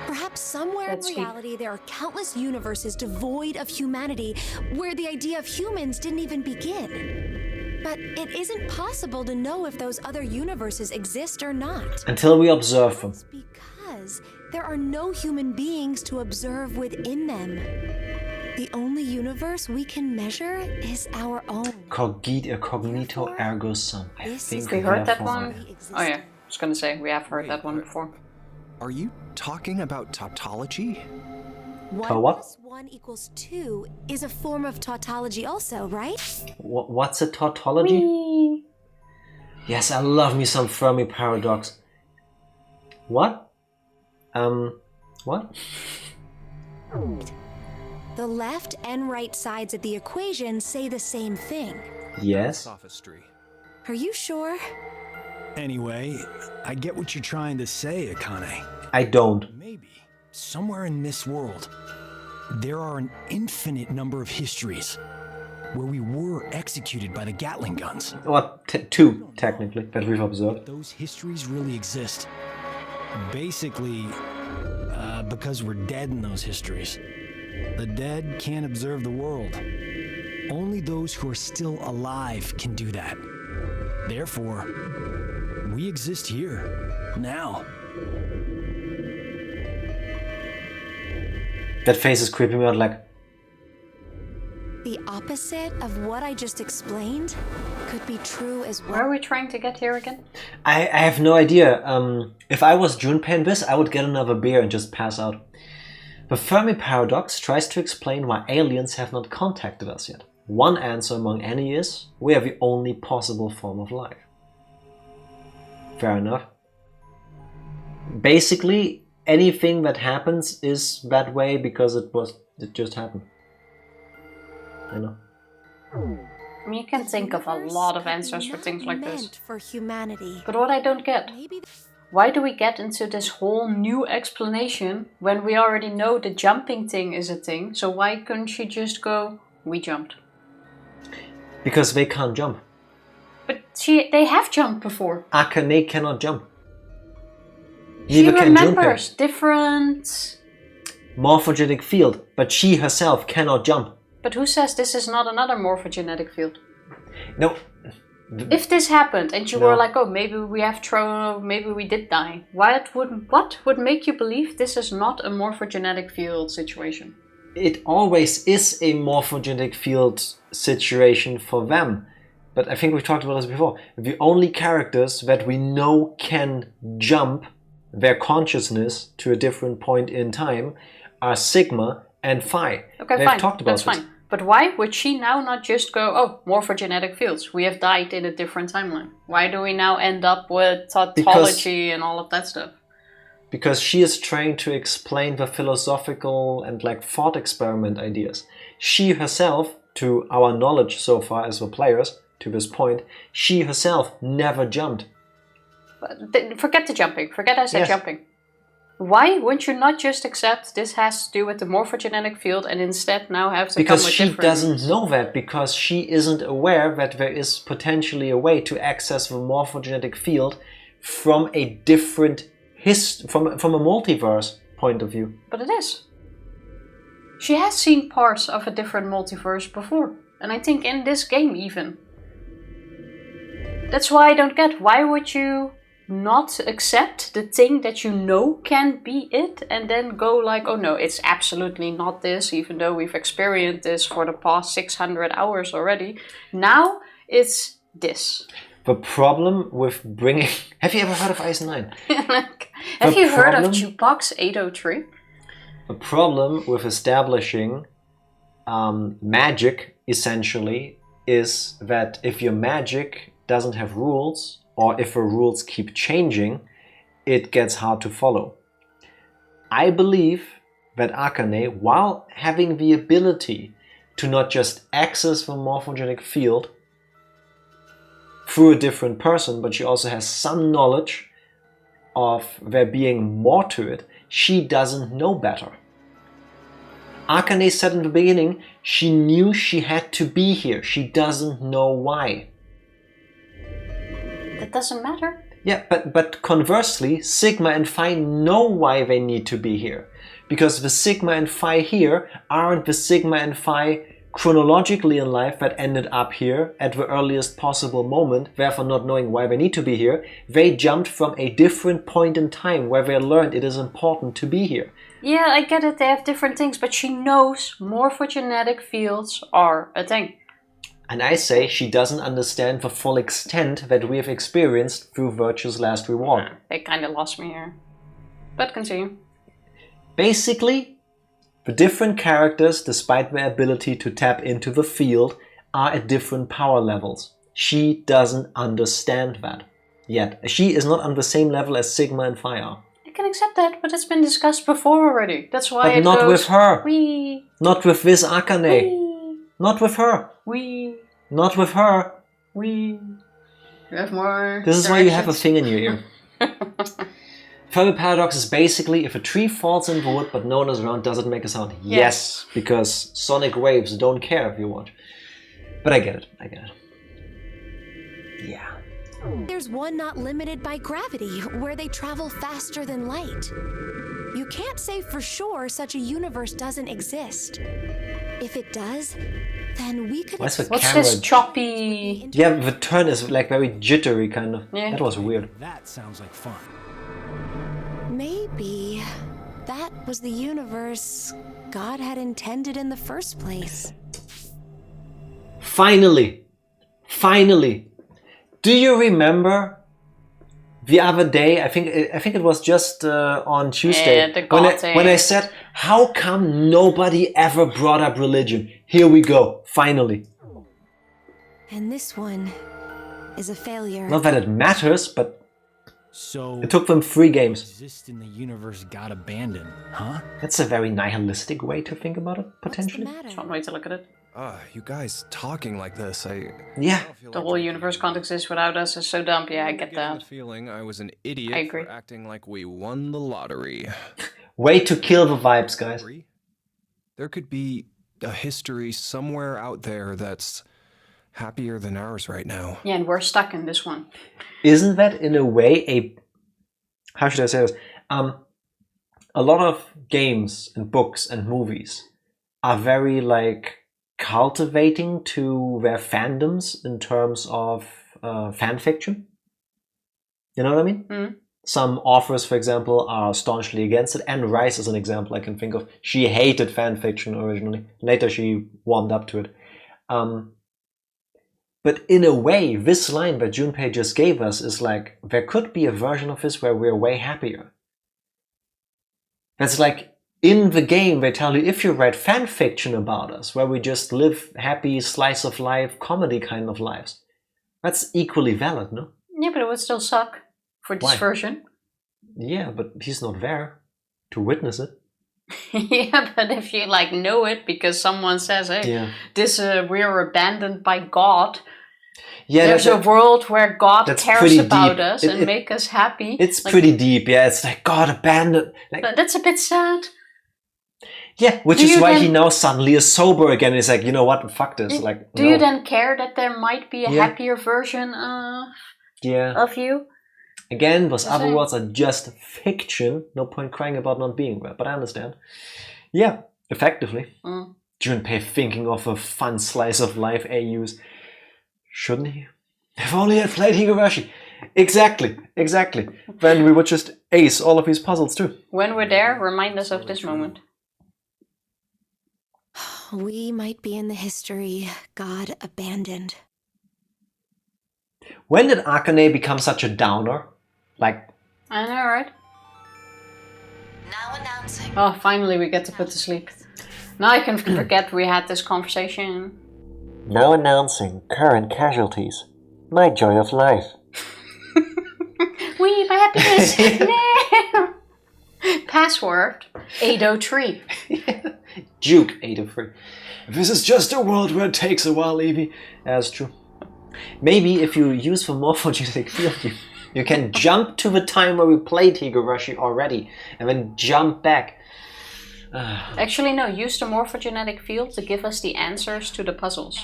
Perhaps somewhere in reality there are countless universes devoid of humanity where the idea of humans didn't even begin. But it isn't possible to know if those other universes exist or not. Until we observe them. That's because there are no human beings to observe within them. The only universe we can measure is our own. Cognito ergo sum. I think we heard that one. Oh yeah, I was gonna say we have heard that one before. Are you talking about tautology? 1 plus 1 equals 2 is a form of tautology also, right? What's a tautology? Whee. Yes, I love me some Fermi paradox. What? What? The left and right sides of the equation say the same thing. Yes. Sophistry. Are you sure? Anyway, I get what you're trying to say, Akane. I don't. Maybe, somewhere in this world, there are an infinite number of histories where we were executed by the Gatling guns. Well, two, technically, that we've observed. Those histories really exist. Basically, because we're dead in those histories. The dead can't observe the world. Only those who are still alive can do that. Therefore, we exist here, now. That face is creeping me out like... The opposite of what I just explained could be true as well. Where are we trying to get here again? I have no idea. If I was Junpei in this, I would get another beer and just pass out. The Fermi paradox tries to explain why aliens have not contacted us yet. One answer among any is, we are the only possible form of life. Fair enough. Basically, anything that happens is that way because it just happened. I know. I mean, you can think of a lot of answers for things like this. For humanity. But what I don't get, why do we get into this whole new explanation when we already know the jumping thing is a thing? So why couldn't she just go, we jumped? Because they can't jump. But they have jumped before. Akane cannot jump. She remembers different... morphogenic field, but she herself cannot jump. But who says this is not another morphogenetic field? No. If this happened and you were like, oh, maybe we have maybe we did die. What would make you believe this is not a morphogenetic field situation? It always is a morphogenic field situation for them. But I think we've talked about this before. The only characters that we know can jump their consciousness to a different point in time are Sigma and Phi. Okay, They've fine. talked about That's fine. But why would she now not just go, oh, morphogenetic fields, we have died in a different timeline? Why do we now end up with tautology and all of that stuff? Because she is trying to explain the philosophical and like thought experiment ideas. She herself, to our knowledge so far as the players, to this point, she herself never jumped. But forget the jumping. Forget I said jumping. Why wouldn't you not just accept this has to do with the morphogenetic field and instead now have to because come with she different... doesn't know that, because she isn't aware that there is potentially a way to access the morphogenetic field from a different from a multiverse point of view. But it is. She has seen parts of a different multiverse before. And I think in this game even. That's why I don't get, why would you not accept the thing that you know can be it and then go like, oh no, it's absolutely not this, even though we've experienced this for the past 600 hours already. Now it's this. The problem with bringing... Have you ever heard of Ice 9? Have you heard of Jukebox 803? The problem with establishing magic essentially is that if your magic doesn't have rules, or if the rules keep changing, it gets hard to follow. I believe that Akane, while having the ability to not just access the morphogenic field through a different person, but she also has some knowledge of there being more to it, she doesn't know better. Akane said in the beginning, she knew she had to be here. She doesn't know why. That doesn't matter. Yeah, but conversely, Sigma and Phi know why they need to be here. Because the Sigma and Phi here aren't the Sigma and Phi chronologically in life that ended up here at the earliest possible moment, therefore not knowing why they need to be here. They jumped from a different point in time where they learned it is important to be here. Yeah, I get it, they have different things, but she knows morphogenetic fields are a thing. And I say she doesn't understand the full extent that we have experienced through Virtue's Last Reward. They kind of lost me here. But continue. Basically, the different characters, despite their ability to tap into the field, are at different power levels. She doesn't understand that yet. She is not on the same level as Sigma and Phi are. I can accept that, but it's been discussed before already. That's why but it not goes, with her. Wee. Not with this Akane. Wee. Not with her. Wee. Not with her. Wee. You have more. This is why you have a thing in your ear. Fermi paradox is basically if a tree falls in the wood but no one is around, does it make a sound? Yes, because sonic waves don't care if you watch. But I get it. I get it. Yeah. There's one not limited by gravity, where they travel faster than light. You can't say for sure such a universe doesn't exist. If it does, then we could... What's this choppy... Yeah, the turn is like very jittery kind of. Yeah. That was weird. That sounds like fun. Maybe that was the universe God had intended in the first place. Finally! Finally! Do you remember the other day, I think it was just on Tuesday, when I said, how come nobody ever brought up religion? Here we go, finally. And this one is a failure. Not that it matters, but so it took them 3 games. Exist in the universe got abandoned, huh? That's a very nihilistic way to think about it, potentially. That's one way to look at it. You guys talking like this, Yeah. The whole universe can't exist without us is so dumb. Yeah, I get that. that. Feeling I was an idiot I agree. for acting like we won the lottery. Way to kill the vibes, guys. There could be a history somewhere out there that's happier than ours right now. Yeah, and we're stuck in this one. Isn't that in a way a... How should I say this? A lot of games and books and movies are very like cultivating to their fandoms in terms of fan fiction. You know what I mean? Mm. Some authors, for example, are staunchly against it. Anne Rice is an example I can think of. She hated fan fiction originally. Later she warmed up to it. But in a way, this line that Junpei just gave us is like, there could be a version of this where we're way happier. That's like, in the game, they tell you, if you write fan fiction about us, where we just live happy, slice of life, comedy kind of lives, that's equally valid, no? Yeah, but it would still suck for this version. Yeah, but he's not there to witness it. Yeah, but if you like know it because someone says, hey, this we're abandoned by God. Yeah, there's a world where God cares about us and make us happy. It's like, pretty deep, yeah. It's like God abandoned. Like, that's a bit sad. Yeah, which is why he now suddenly is sober again. He's like, you know what, fuck this. Like, do you then care that there might be a happier version of you? Again, those other worlds are just fiction. No point crying about not being there, but I understand. Yeah, effectively. Junpei thinking of a fun slice of life AUs. Shouldn't he? If only he had played Higurashi. Exactly. Then we would just ace all of his puzzles too. When we're there, remind us of this moment. We might be in the history God abandoned. When did Akane become such a downer? Like... I know, right? Now announcing. Oh, finally we get to put to sleep. Now I can forget we had this conversation. Now announcing current casualties. My joy of life. We my happiness. No. Password 803. Duke 803. This is just a world where it takes a while, Evie. That's true. Maybe if you use the morphogenetic field, you can jump to the time where we played Higurashi already, and then jump back. Actually, no. Use the morphogenetic field to give us the answers to the puzzles.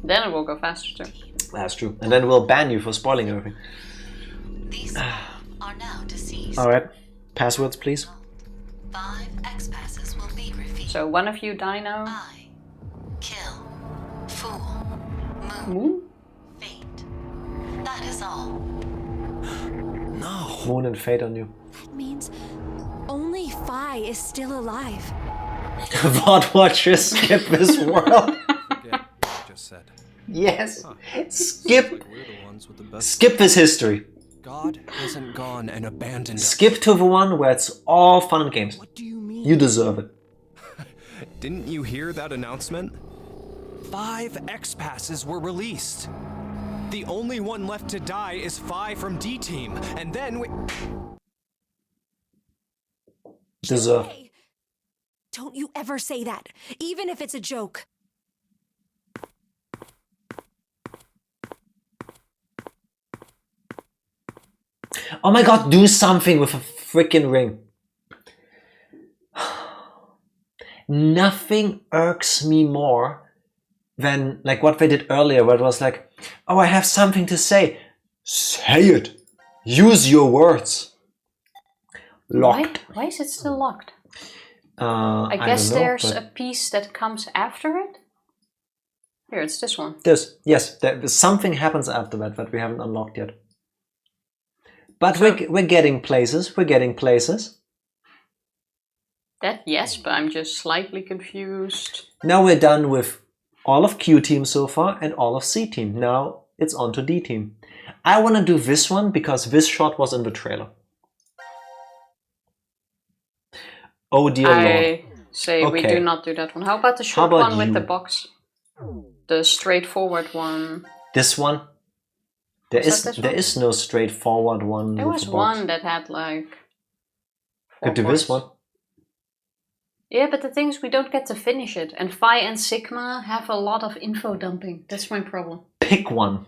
Then it will go faster too. That's true. And then we'll ban you for spoiling everything. These are now deceased. Alright. Passwords, please. 5 X-passes will be revealed. So one of you die now. I kill, fool, Moon? fate. That is all. No. Moon and fate on you. That means only Phi is still alive. VOD watchers skip this world. Yeah, just said. Yes. Like Skip. we're the ones with the best. Skip this history. God isn't gone and abandoned us. Skip to the one where it's all fun and games. What do you mean? You deserve it. Didn't you hear that announcement? 5 X-passes were released. The only one left to die is Phi from D-Team, and then we... Deserve. Hey, don't you ever say that, even if it's a joke. Oh my god, do something with a freaking ring. Nothing irks me more than like what they did earlier, where it was like, oh, I have something to say. Say it. Use your words. Locked. Why is it still locked? I guess don't know, there's but a piece that comes after it. Here, it's this one. this, yes, something happens after that we haven't unlocked yet. But we're getting places. We're getting places. That yes, but I'm just slightly confused. Now we're done with all of Q team so far and all of C team. Now it's on to D team. I want to do this one because this shot was in the trailer. Oh dear Lord. I say we Okay. do not do that one. How about the short about one with you? the box? The straightforward one. This one. There Was that this there one? is no straightforward one. There with was a box. one that had like... four Could do this parts. one. Yeah, but the thing is we don't get to finish it. And Phi and Sigma have a lot of info dumping. That's my problem. Pick one.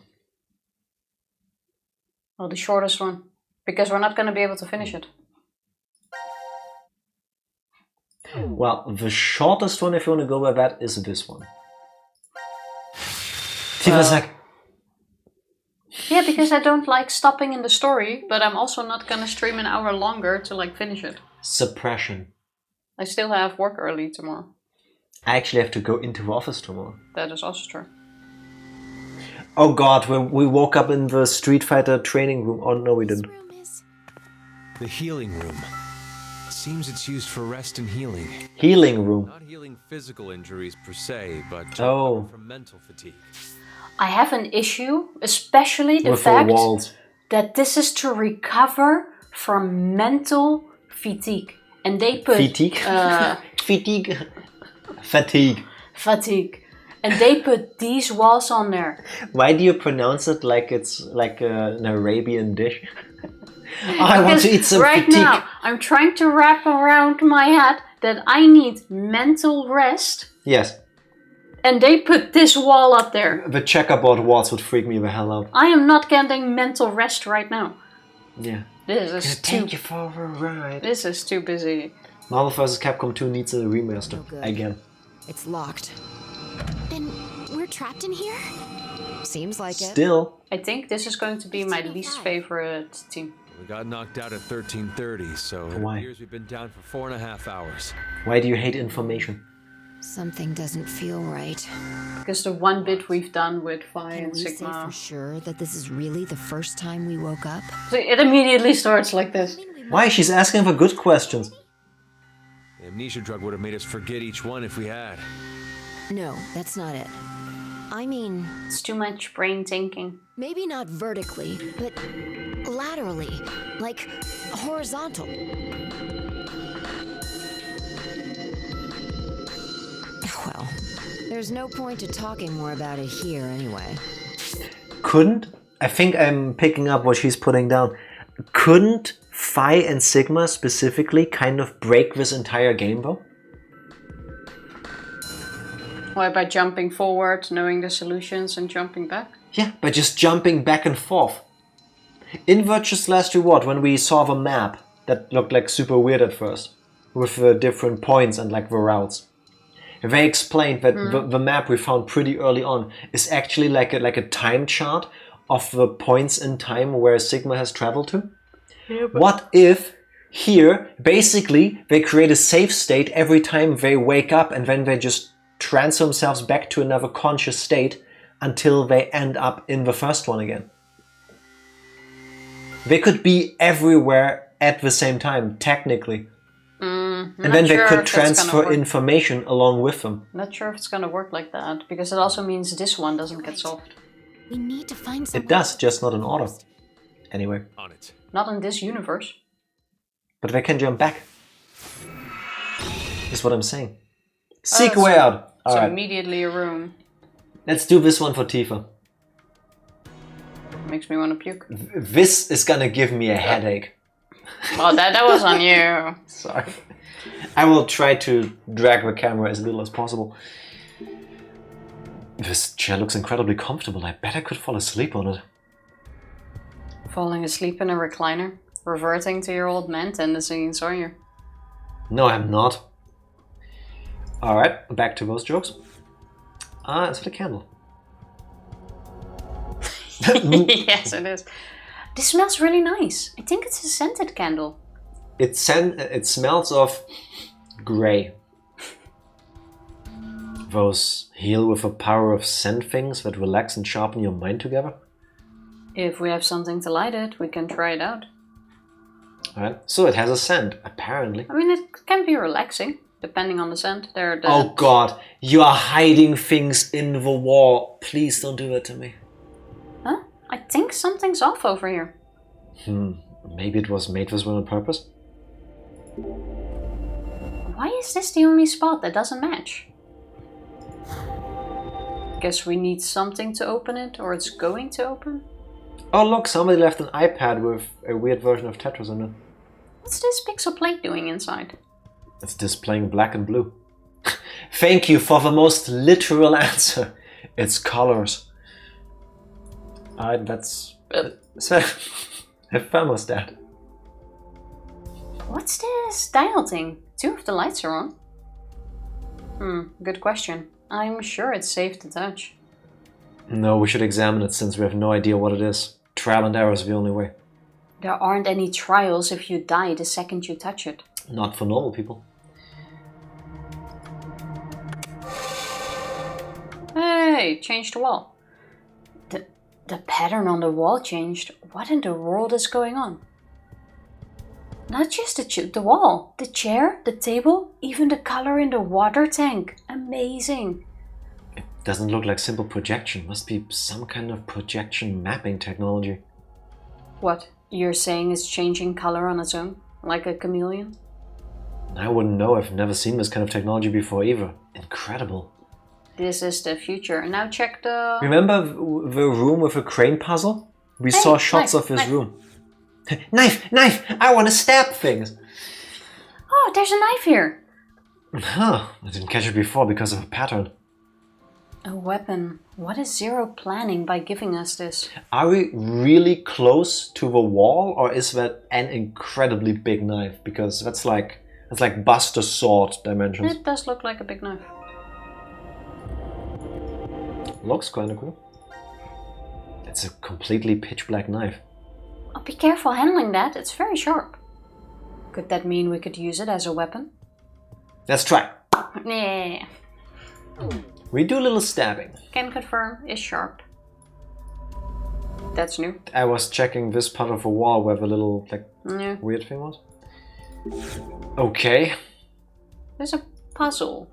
Well, the shortest one. Because we're not going to be able to finish it. Well, the shortest one, if you want to go by that, is this one. Tifa's like, Yeah, because I don't like stopping in the story, but I'm also not going to stream an hour longer to like finish it. suppression. I still have work early tomorrow. I actually have to go into the office tomorrow. That is also true. Oh god, we woke up in the Street Fighter training room. Oh no, we didn't. The healing room. Seems it's used for rest and healing. Healing room. Not healing physical injuries per se, but Oh. from mental fatigue. I have an issue, especially the With the fact walls. that this is to recover from mental fatigue. And they put... Fatigue? Fatigue. Fatigue. Fatigue. And they put these walls on there. Why do you pronounce it like it's like an Arabian dish? Oh, I want to eat some right fatigue. now, I'm trying to wrap around my head that I need mental rest. Yes, And they put this wall up there. the checkerboard walls would freak me the hell out. I am not getting mental rest right now. Yeah. This is too... Take you for a ride. This is too busy. Marvel vs. Capcom 2 needs a remaster. No good. Again. It's locked. Then we're trapped in here? Seems like it. Still. I think this is going to be my least favorite team. We got knocked out at 13:30, so it Why? appears we've been down for 4.5 hours. Why do you hate information? Something doesn't feel right. Because the one bit we've done with Phi Can and we say Sigma... for sure that this is really the first time we woke up? So it immediately starts like this. Why? She's asking for good questions. The amnesia drug would have made us forget each one if we had. No, that's not it. I mean, It's too much brain thinking. maybe not vertically, but laterally, like horizontal. There's no point to talking more about it here anyway. I think I'm picking up what she's putting down. Couldn't Phi and Sigma specifically kind of break this entire game though? Why, by jumping forward, knowing the solutions and jumping back? Yeah, by just jumping back and forth. In Virtue's Last Reward, when we saw the map that looked like super weird at first, with the different points and like the routes, they explained that the map we found pretty early on is actually like a time chart of the points in time where Sigma has traveled to. Yeah, what if here, basically, they create a safe state every time they wake up and then they just transfer themselves back to another conscious state until they end up in the first one again? They could be everywhere at the same time, technically. And then they could transfer information along with them. Not sure if it's gonna work like that, because it also means this one doesn't get solved. We need to find some. It does, just not in order. Anyway. On it. Not in this universe. But they can jump back. Is what I'm saying. Seek a way out. So immediately a room. Let's do this one for Tifa. Makes me want to puke. This is gonna give me a headache. Well, that was on you. Sorry. I will try to drag the camera as little as possible. This chair looks incredibly comfortable. I bet I could fall asleep on it. Falling asleep in a recliner? Reverting to your old man tendencies, are you? No, I'm not. Alright, back to those jokes. It's for the candle. Yes, it is. This smells really nice. I think it's a scented candle. It smells of grey. Those heal with the power of scent things that relax and sharpen your mind together. If we have something to light it, we can try it out. Alright, so it has a scent, apparently. I mean, it can be relaxing, depending on the scent. Oh god, you are hiding things in the wall. Please don't do that to me. Huh? I think something's off over here. Maybe it was made this way on purpose? Why is this the only spot that doesn't match? Guess we need something to open it, or it's going to open? Oh look, somebody left an iPad with a weird version of Tetris on it. What's this pixel plate doing inside? It's displaying black and blue. Thank you for the most literal answer. It's colors. That's a thermostat. What's this dial thing? 2 of the lights are on. Good question. I'm sure it's safe to touch. No, we should examine it since we have no idea what it is. Trial and error is the only way. There aren't any trials if you die the second you touch it. Not for normal people. Hey, changed the wall. The pattern on the wall changed. What in the world is going on? Not just the wall, the chair, the table, even the color in the water tank. Amazing. It doesn't look like simple projection. Must be some kind of projection mapping technology. What? You're saying it's changing color on its own? Like a chameleon? I wouldn't know. I've never seen this kind of technology before either. Incredible. This is the future. And now check the... Remember the room with the crane puzzle? We saw shots of this room. Knife! Knife! I want to stab things! Oh, there's a knife here! Huh. I didn't catch it before because of a pattern. A weapon. What is Zero planning by giving us this? Are we really close to the wall, or is that an incredibly big knife? Because that's like Buster Sword dimensions. It does look like a big knife. Looks kind of cool. It's a completely pitch black knife. Oh, be careful handling that. It's very sharp. Could that mean we could use it as a weapon? Let's try. Yeah. We do a little stabbing. Can confirm, it's sharp. That's new. I was checking this part of the wall where the little weird thing was. Okay. There's a puzzle.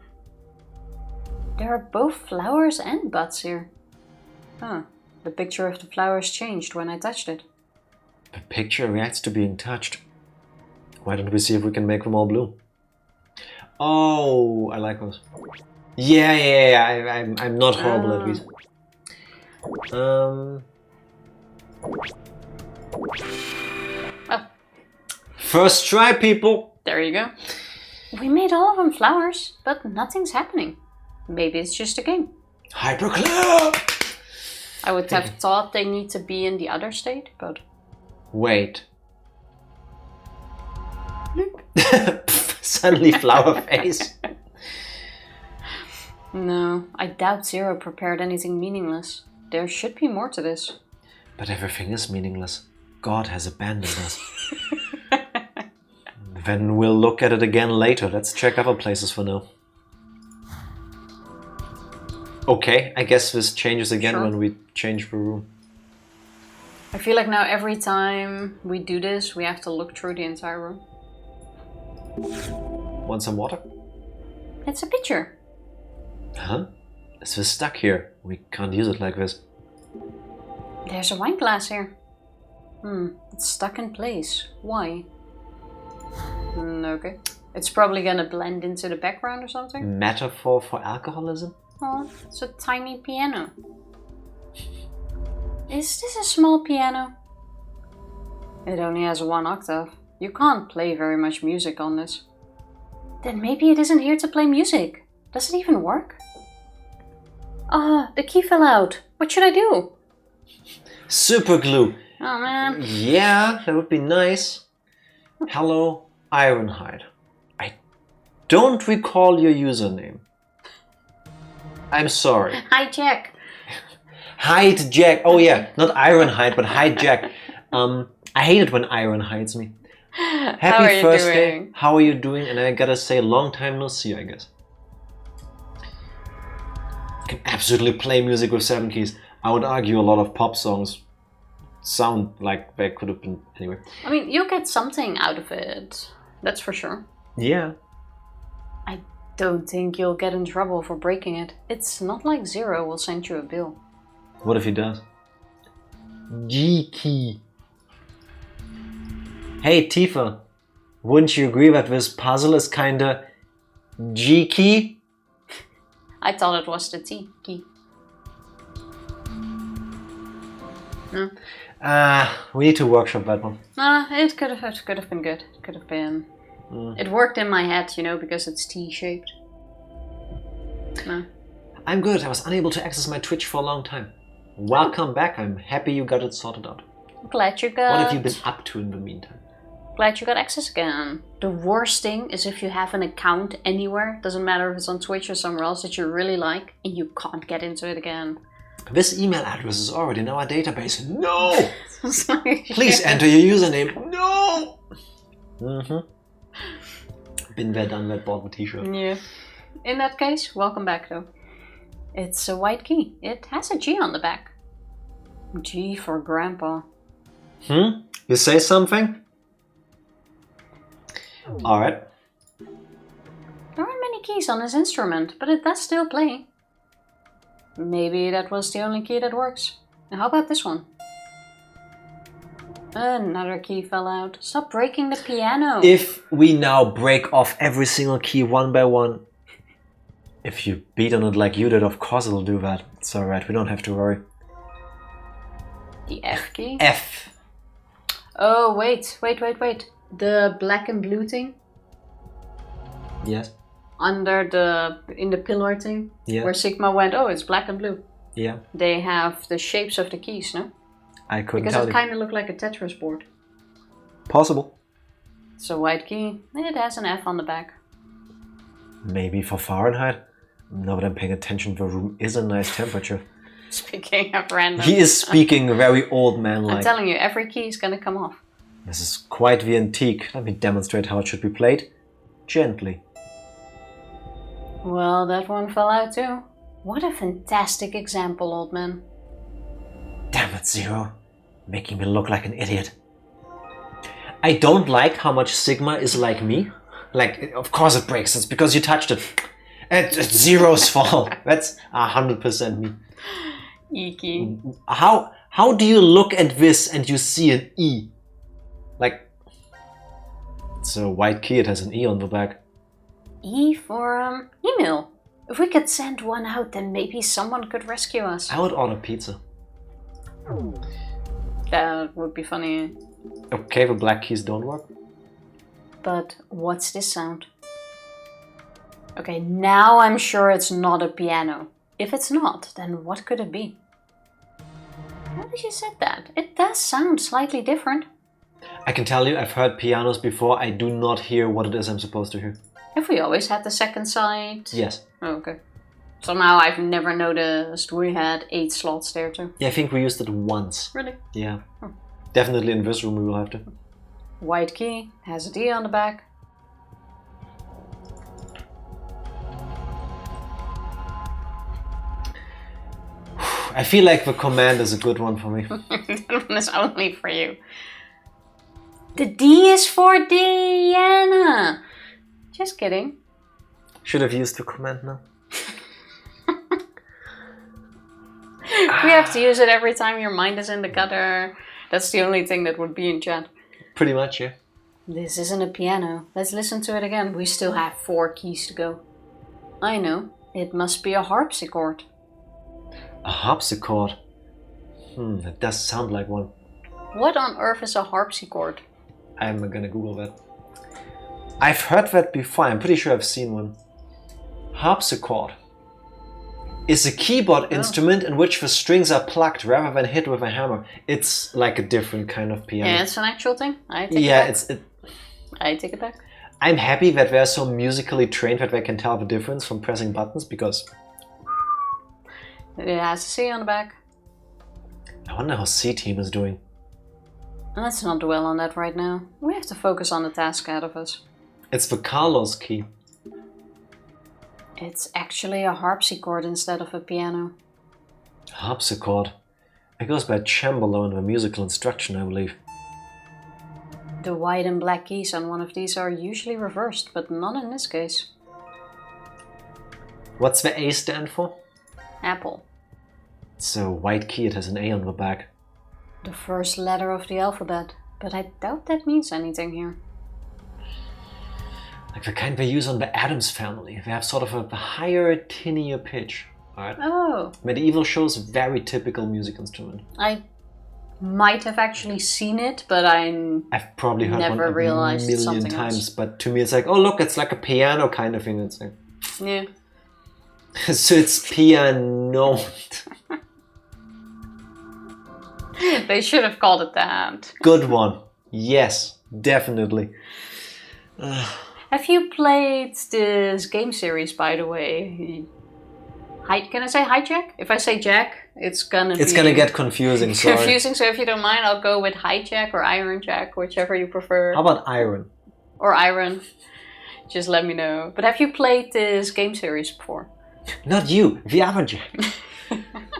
There are both flowers and buds here. Huh. The picture of the flowers changed when I touched it. The picture reacts to being touched. Why don't we see if we can make them all blue? Oh, I like those. Yeah. I'm not horrible at these. Oh. First try, people. There you go. We made all of them flowers, but nothing's happening. Maybe it's just a game. Hyperclub! I would have thought they need to be in the other state, but... Wait. Suddenly flower face. No, I doubt Zero prepared anything meaningless. There should be more to this. But everything is meaningless. God has abandoned us. Then we'll look at it again later. Let's check other places for now. Okay, I guess this changes again when we change the room. I feel like now every time we do this, we have to look through the entire room. Want some water? It's a pitcher. Huh? Is this stuck here? We can't use it like this. There's a wine glass here. It's stuck in place. Why? Okay. It's probably gonna blend into the background or something. Metaphor for alcoholism? Oh, it's a tiny piano. Is this a small piano? It only has 1 octave. You can't play very much music on this. Then maybe it isn't here to play music. Does it even work? The key fell out. What should I do? Super glue. Oh man. Yeah, that would be nice. Hello, Ironhide. I don't recall your username. I'm sorry. Hi, Jack. Hide Jack. Oh yeah, not Ironhide, but Hide Jack. I hate it when Iron hides me. Happy first day. How are you doing? And I gotta say, long time no see, I guess. Can absolutely play music with 7 keys. I would argue a lot of pop songs sound like they could have been anyway. I mean, you'll get something out of it. That's for sure. Yeah. I don't think you'll get in trouble for breaking it. It's not like Zero will send you a bill. What if he does? G key. Hey Tifa, wouldn't you agree that this puzzle is kinda G key? I thought it was the T key. No. We need to workshop that one. It could have been good. It could have been. It worked in my head, you know, because it's T-shaped. No. I'm good. I was unable to access my Twitch for a long time. Welcome back. I'm happy you got it sorted out. Glad you got. What have you been up to in the meantime? Glad you got access again. The worst thing is if you have an account anywhere, doesn't matter if it's on Twitch or somewhere else that you really like, and you can't get into it again. This email address is already in our database. No! Please enter your username. No! Been there, done that, bought the t-shirt. Yeah. In that case, welcome back though. It's a white key. It has a G on the back. G for Grandpa. You say something? Alright. There aren't many keys on this instrument, but it does still play. Maybe that was the only key that works. Now how about this one? Another key fell out. Stop breaking the piano. If we now break off every single key one by one, if you beat on it like you did, of course it'll do that. It's alright, we don't have to worry. The F key? F. Oh, wait. The black and blue thing? Yes. In the pillar thing? Yeah. Where Sigma went, oh, it's black and blue. Yeah. They have the shapes of the keys, no? I couldn't because tell it kind of looked like a Tetris board. Possible. It's a white key. It has an F on the back. Maybe for Fahrenheit? Now that I'm paying attention, the room is a nice temperature. Speaking of random. He is speaking very old man-like. I'm telling you, every key is gonna come off. This is quite the antique. Let me demonstrate how it should be played. Gently. Well, that one fell out too. What a fantastic example, old man. Damn it, Zero. Making me look like an idiot. I don't like how much Sigma is like me. Like, of course it breaks. It's because you touched it. It's Zero's fault. That's 100% me. Eeky. How do you look at this and you see an E? Like, it's a white key. It has an E on the back. E for email. If we could send one out, then maybe someone could rescue us. I would order pizza. That would be funny. Okay, the black keys don't work. But what's this sound? Okay, now I'm sure it's not a piano. If it's not, then what could it be? How did you said that? It does sound slightly different. I can tell you, I've heard pianos before. I do not hear what it is I'm supposed to hear. Have we always had the second side? Yes. Oh, okay. Somehow I've never noticed we had 8 slots there too. Yeah, I think we used it once. Really? Yeah. Definitely in this room we will have to. White key, has a D on the back. I feel like the command is a good one for me. That one is only for you. The D is for Diana. Just kidding. Should have used the command now. We have to use it every time your mind is in the gutter. That's the only thing that would be in chat. Pretty much, yeah. This isn't a piano. Let's listen to it again. We still have 4 keys to go. I know. It must be a harpsichord. A harpsichord? That does sound like one. What on earth is a harpsichord? I'm gonna Google that. I've heard that before. I'm pretty sure I've seen one. Harpsichord is a keyboard instrument in which the strings are plucked rather than hit with a hammer. It's like a different kind of piano. Yeah, it's an actual thing. I take it back. I take it back. I'm happy that they're so musically trained that they can tell the difference from pressing buttons, because it has a C on the back. I wonder how C-Team is doing. Let's not dwell on that right now. We have to focus on the task ahead of us. It's the Carlos key. It's actually a harpsichord instead of a piano. Harpsichord. It goes by cembalo in the musical instruction, I believe. The white and black keys on one of these are usually reversed, but not in this case. What's the A stand for? Apple. It's a white key, it has an A on the back. The first letter of the alphabet, but I doubt that means anything here. Like the kind they use on the Addams Family. They have sort of a higher, tinier pitch. Right? Oh. Medieval shows, very typical music instrument. I might have actually seen it, but I've probably heard never one realized a million times. Else. But to me it's like, oh look, it's like a piano kind of thing. It's like, yeah. So it's piano. They should have called it that. Good one. Yes, definitely. Have you played this game series, by the way? Can I say hijack? If I say jack, it's gonna get confusing. Sorry. Confusing. So if you don't mind, I'll go with hijack or iron jack, whichever you prefer. How about iron? Or iron. Just let me know. But have you played this game series before? Not you, the other jack.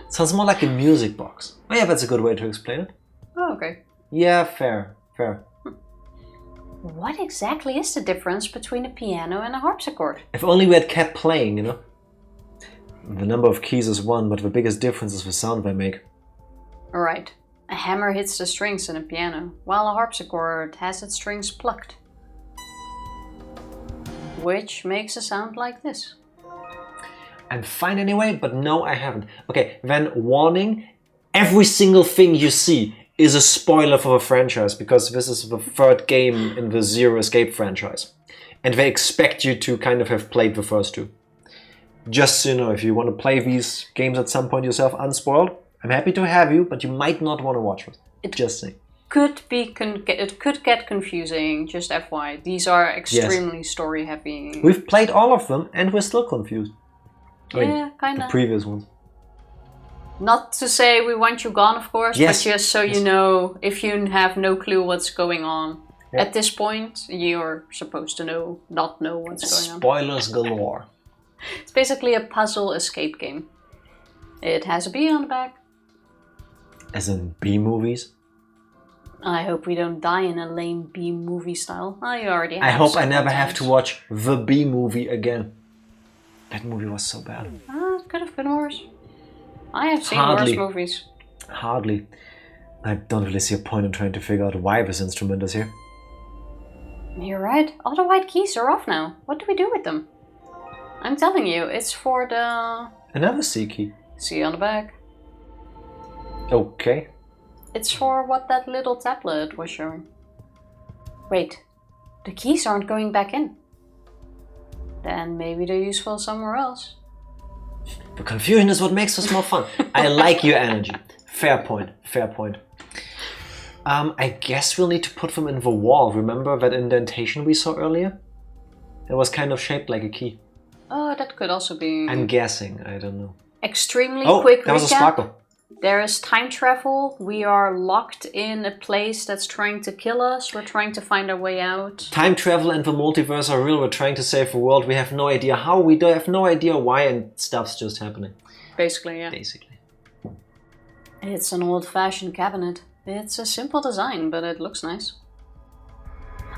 Sounds more like a music box. Oh yeah, that's a good way to explain it. Oh, okay. Yeah, fair. What exactly is the difference between a piano and a harpsichord? If only we had kept playing, you know? The number of keys is one, but the biggest difference is the sound they make. Alright. A hammer hits the strings in a piano, while a harpsichord has its strings plucked. Which makes a sound like this. I'm fine anyway, but no, I haven't. Okay, then warning, every single thing you see is a spoiler for the franchise, because this is the 3rd game in the Zero Escape franchise. And they expect you to kind of have played the first 2. Just so you know, if you want to play these games at some point yourself unspoiled, I'm happy to have you, but you might not want to watch it. Just saying. It could get confusing, just FYI. These are extremely story heavy. We've played all of them and we're still confused. Yeah, kinda. The previous ones. Not to say we want you gone, of course, yes. But just so you know, if you have no clue what's going on. Yeah. At this point, you're supposed to not know what's going on. Spoilers galore. It's basically a puzzle escape game. It has a B on the back. As in B-movies? I hope we don't die in a lame B-movie style. You already have. I hope I never have to watch the B-movie again. That movie was so bad. It could have been worse. I have seen worse movies. Hardly. I don't really see a point in trying to figure out why this instrument is here. You're right. All the white keys are off now. What do we do with them? I'm telling you, it's for the... Another C key. See on the back. Okay. It's for what that little tablet was showing. Wait, the keys aren't going back in. Then maybe they're useful somewhere else. The confusion is what makes this more fun. I like your energy. Fair point, fair point. I guess we'll need to put them in the wall. Remember that indentation we saw earlier? It was kind of shaped like a key. Oh, that could also be... I'm guessing, I don't know. Extremely Oh, quick there was a recap. sparkle. There is time travel. We are locked in a place that's trying to kill us. We're trying to find our way out. Time travel and the multiverse are real. We're trying to save the world. We have no idea how. We don't have no idea why, and stuff's just happening. Basically, yeah. Basically. It's an old-fashioned cabinet. It's a simple design, but it looks nice.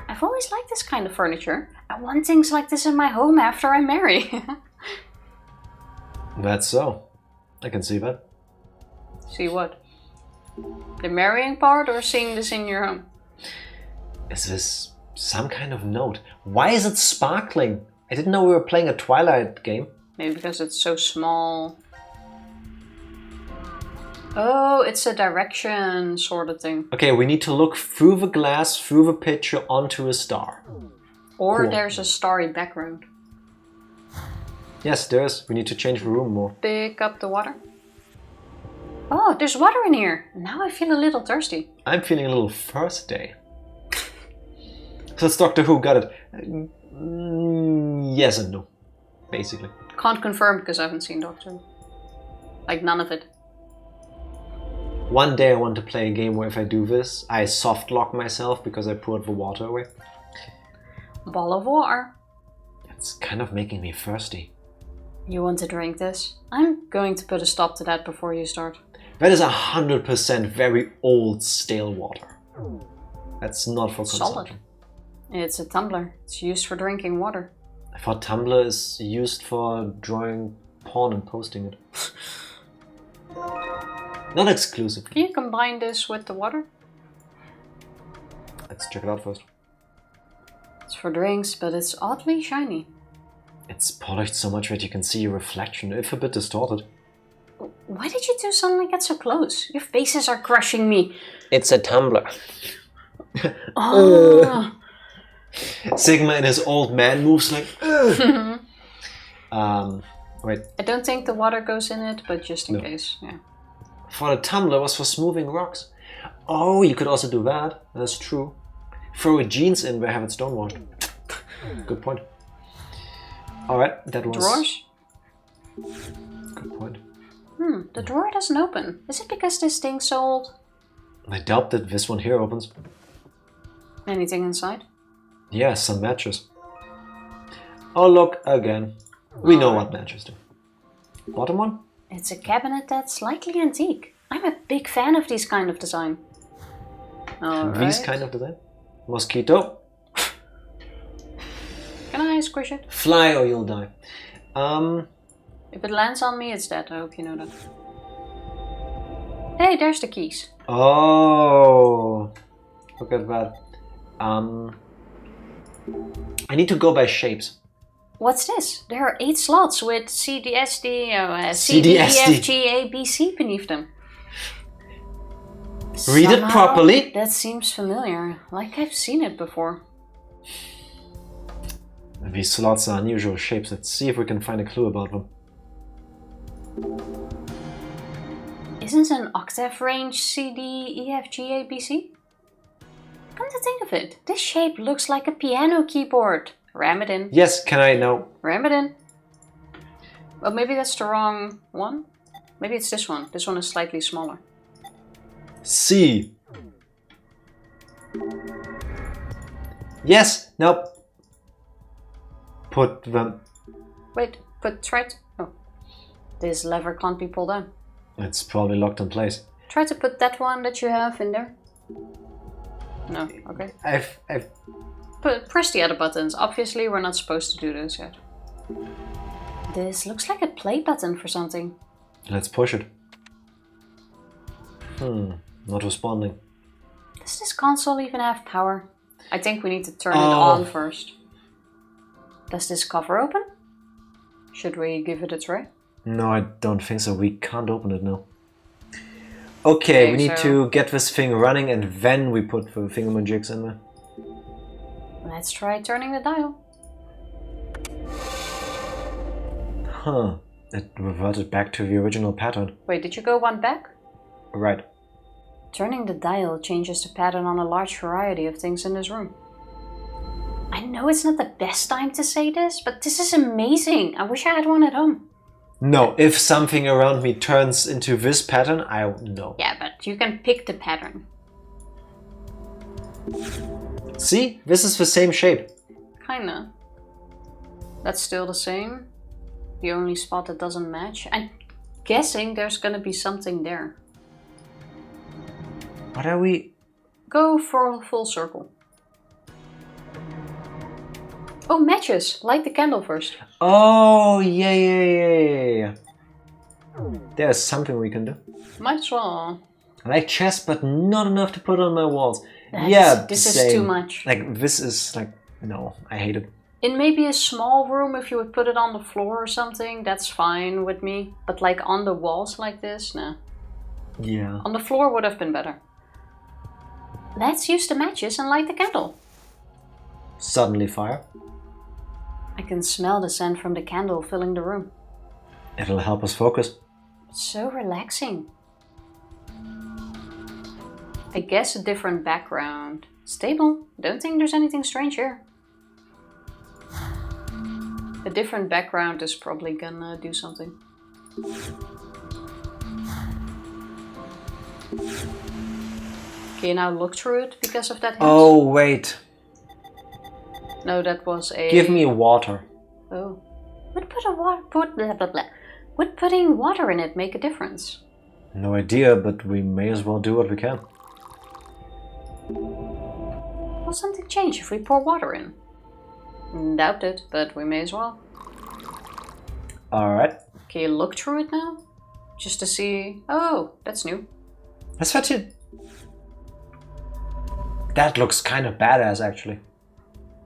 I've always liked this kind of furniture. I want things like this in my home after I marry. That's so. I can see that. See what? The marrying part or seeing this in your home? Is this some kind of note? Why is it sparkling? I didn't know we were playing a Twilight game. Maybe because it's so small. Oh, it's a direction sort of thing. Okay, we need to look through the glass, through the picture, onto a star. Or Cool. there's a starry background. Yes, there is. We need to change the room more. Pick up the water. Oh, there's water in here. Now I feel a little thirsty. I'm feeling a little thirsty. So it's Doctor Who, got it. Yes and no, basically. Can't confirm because I haven't seen Doctor Who. Like none of it. One day I want to play a game where if I do this, I soft lock myself because I poured the water away. Ball of water. It's kind of making me thirsty. You want to drink this? I'm going to put a stop to that before you start. That is 100% very old stale water. That's not for consumption. Solid. It's a tumbler. It's used for drinking water. I thought Tumblr is used for drawing porn and posting it. Not exclusively. Can you combine this with the water? Let's check it out first. It's for drinks, but it's oddly shiny. It's polished so much that you can see your reflection, if a bit distorted. Why did you two suddenly get so close? Your faces are crushing me. It's a tumbler. Oh. Sigma in his old man moves like... wait. I don't think the water goes in it, but just in case, yeah. For the tumbler was for smoothing rocks. Oh, you could also do that. That's true. Throw a jeans in where have it stonewashed. Good point. Alright, that was... Drawers? Good point. The drawer doesn't open. Is it because this thing's so old? I doubt that this one here opens. Anything inside? Yeah, some matches. Oh look, again. We know what matches do. Bottom one? It's a cabinet that's slightly antique. I'm a big fan of these kind of design. These kind of design? Mosquito? Can I squish it? Fly or you'll die. If it lands on me, it's dead. I hope you know that. Hey, there's the keys. Oh, look at that. I need to go by shapes. What's this? There are 8 slots with C, D, S, D, C, C, D, D, E, S, F, D. G, A, B, C beneath them. Read it Somehow, properly. That seems familiar. Like I've seen it before. These slots are unusual shapes. Let's see if we can find a clue about them. Isn't an octave range C, D, E, F, G, A, B, C? Come to think of it, this shape looks like a piano keyboard. Ram it in. Yes, can I know? Ram it in. Well, maybe that's the wrong one. Maybe it's this one. This one is slightly smaller. C. Yes. Nope. Put them. Wait, try to... Oh. This lever can't be pulled down. It's probably locked in place. Try to put that one that you have in there. No, okay. I've Press the other buttons. Obviously, we're not supposed to do this yet. This looks like a play button for something. Let's push it. Not responding. Does this console even have power? I think we need to turn it on first. Does this cover open? Should we give it a try? No, I don't think so. We can't open it now. Okay, we need to get this thing running and then we put the thingamajigs in there. Let's try turning the dial. Huh. It reverted back to the original pattern. Wait, did you go one back? Right. Turning the dial changes the pattern on a large variety of things in this room. I know it's not the best time to say this, but this is amazing. I wish I had one at home. No, if something around me turns into this pattern, I know. Yeah, but you can pick the pattern. See? This is the same shape. Kinda. That's still the same. The only spot that doesn't match. I'm guessing there's gonna be something there. What are we? Go for a full circle. Oh, matches! Light the candle first. Oh, yeah. There's something we can do. Might as well. I like chess, but not enough to put on my walls. This is too much. Like, this is like, no, I hate it. In maybe a small room, if you would put it on the floor or something, that's fine with me. But like on the walls like this, nah. Yeah. On the floor would have been better. Let's use the matches and light the candle. Suddenly fire. I can smell the scent from the candle filling the room. It'll help us focus. So relaxing. I guess a different background. Stable. Don't think there's anything strange here. A different background is probably gonna do something. Can you now look through it because of that hint? Oh, wait. No, that was a... Give me water. Oh. Would putting water in it make a difference? No idea, but we may as well do what we can. Will something change if we pour water in? Doubt it, but we may as well. Alright. Can you look through it now? Just to see... Oh, that's new. That's what you... That looks kind of badass, actually.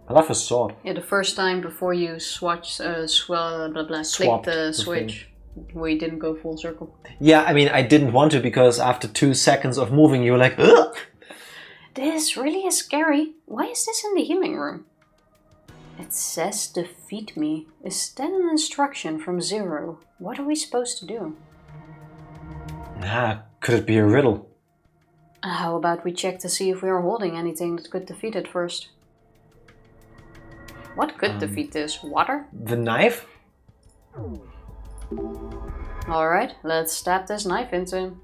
I love his sword. Yeah, the first time before you click the switch, we didn't go full circle. Yeah, I mean, I didn't want to because after 2 seconds of moving, you were like, ugh! This really is scary. Why is this in the healing room? It says defeat me. Is that an instruction from Zero? What are we supposed to do? Nah, could it be a riddle? How about we check to see if we are holding anything that could defeat it first? What could defeat this? Water? The knife? Alright, let's stab this knife into him.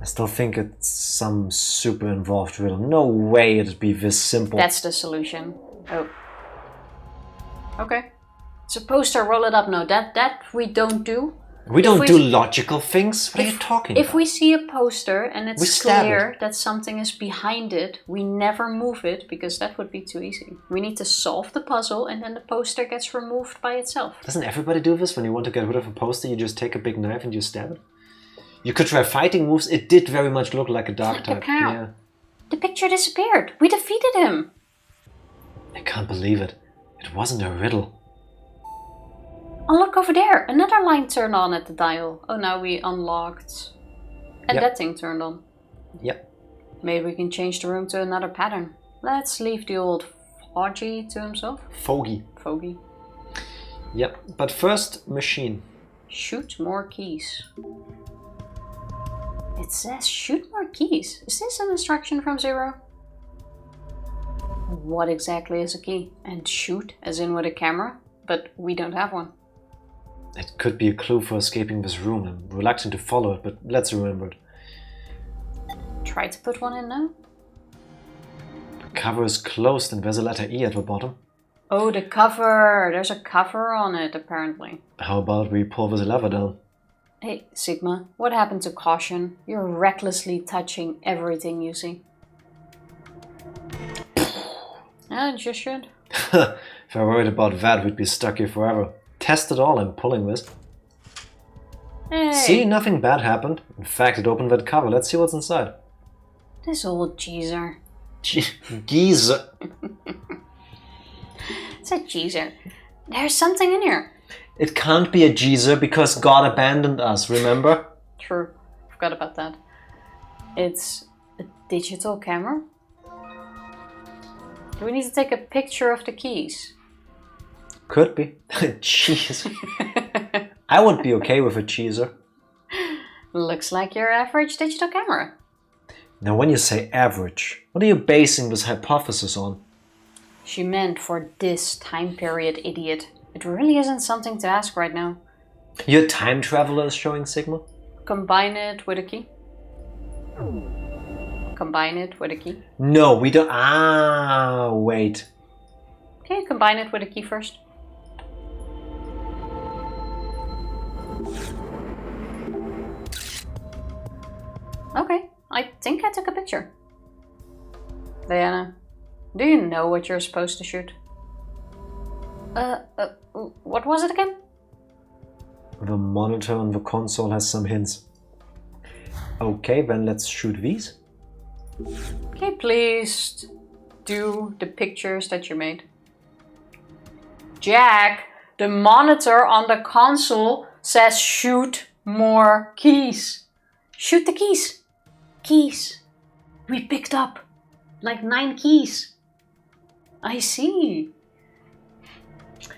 I still think it's some super involved riddle. No way it'd be this simple. That's the solution. Oh. Okay. It's a poster, roll it up. No, that we don't do. We don't do logical things? What are you talking about? If we see a poster and it's clear that something is behind it, we never move it because that would be too easy. We need to solve the puzzle and then the poster gets removed by itself. Doesn't everybody do this? When you want to get rid of a poster, you just take a big knife and you stab it? You could try fighting moves. It did very much look like a dark type. Yeah. The picture disappeared. We defeated him. I can't believe it. It wasn't a riddle. Oh, look over there. Another line turned on at the dial. Oh, now we unlocked. And that thing turned on. Yep. Maybe we can change the room to another pattern. Let's leave the old Foggy to himself. Foggy. Yep. But first, machine. Shoot more keys. It says shoot more keys. Is this an instruction from Zero? What exactly is a key? And shoot, as in with a camera? But we don't have one. It could be a clue for escaping this room. I'm reluctant to follow it, but let's remember it. Try to put one in now. The cover is closed and there's a letter E at the bottom. Oh, the cover. There's a cover on it, apparently. How about we pull this lever down? Hey, Sigma, what happened to caution? You're recklessly touching everything you see. Yeah, you should. If I worried about that, we'd be stuck here forever. Test it all, I'm pulling this. Hey. See, nothing bad happened. In fact, it opened that cover. Let's see what's inside. This old geezer. Geezer. It's a geezer. There's something in here. It can't be a geyser because God abandoned us, remember? True. Forgot about that. It's a digital camera? Do we need to take a picture of the keys? Could be. Jeez. I would be okay with a geyser. Looks like your average digital camera. Now when you say average, what are you basing this hypothesis on? She meant for this time period, idiot. It really isn't something to ask right now. Your time traveler is showing signal? Combine it with a key. Combine it with a key. No, we don't. Ah, wait. Okay, combine it with a key first. Okay, I think I took a picture. Diana, do you know what you're supposed to shoot? What was it again? The monitor on the console has some hints. Okay, then let's shoot these. Okay, please do the pictures that you made. Jack, the monitor on the console says shoot more keys. Shoot the keys. Keys. We picked up like 9 keys. I see.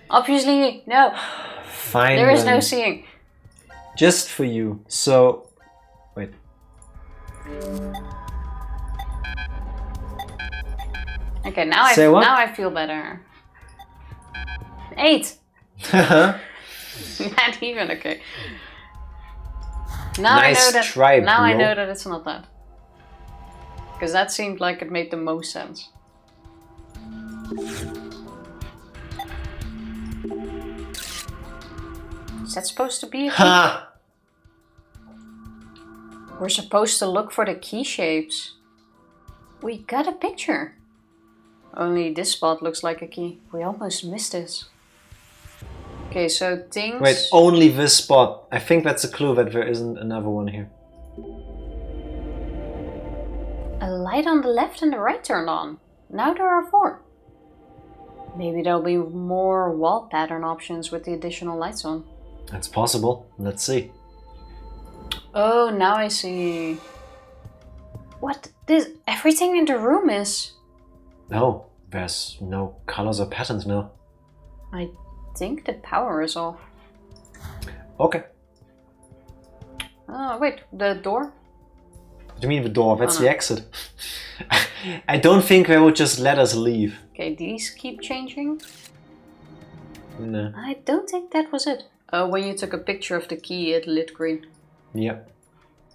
Obviously, no. Fine. There is no seeing. Just for you. So, wait. Okay, now I feel better. 8. Not even okay. Now nice I know that. try, now bro. I know that it's not that. Because that seemed like it made the most sense. Is that supposed to be a key? Ha! We're supposed to look for the key shapes. We got a picture. Only this spot looks like a key. We almost missed this. Okay, so things... Wait, only this spot. I think that's a clue that there isn't another one here. A light on the left and the right turned on. Now there are 4. Maybe there'll be more wall pattern options with the additional lights on. That's possible. Let's see. Oh, now I see. What? This everything in the room is... No, there's no colors or patterns now. I think the power is off. Okay. Oh, wait, the door? What do you mean the door? That's no. the exit. I don't think they would just let us leave. Okay, these keep changing. No. I don't think that was it. Oh, when you took a picture of the key, it lit green. Yep.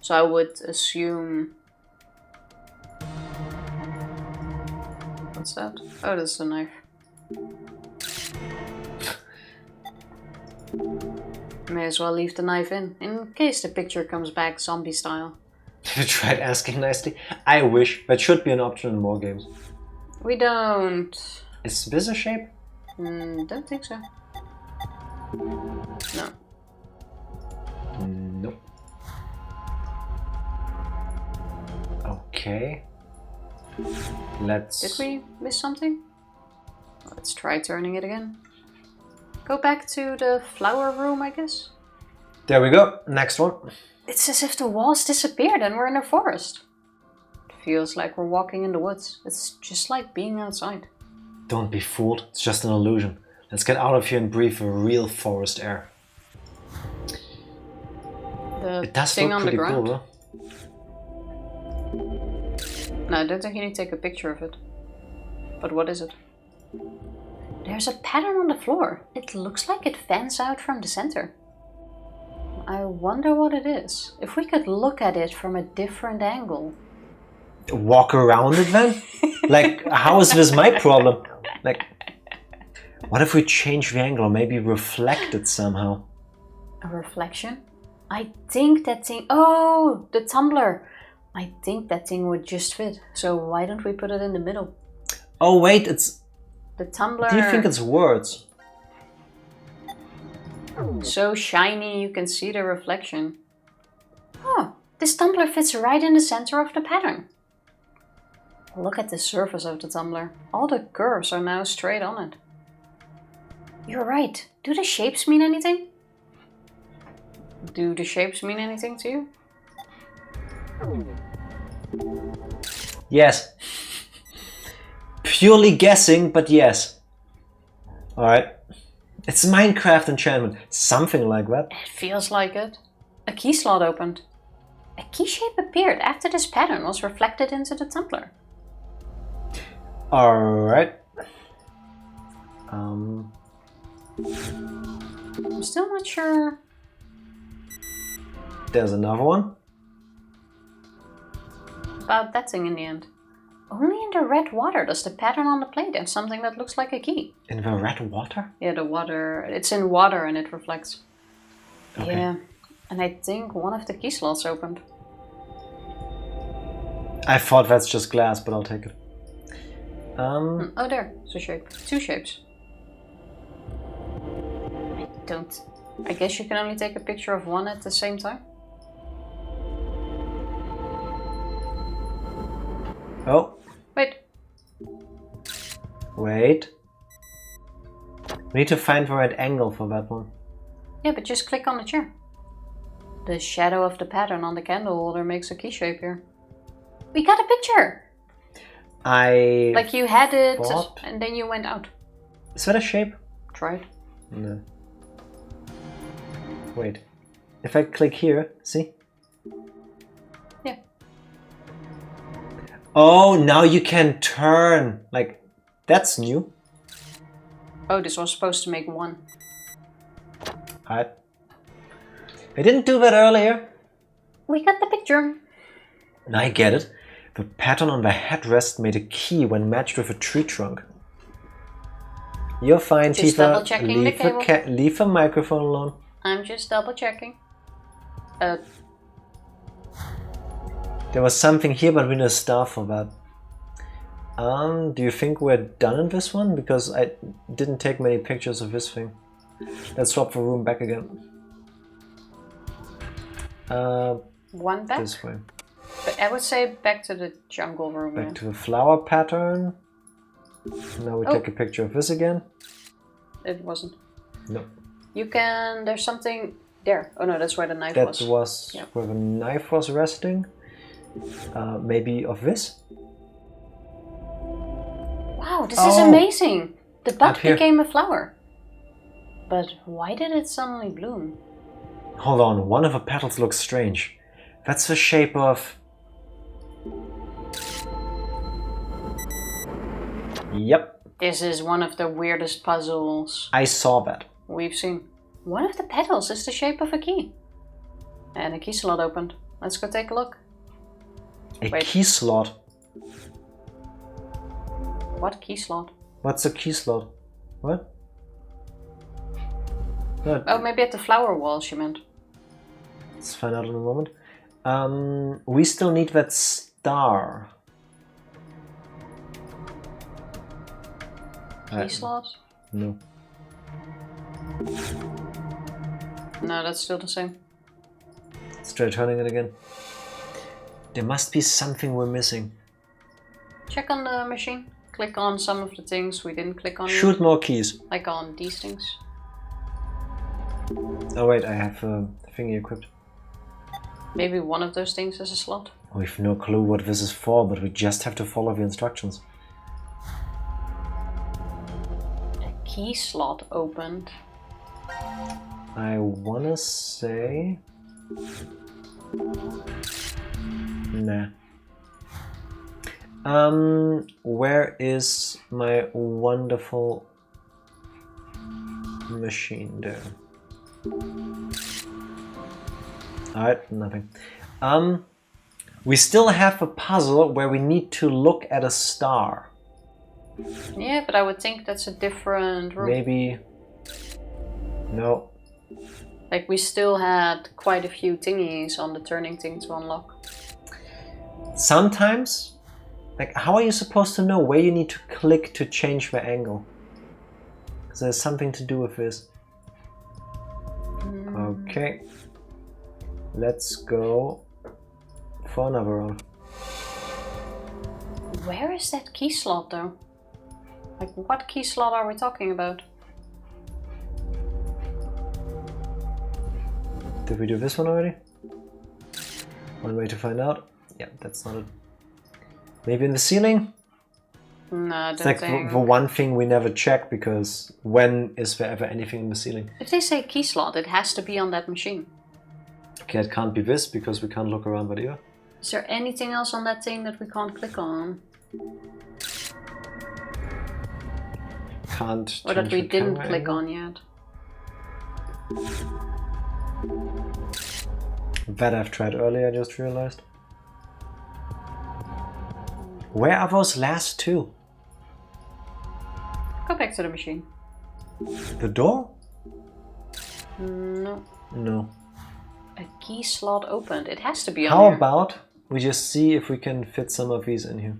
So I would assume... What's that? Oh, that's a knife. May as well leave the knife in case the picture comes back zombie style. Have you tried asking nicely? I wish. That should be an option in more games. We don't. Is this a shape? Don't think so. No. Nope. Okay. Let's... Did we miss something? Let's try turning it again. Go back to the flower room, I guess. There we go. Next one. It's as if the walls disappeared and we're in a forest. It feels like we're walking in the woods. It's just like being outside. Don't be fooled. It's just an illusion. Let's get out of here and breathe the real forest air. The It does thing look on the pretty ground. cool, No, I don't think you need to take a picture of it. But what is it? There's a pattern on the floor. It looks like it fans out from the center. I wonder what it is. If we could look at it from a different angle. though. Walk around it then? Like, how is this my problem? Like, what if we change the angle or maybe reflect it somehow? A reflection? I think that thing... Oh, the tumbler. I think that thing would just fit. So why don't we put it in the middle? Oh wait, it's... The tumbler... Do you think it's words? So shiny you can see the reflection. Oh, this tumbler fits right in the center of the pattern. Look at the surface of the tumbler. All the curves are now straight on it. You're right. Do the shapes mean anything? Do the shapes mean anything to you? Yes. Purely guessing, but yes. Alright. It's Minecraft enchantment. Something like that. It feels like it. A key slot opened. A key shape appeared after this pattern was reflected into the tumbler. Alright. I'm still not sure. There's another one. About that thing in the end. Only in the red water does the pattern on the plate and something that looks like a key. In the red water? Yeah, the water. It's in water and it reflects. Okay. Yeah. And I think one of the key slots opened. I thought that's just glass, but I'll take it. Oh, there. It's a shape. Two shapes. I guess you can only take a picture of one at the same time. Oh. Wait. Wait. We need to find the right angle for that one. Yeah, but just click on the chair. The shadow of the pattern on the candle holder makes a key shape here. We got a picture! Like you had it and then you went out. Is that a shape? Try it. No. Wait. If I click here, see? Yeah. Oh, now you can turn. Like, that's new. Oh, this was supposed to make one. I didn't do that earlier. We got the picture. I get it. The pattern on the headrest made a key when matched with a tree trunk. You're fine, Just Tifa. double checking the cable. Leave the microphone alone. I'm just double checking. There was something here, but we need a star for that. Do you think we're done in this one? Because I didn't take many pictures of this thing. Let's swap the room back again. One back? This way. But I would say back to the jungle room. Back to the flower pattern. Now we take a picture of this again. It wasn't. No. You can... There's something there. Oh no, that's where the knife was. That was where the knife was resting. Maybe of this? Wow, this is amazing! The bud became a flower. But why did it suddenly bloom? Hold on, one of the petals looks strange. That's the shape of... Yep. This is one of the weirdest puzzles I saw that. we've seen. One of the petals is the shape of a key. And a key slot opened. Let's go take a look. A key slot? What key slot? What's a key slot? What? No, Oh, maybe at the flower wall she meant. let's find out in a moment. We still need that star. Key slot? No. No, that's still the same. Let's try turning it again. There must be something we're missing. Check on the machine. Click on some of the things we didn't click on. Shoot yet. more keys. Like on these things. Oh wait, I have a thingy equipped. Maybe one of those things is a slot. We've no clue what this is for, but we just have to follow the instructions. A key slot opened. I wanna say... Nah. Where is my wonderful machine there? Alright, nothing. We still have a puzzle where we need to look at a star. Yeah, but I would think that's a different room. Maybe... No. Like we still had quite a few thingies on the turning thing to unlock. Sometimes, like, how are you supposed to know where you need to click to change the angle? Because there's something to do with this. Okay. Let's go for another round. Where is that key slot though? Like what key slot are we talking about? Did we do this one already? One way to find out. Yeah, that's not it. Maybe in the ceiling? No, I It's don't like think. the one thing we never check, because when is there ever anything in the ceiling? If they say key slot, it has to be on that machine. Okay, it can't be this because we can't look around that either. Is there anything else on that thing that we can't click on? Can't. Or that change we the didn't camera click angle. on yet? That I've tried earlier, I just realized. Where are those last two? Go back to the machine. The door? No. No. A key slot opened. It has to be on How here. about we just see if we can fit some of these in here?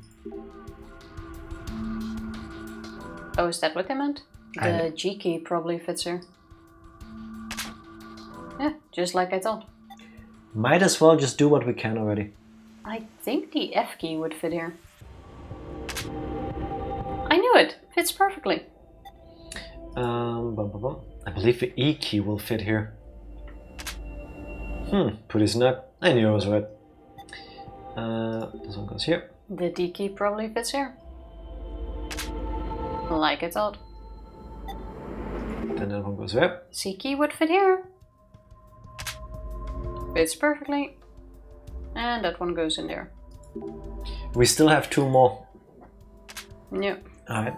Oh, is that what they meant? I The know. G key probably fits here. Yeah, just like I thought. Might as well just do what we can already. I think the F key would fit here. I knew it! Fits perfectly. Bum, bum, bum. I believe the E key will fit here. Pretty snug. I knew I was right. This one goes here. The D key probably fits here. Like I thought. Then that one goes there. C key would fit here. Fits perfectly. And that one goes in there. We still have two more. Yep. Alright.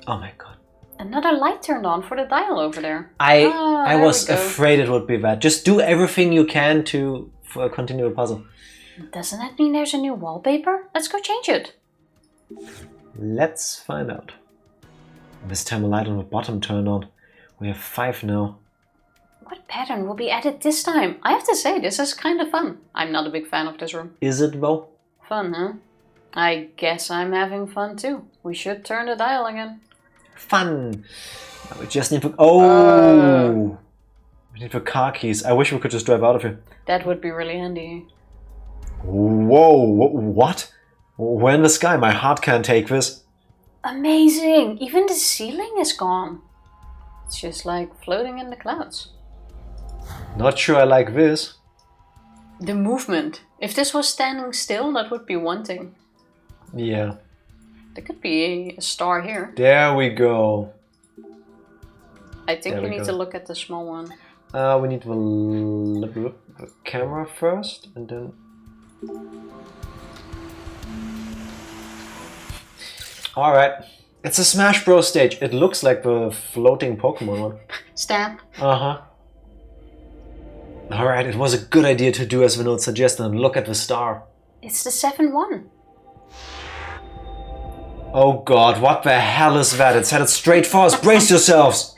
Oh my god. Another light turned on for the dial over there. I There was we go. afraid it would be that. Just do everything you can to continue the puzzle. Doesn't that mean there's a new wallpaper? Let's go change it. Let's find out. This time a light on the bottom turned on. We have 5 now. What pattern will be added this time? I have to say, this is kind of fun. I'm not a big fan of this room. Is it though? Fun, huh? I guess I'm having fun too. We should turn the dial again. Fun! We just need the... Oh! We need the car keys. I wish we could just drive out of here. That would be really handy. Whoa! What? We're in the sky. My heart can't take this. Amazing! Even the ceiling is gone. It's just like floating in the clouds. Not sure I like this. The movement. If this was standing still, that would be one thing. Yeah. There could be a star here. There we go. I think There we we need go. to look at the small one. We need the camera first, and then... Alright. It's a Smash Bros. Stage. It looks like the floating Pokemon one. Stab. Uh-huh. Alright, it was a good idea to do as the note suggested and look at the star. It's the 7-1. Oh god, what the hell is that? It's headed straight for us. Brace yourselves!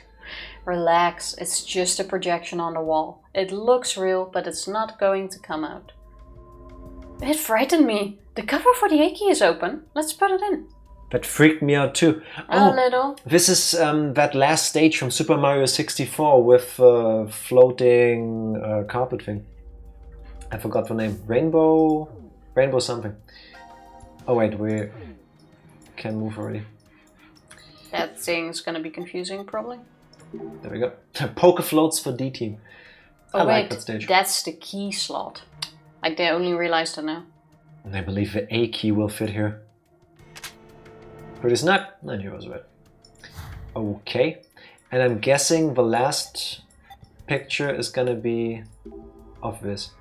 Relax, it's just a projection on the wall. It looks real, but it's not going to come out. It frightened me. The cover for the A key is open. Let's put it in. That freaked me out too. A little. This is that last stage from Super Mario 64 with floating carpet thing. I forgot the name. Rainbow something. Oh wait, we can move already. That thing's gonna be confusing, probably. There we go. Poker floats for D team. Oh I like wait, that stage. that's the key slot. I only realized it now. And I believe the A key will fit here. Pretty snug. I knew I was right. Okay. And I'm guessing the last picture is gonna be of this.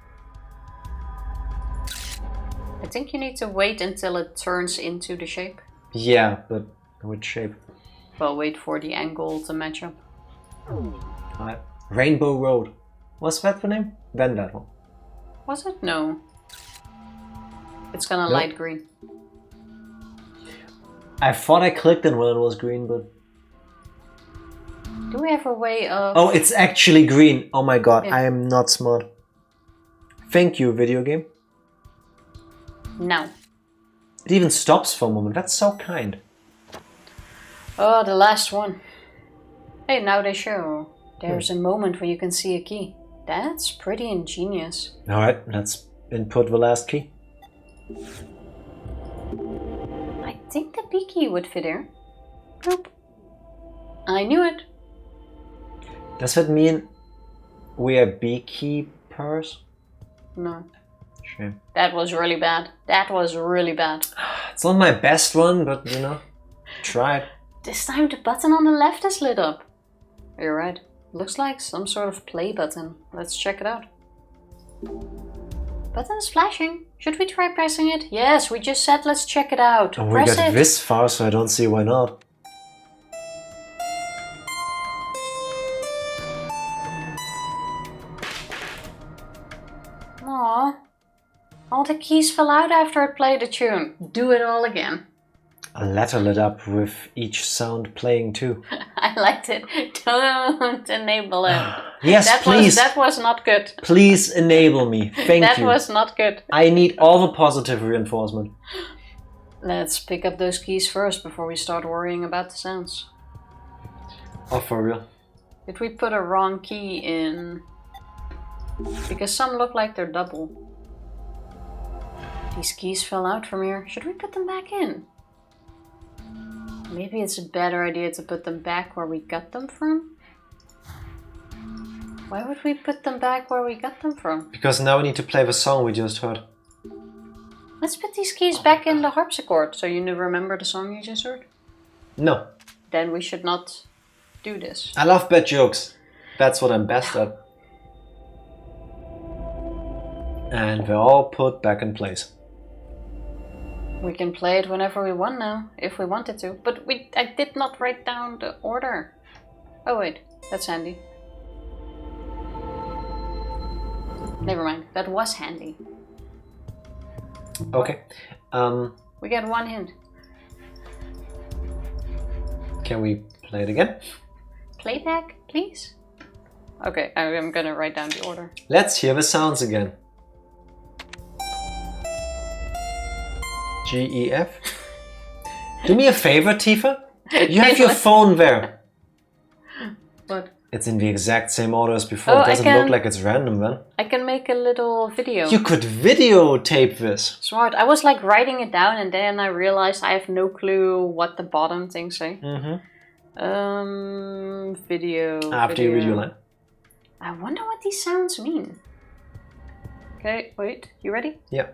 I think you need to wait until it turns into the shape. Yeah, but which shape? Well, wait for the angle to match up. Alright. Rainbow Road. Was that the name? Then that one. Was it? No. It's gonna Nope. light green. I thought I clicked it when it was green, but... Do we have a way of... Oh, it's actually green. Oh my god, Yeah. I am not smart. Thank you, video game. Now. It even stops for a moment. That's so kind. Oh, the last one. Hey, now they show. There's a moment where you can see a key. That's pretty ingenious. Alright, let's input the last key. I think the B key would fit here. Nope. I knew it. Does that mean we are B key purse? No. Shame. That was really bad. That was really bad. It's not my best one, but you know, tried. This time the button on the left is lit up. You're right. Looks like some sort of play button. Let's check it out. Button is flashing. Should we try pressing it? Yes, we just said let's check it out. Oh, we Press got it. this far, so I don't see why not. Aww. All the keys fell out after it played the tune. Do it all again. A letter lit up with each sound playing too. I liked it. Don't enable it. Yes, please. That was not good. Please enable me. Thank you. That was not good. I need all the positive reinforcement. Let's pick up those keys first before we start worrying about the sounds. Oh, for real. Did we put a wrong key in? Because some look like they're double. These keys fell out from here. Should we put them back in? Maybe it's a better idea to put them back where we got them from? Why would we put them back where we got them from? Because now we need to play the song we just heard. Let's put these keys back in the harpsichord so you remember the song you just heard. No. Then we should not do this. I love bad jokes. That's what I'm best at. And they're all put back in place. We can play it whenever we want now, if we wanted to. But I did not write down the order. Oh wait, that's handy. Never mind, that was handy. Okay. We got one hint. Can we play it again? Playback, please? Okay, I'm gonna write down the order. Let's hear the sounds again. G, E, F. Do me a favor, Tifa. You have your phone there. What? It's in the exact same order as before. Oh, it doesn't look like it's random then. I can make a little video. You could videotape this. Smart. I was like writing it down and then I realized I have no clue what the bottom things say. Video. After you read your line. I wonder what these sounds mean. Okay, wait. You ready? Yeah.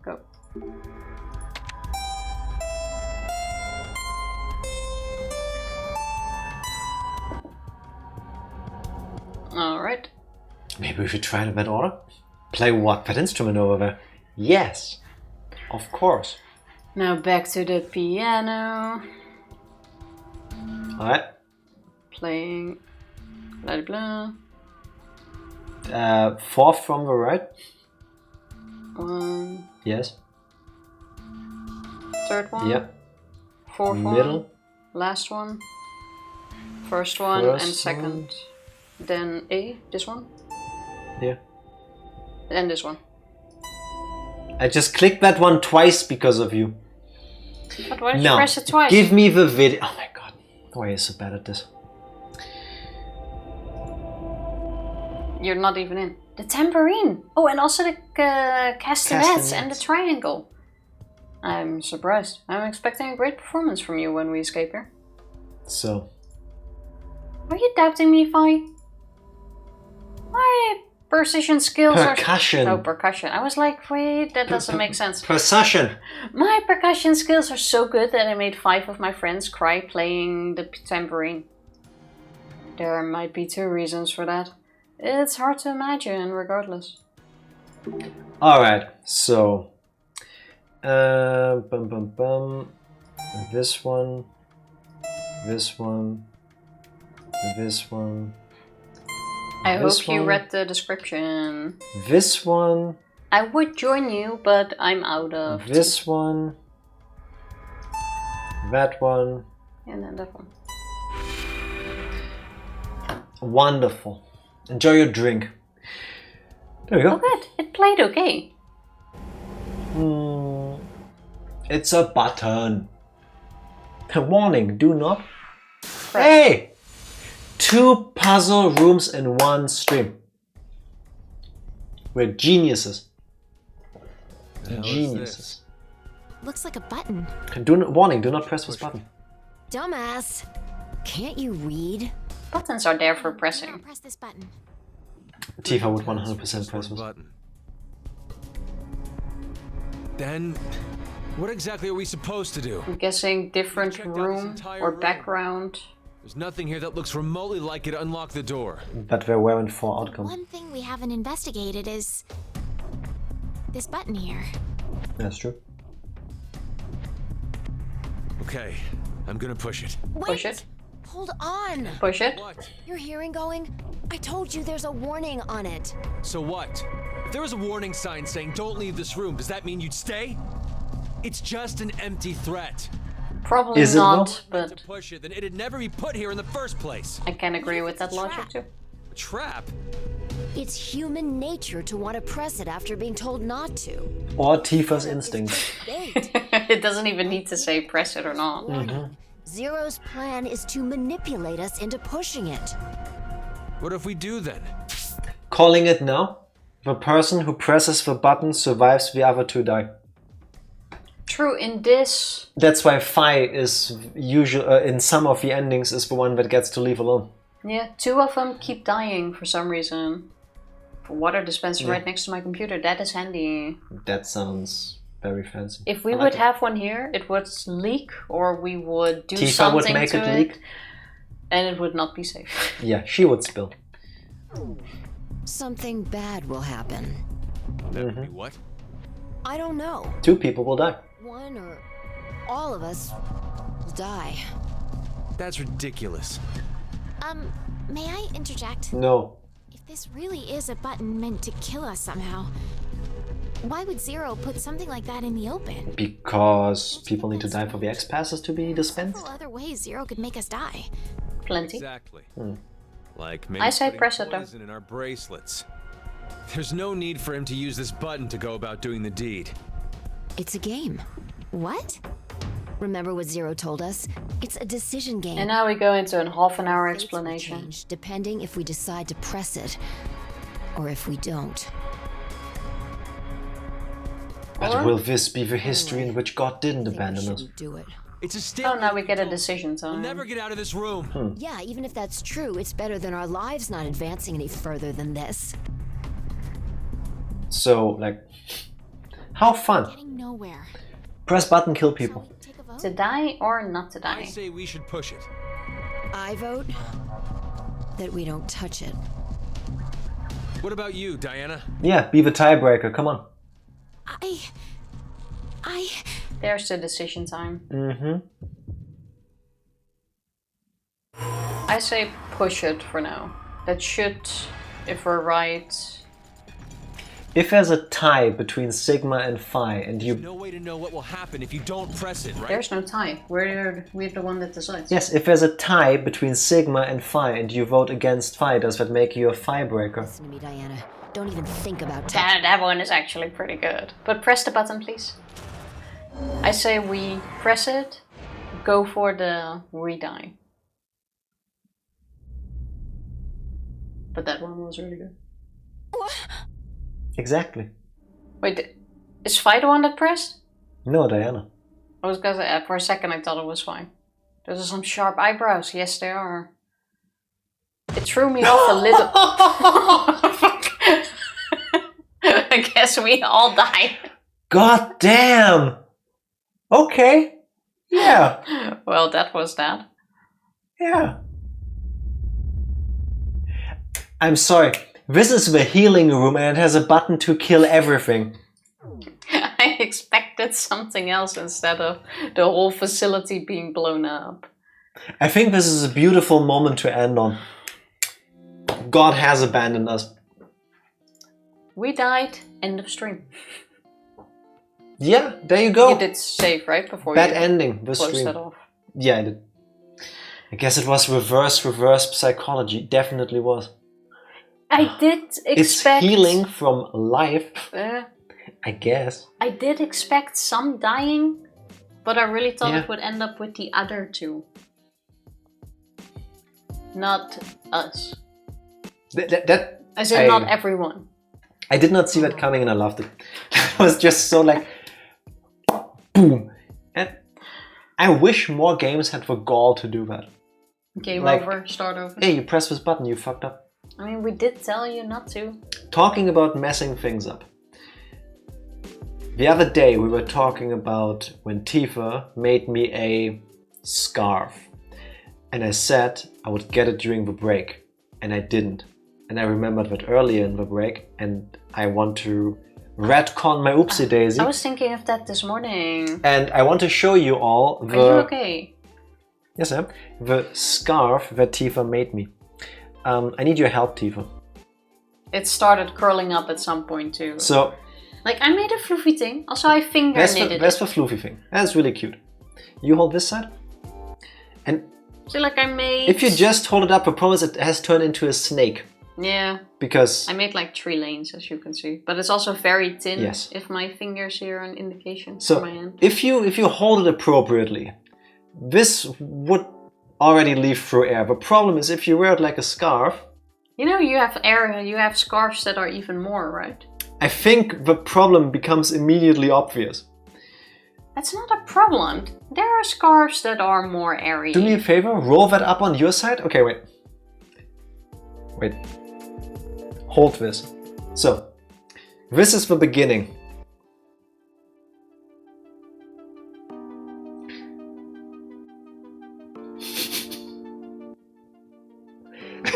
Go. Alright. Maybe we should try it in that order? Play what? That instrument over there? Yes. Of course. Now back to the piano. Alright. Playing. Blah blah. Fourth from the right. One. Yes. Third one. Yep. Fourth Middle. one. Last one. First one and second. One. Then A, this one. Yeah. And this one. I just clicked that one twice because of you. But why did you press it twice? Give me the video. Oh my god. Why are you so bad at this? You're not even in. The tambourine. Oh, and also the castanets and the triangle. I'm surprised. I'm expecting a great performance from you when we escape here. So. Are you doubting me, Fi? My precision skills Percussion. are... Oh, percussion. I was like, wait, that doesn't make sense. Percussion. My percussion skills are so good that I made 5 of my friends cry playing the tambourine. There might be 2 reasons for that. It's hard to imagine, regardless. Alright, so... This one... This one... This one... I hope you read the description. This one... I would join you, but I'm out of... This one... That one... And then that one. Wonderful. Enjoy your drink. There we go. Oh good, it played okay. It's a button. Warning, do not... Hey! 2 puzzle rooms in 1 stream. We're geniuses. Geniuses. Looks like a button. Warning, do not press this button. Dumbass. Can't you read? Buttons are there for pressing. Press this button. Tifa would 100% press this. Button. Then, what exactly are we supposed to do? I'm guessing different Checked out room this entire or room. background. There's nothing here that looks remotely like it to unlock the door. But there weren't 4 outcomes. One thing we haven't investigated is this button here. That's true. Okay, I'm gonna push it. Wait! Push it. Hold on! Push it. What? Your hearing going? I told you there's a warning on it. So what? If there was a warning sign saying don't leave this room, does that mean you'd stay? It's just an empty threat. Probably Is it not, But but to push it, then it'd never be put here in the first place. I can agree with that logic too. A trap? It's human nature to want to press it after being told not to. Or Tifa's instincts. Bait. It doesn't even need to say press it or not. Zero's plan is to manipulate us into pushing it. What if we do then? Calling it now. The person who presses the button survives, the other 2 die. True, in this... That's why Phi is usually in some of the endings is the one that gets to leave alone. Yeah, 2 of them keep dying for some reason. For water dispenser right next to my computer, that is handy. That sounds very fancy. If we I would like it. have one here, it would leak, or we would do Tifa something would make to it leak. and it would not be safe. Yeah, she would spill. Something bad will happen. That would be what? I don't know. 2 people will die. One or all of us will die. That's ridiculous. May I interject? No. If this really is a button meant to kill us somehow, why would Zero put something like that in the open? Because people need to die for the X passes to be dispensed. Several other ways Zero could make us die. Plenty. Exactly. Like maybe I say putting press it though. poison in our bracelets. There's no need for him to use this button to go about doing the deed. It's a game. What? Remember what Zero told us? It's a decision game. And now we go into a half-an-hour Fates will explanation. change depending if we decide to press it or if we don't. But will this be the history in which God didn't I think we abandon us? shouldn't do it. It's a Oh, statement. now we get a don't. decision We'll time. never get out of this room. Yeah, even if that's true, it's better than our lives not advancing any further than this. So, like, how fun. Getting nowhere. Press button, kill Shall people. we take a vote? To die or not to I die? say we should push it. I vote that we don't touch it. What about you, Diana? Yeah, be the tiebreaker, come on. I... There's the decision time. Mm-hmm. I say push it for now. That should, if we're right... If there's a tie between Sigma and Phi and There's you... no way to know what will happen if you don't press it, right? There's no tie. We're the one that decides. Yes, if there's a tie between Sigma and Phi and you vote against Phi, does that make you a Phi breaker? Listen to me, Diana. Don't even think about touching. That one is actually pretty good. But press the button, please. I say we press it, go for the re-die. But that one was really good. Exactly. Wait, is Phi the one that pressed? No, Diana. I was gonna say, for a second I thought it was Phi. Those are some sharp eyebrows. Yes, they are. It threw me off a little. I guess we all died. God damn! Okay. Yeah. Well, that was that. Yeah. I'm sorry. This is the healing room and it has a button to kill everything. I expected something else instead of the whole facility being blown up. I think this is a beautiful moment to end on. God has abandoned us. We died. End of stream. Yeah, there you go. You did save, right? Before Bad you ending. The closed stream. that off. Yeah, I did. I guess it was reverse psychology. Definitely was. I did expect... It's healing from life, Uh, I guess. I did expect some dying, but I really thought Yeah. it would end up with the other two. Not us. That As in, not everyone. I did not see that coming and I loved it. It was just so like... Boom. And I wish more games had the gall to do that. Game Like, over, start over. Hey, you press this button, you fucked up. I mean, we did tell you not to. Talking about messing things up. The other day we were talking about when Tifa made me a scarf. And I said I would get it during the break. And I didn't. And I remembered that earlier in the break. And I want to retcon my oopsie daisy. I was thinking of that this morning. And I want to show you all the... Are you okay? Yes, I am. The scarf that Tifa made me. I need your help, Tifa. It started curling up at some point too. So... Like, I made a floofy thing. Also, I finger knitted it. That's the floofy thing. That's really cute. You hold this side. And... So, like, I made... If you just hold it up, I promise it has turned into a snake. Yeah. Because... I made like 3 lanes, as you can see. But it's also very thin. Yes. If my fingers here are an indication so for my hand. If you hold it appropriately, this would already leave through air. The problem is if you wear it like a scarf... You know, you have scarves that are even more, right? I think the problem becomes immediately obvious. That's not a problem. There are scarves that are more airy. Do me a favor, roll that up on your side. Okay, wait. Wait. Hold this. So, this is the beginning.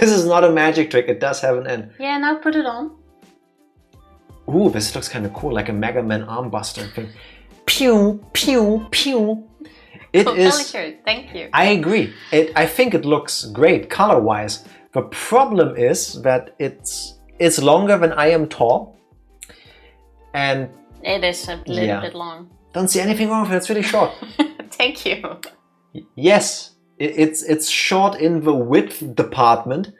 This is not a magic trick, it does have an end. Yeah, now put it on. Ooh, this looks kind of cool, like a Mega Man armbuster thing. Pew, pew, pew. It is... Thank you. I agree. I think it looks great color-wise. The problem is that it's longer than I am tall. And... It is a little bit long. Don't see anything wrong with it, it's really short. Thank you. Yes, it's short in the width department.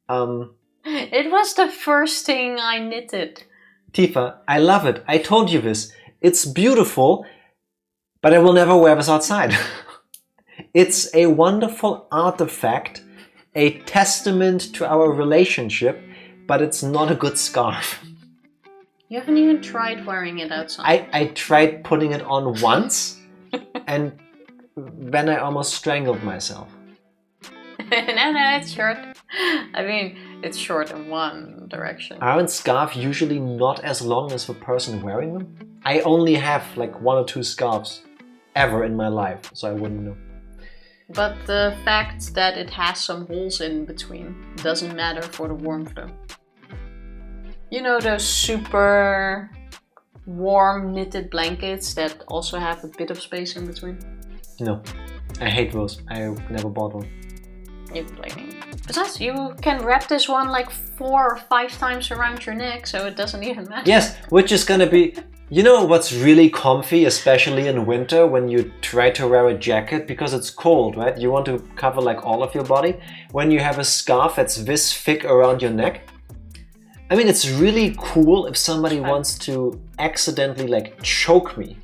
It was the first thing I knitted. Tifa, I love it. I told you this. It's beautiful, but I will never wear this outside. It's a wonderful artifact, a testament to our relationship, but it's not a good scarf. You haven't even tried wearing it outside. I tried putting it on once, and then I almost strangled myself. No, it's short. I mean, it's short in one direction. Aren't scarves usually not as long as the person wearing them? I only have like 1 or 2 scarves ever in my life, so I wouldn't know. But the fact that it has some holes in between doesn't matter for the warmth though. You know those super warm knitted blankets that also have a bit of space in between? No, I hate those. I never bought one. You're complaining. Besides, you can wrap this one like 4 or 5 times around your neck, so it doesn't even matter. Yes, which is gonna be... You know what's really comfy, especially in winter, when you try to wear a jacket, because it's cold, right? You want to cover like all of your body. When you have a scarf that's this thick around your neck. I mean, it's really cool if somebody wants to accidentally like choke me.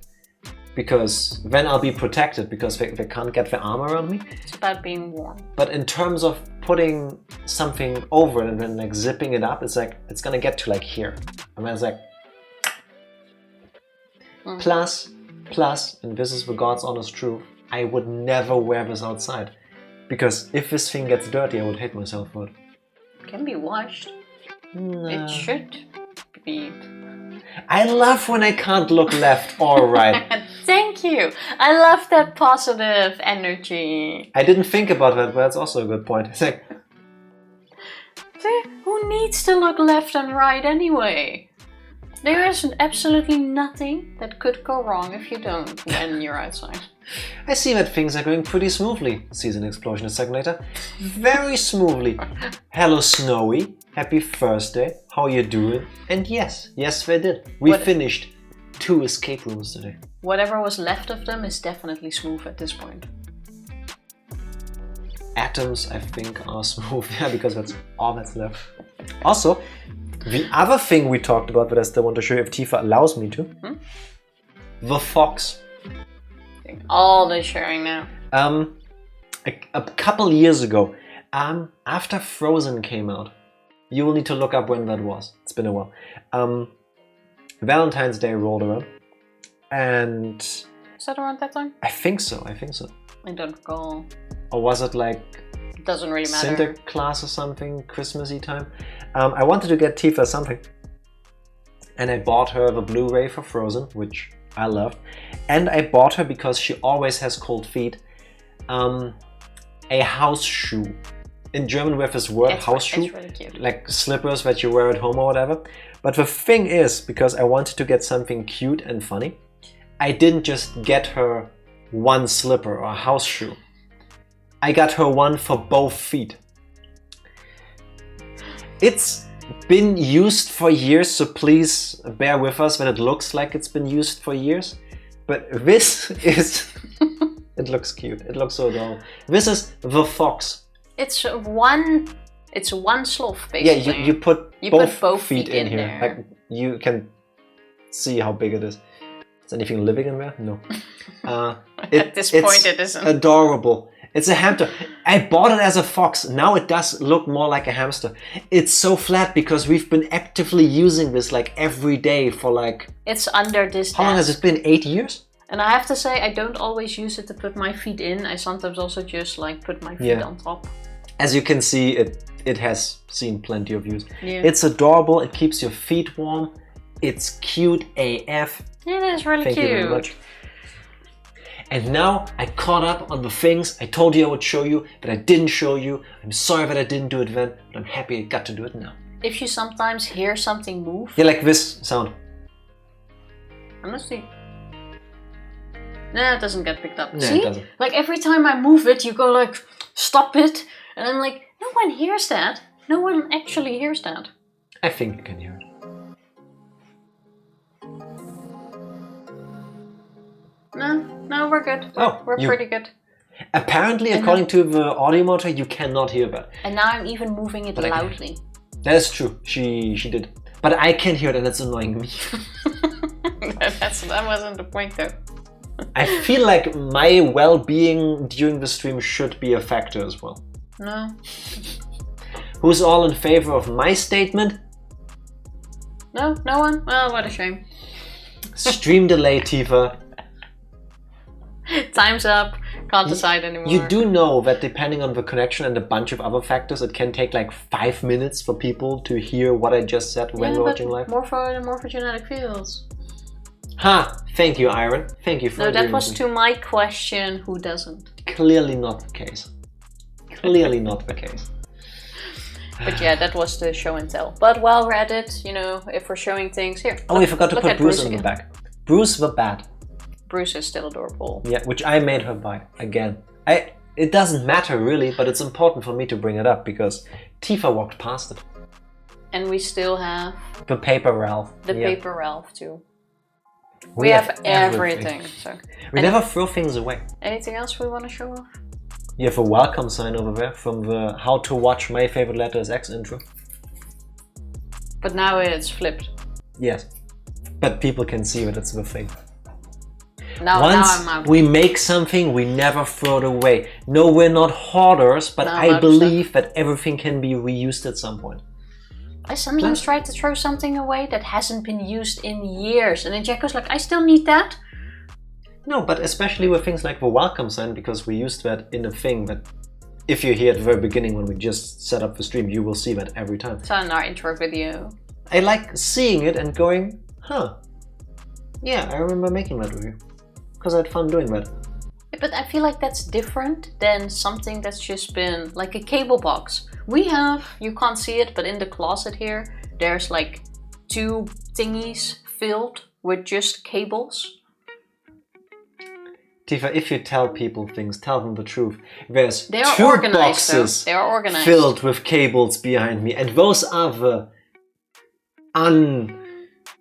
Because then I'll be protected, because they can't get their arm around me. It's about being warm. But in terms of putting something over it and then like zipping it up, it's like, it's gonna get to like here. And then it's like... Plus, and this is the God's honest truth, I would never wear this outside. Because if this thing gets dirty, I would hate myself for it. It can be washed. No. It should be. I love when I can't look left or right. Thank you. I love that positive energy. I didn't think about that, but that's also a good point. It's like... See, who needs to look left and right anyway? There is absolutely nothing that could go wrong if you don't when you're outside. I see that things are going pretty smoothly. Season explosion a second later. Very smoothly. Hello Snowy. Happy Thursday. How you doing? And yes, they did. We finished 2 escape rooms today. Whatever was left of them is definitely smooth at this point. Atoms, I think, are smooth. Yeah, because that's all that's left. Also, the other thing we talked about that I still want to show you if Tifa allows me to. The fox. All the sharing now. A couple years ago, after Frozen came out, you will need to look up when that was. It's been a while. Valentine's Day rolled around, and... Is that around that time? I think so. I don't recall. Or was it like Doesn't really matter. Sinterklaas or something, Christmassy time. I wanted to get Tifa something. And I bought her the Blu-ray for Frozen, which I loved. And I bought her, because she always has cold feet, a house shoe. In German we have this word, house shoe. It's really cute. Like slippers that you wear at home or whatever. But the thing is, because I wanted to get something cute and funny, I didn't just get her one slipper or house shoe. I got her one for both feet. It's been used for years, so please bear with us that it looks like it's been used for years. But this is... it looks cute. It looks so adorable. This is the fox. It's one sloth, basically. Yeah, you put both feet in here. there. Like, you can see how big it is. Is anything living in there? No. At this point it isn't. Adorable. It's a hamster. I bought it as a fox. Now it does look more like a hamster. It's so flat because we've been actively using this like every day for like... It's under this How long has it been? 8 years? And I have to say, I don't always use it to put my feet in. I sometimes also just like put my feet on top. As you can see, it has seen plenty of use. Yeah. It's adorable. It keeps your feet warm. It's cute AF. It is really cute. Thank you very much. And now I caught up on the things I told you I would show you, but I didn't show you. I'm sorry that I didn't do it then, but I'm happy I got to do it now. If you sometimes hear something move... Yeah, like this sound. Honestly. Nah, it doesn't get picked up. No, See? it doesn't. Like every time I move it, you go like, stop it. And I'm like, no one hears that. No one actually hears that. I think you can hear it. No, we're good. We're pretty good. Apparently, according to the audio motor, you cannot hear that. And now I'm even moving it loudly. That is true. She did. But I can hear it and it's annoying me. That wasn't the point though. I feel like my well-being during the stream should be a factor as well. No. Who's all in favor of my statement? No one? Oh, what a shame. Stream delay, Tifa. Time's up. Can't decide anymore. You do know that depending on the connection and a bunch of other factors, it can take like 5 minutes for people to hear what I just said when we're watching live. More for morphogenetic fields. Ha! Thank you, Iron. Thank you for No, that was to my question, who doesn't? Clearly not the case. Clearly not the case. But yeah, that was the show and tell. But while we're at it, you know, if we're showing things here. Oh, we forgot to put Bruce in the back. Bruce the Bat. Bruce is still adorable. Yeah, which I made her buy again. It doesn't matter really, but it's important for me to bring it up because Tifa walked past it. And we still have the paper Ralph. The paper Ralph too. We have everything. So. We never throw things away. Anything else we want to show off? You have a welcome sign over there from the How to Watch My Favorite Letter is X intro. But now it's flipped. Yes. But people can see that it's the thing. Once we make something, we never throw it away. No, we're not hoarders, but I believe that everything can be reused at some point. I sometimes try to throw something away that hasn't been used in years. And then Jack goes like, I still need that. No, but especially with things like the welcome sign, because we used that in a thing that if you're here at the very beginning when we just set up the stream, you will see that every time. It's on our intro video. I like seeing it and going, huh. Yeah, I remember making that with you. Because I had fun doing that. Yeah, but I feel like that's different than something that's just been like a cable box. We have, you can't see it, but in the closet here, there's like 2 thingies filled with just cables. Tifa, if you tell people things, tell them the truf. There's 2 boxes they are organized. Filled with cables behind me, and those are the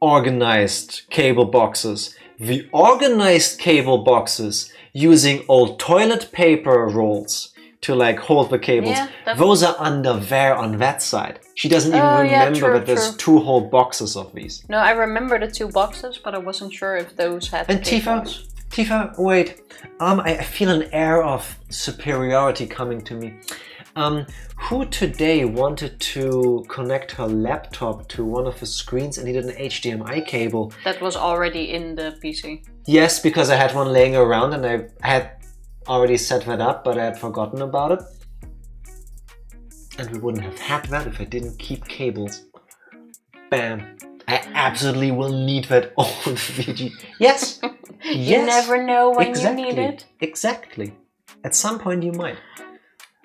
unorganized cable boxes. The organized cable boxes using old toilet paper rolls to like hold the cables. Yeah, those are under there on that side. She doesn't even remember that there's 2 whole boxes of these. No, I remember the 2 boxes, but I wasn't sure if those had cables. Tifa, wait. I feel an air of superiority coming to me. Who today wanted to connect her laptop to one of the screens and needed an HDMI cable? That was already in the PC. Yes, because I had one laying around and I had already set that up, but I had forgotten about it. And we wouldn't have had that if I didn't keep cables. Bam. I absolutely will need that old VG. Yes. You never know when exactly. you need it. Exactly. At some point you might.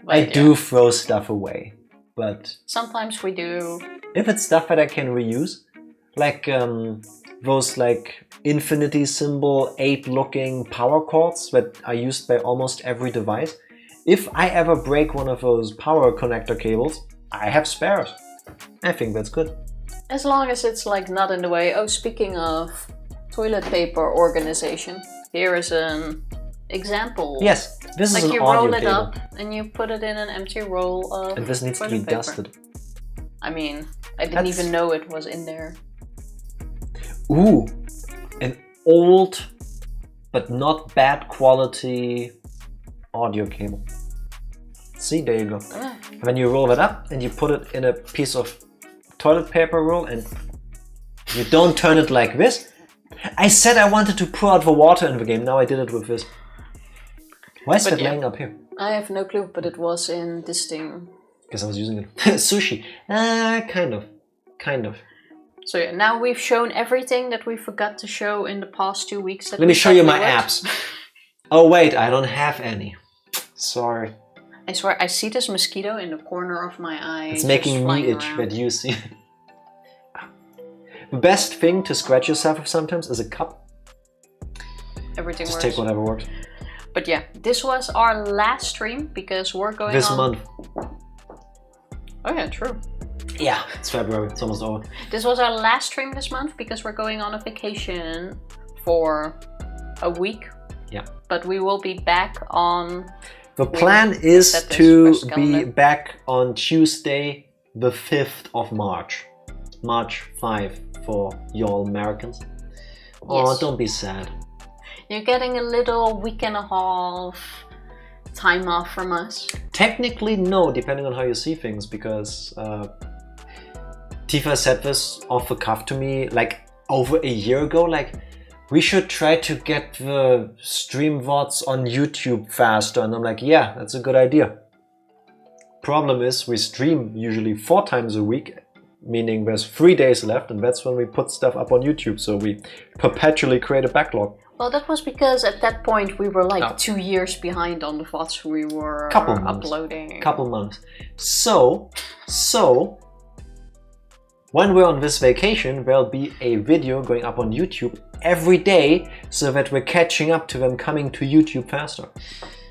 But I do throw stuff away, but sometimes we do. If it's stuff that I can reuse, like those like infinity symbol 8-looking power cords that are used by almost every device. If I ever break one of those power connector cables, I have spares. I think that's good. As long as it's like not in the way. Oh, speaking of toilet paper organization, here is an example. Yes, this like is an you audio roll it cable. up and you put it in an empty roll of And this needs to toilet be paper. dusted. I mean, I didn't even know it was in there. Ooh, an old but not bad quality audio cable. See, there you go. And then you roll that up and you put it in a piece of toilet paper roll and you don't turn it like this. I said I wanted to pour out the water in the game, now I did it with this. Why is that laying up here? I have no clue, but it was in this thing. Because I was using it. Sushi. Kind of. So yeah, now we've shown everything that we forgot to show in the past 2 weeks. Let me show you my apps. Oh wait, I don't have any. Sorry. I swear, I see this mosquito in the corner of my eye. It's making me itch that you see. The best thing to scratch yourself with sometimes is a cup. Everything Just works. take whatever works. But yeah, this was our last stream because we're going This on... month. Oh yeah, true. Yeah, it's February. It's almost over. This was our last stream this month because we're going on a vacation for a week. Yeah. But we will be back on... The plan is to be back on Tuesday, the 5th of March. March 5 for y'all Americans. Oh, don't be sad. You're getting a little week and a half time off from us. Technically, no, depending on how you see things, because Tifa said this off the cuff to me like over a year ago, like, we should try to get the stream VODs on YouTube faster. And I'm like, yeah, that's a good idea. Problem is, we stream usually 4 times a week, meaning there's 3 days left, and that's when we put stuff up on YouTube. So we perpetually create a backlog. Well, that was because at that point we were like 2 years behind on the VODs we were uploading. Couple months. So when we're on this vacation, there'll be a video going up on YouTube every day so that we're catching up to them coming to YouTube faster.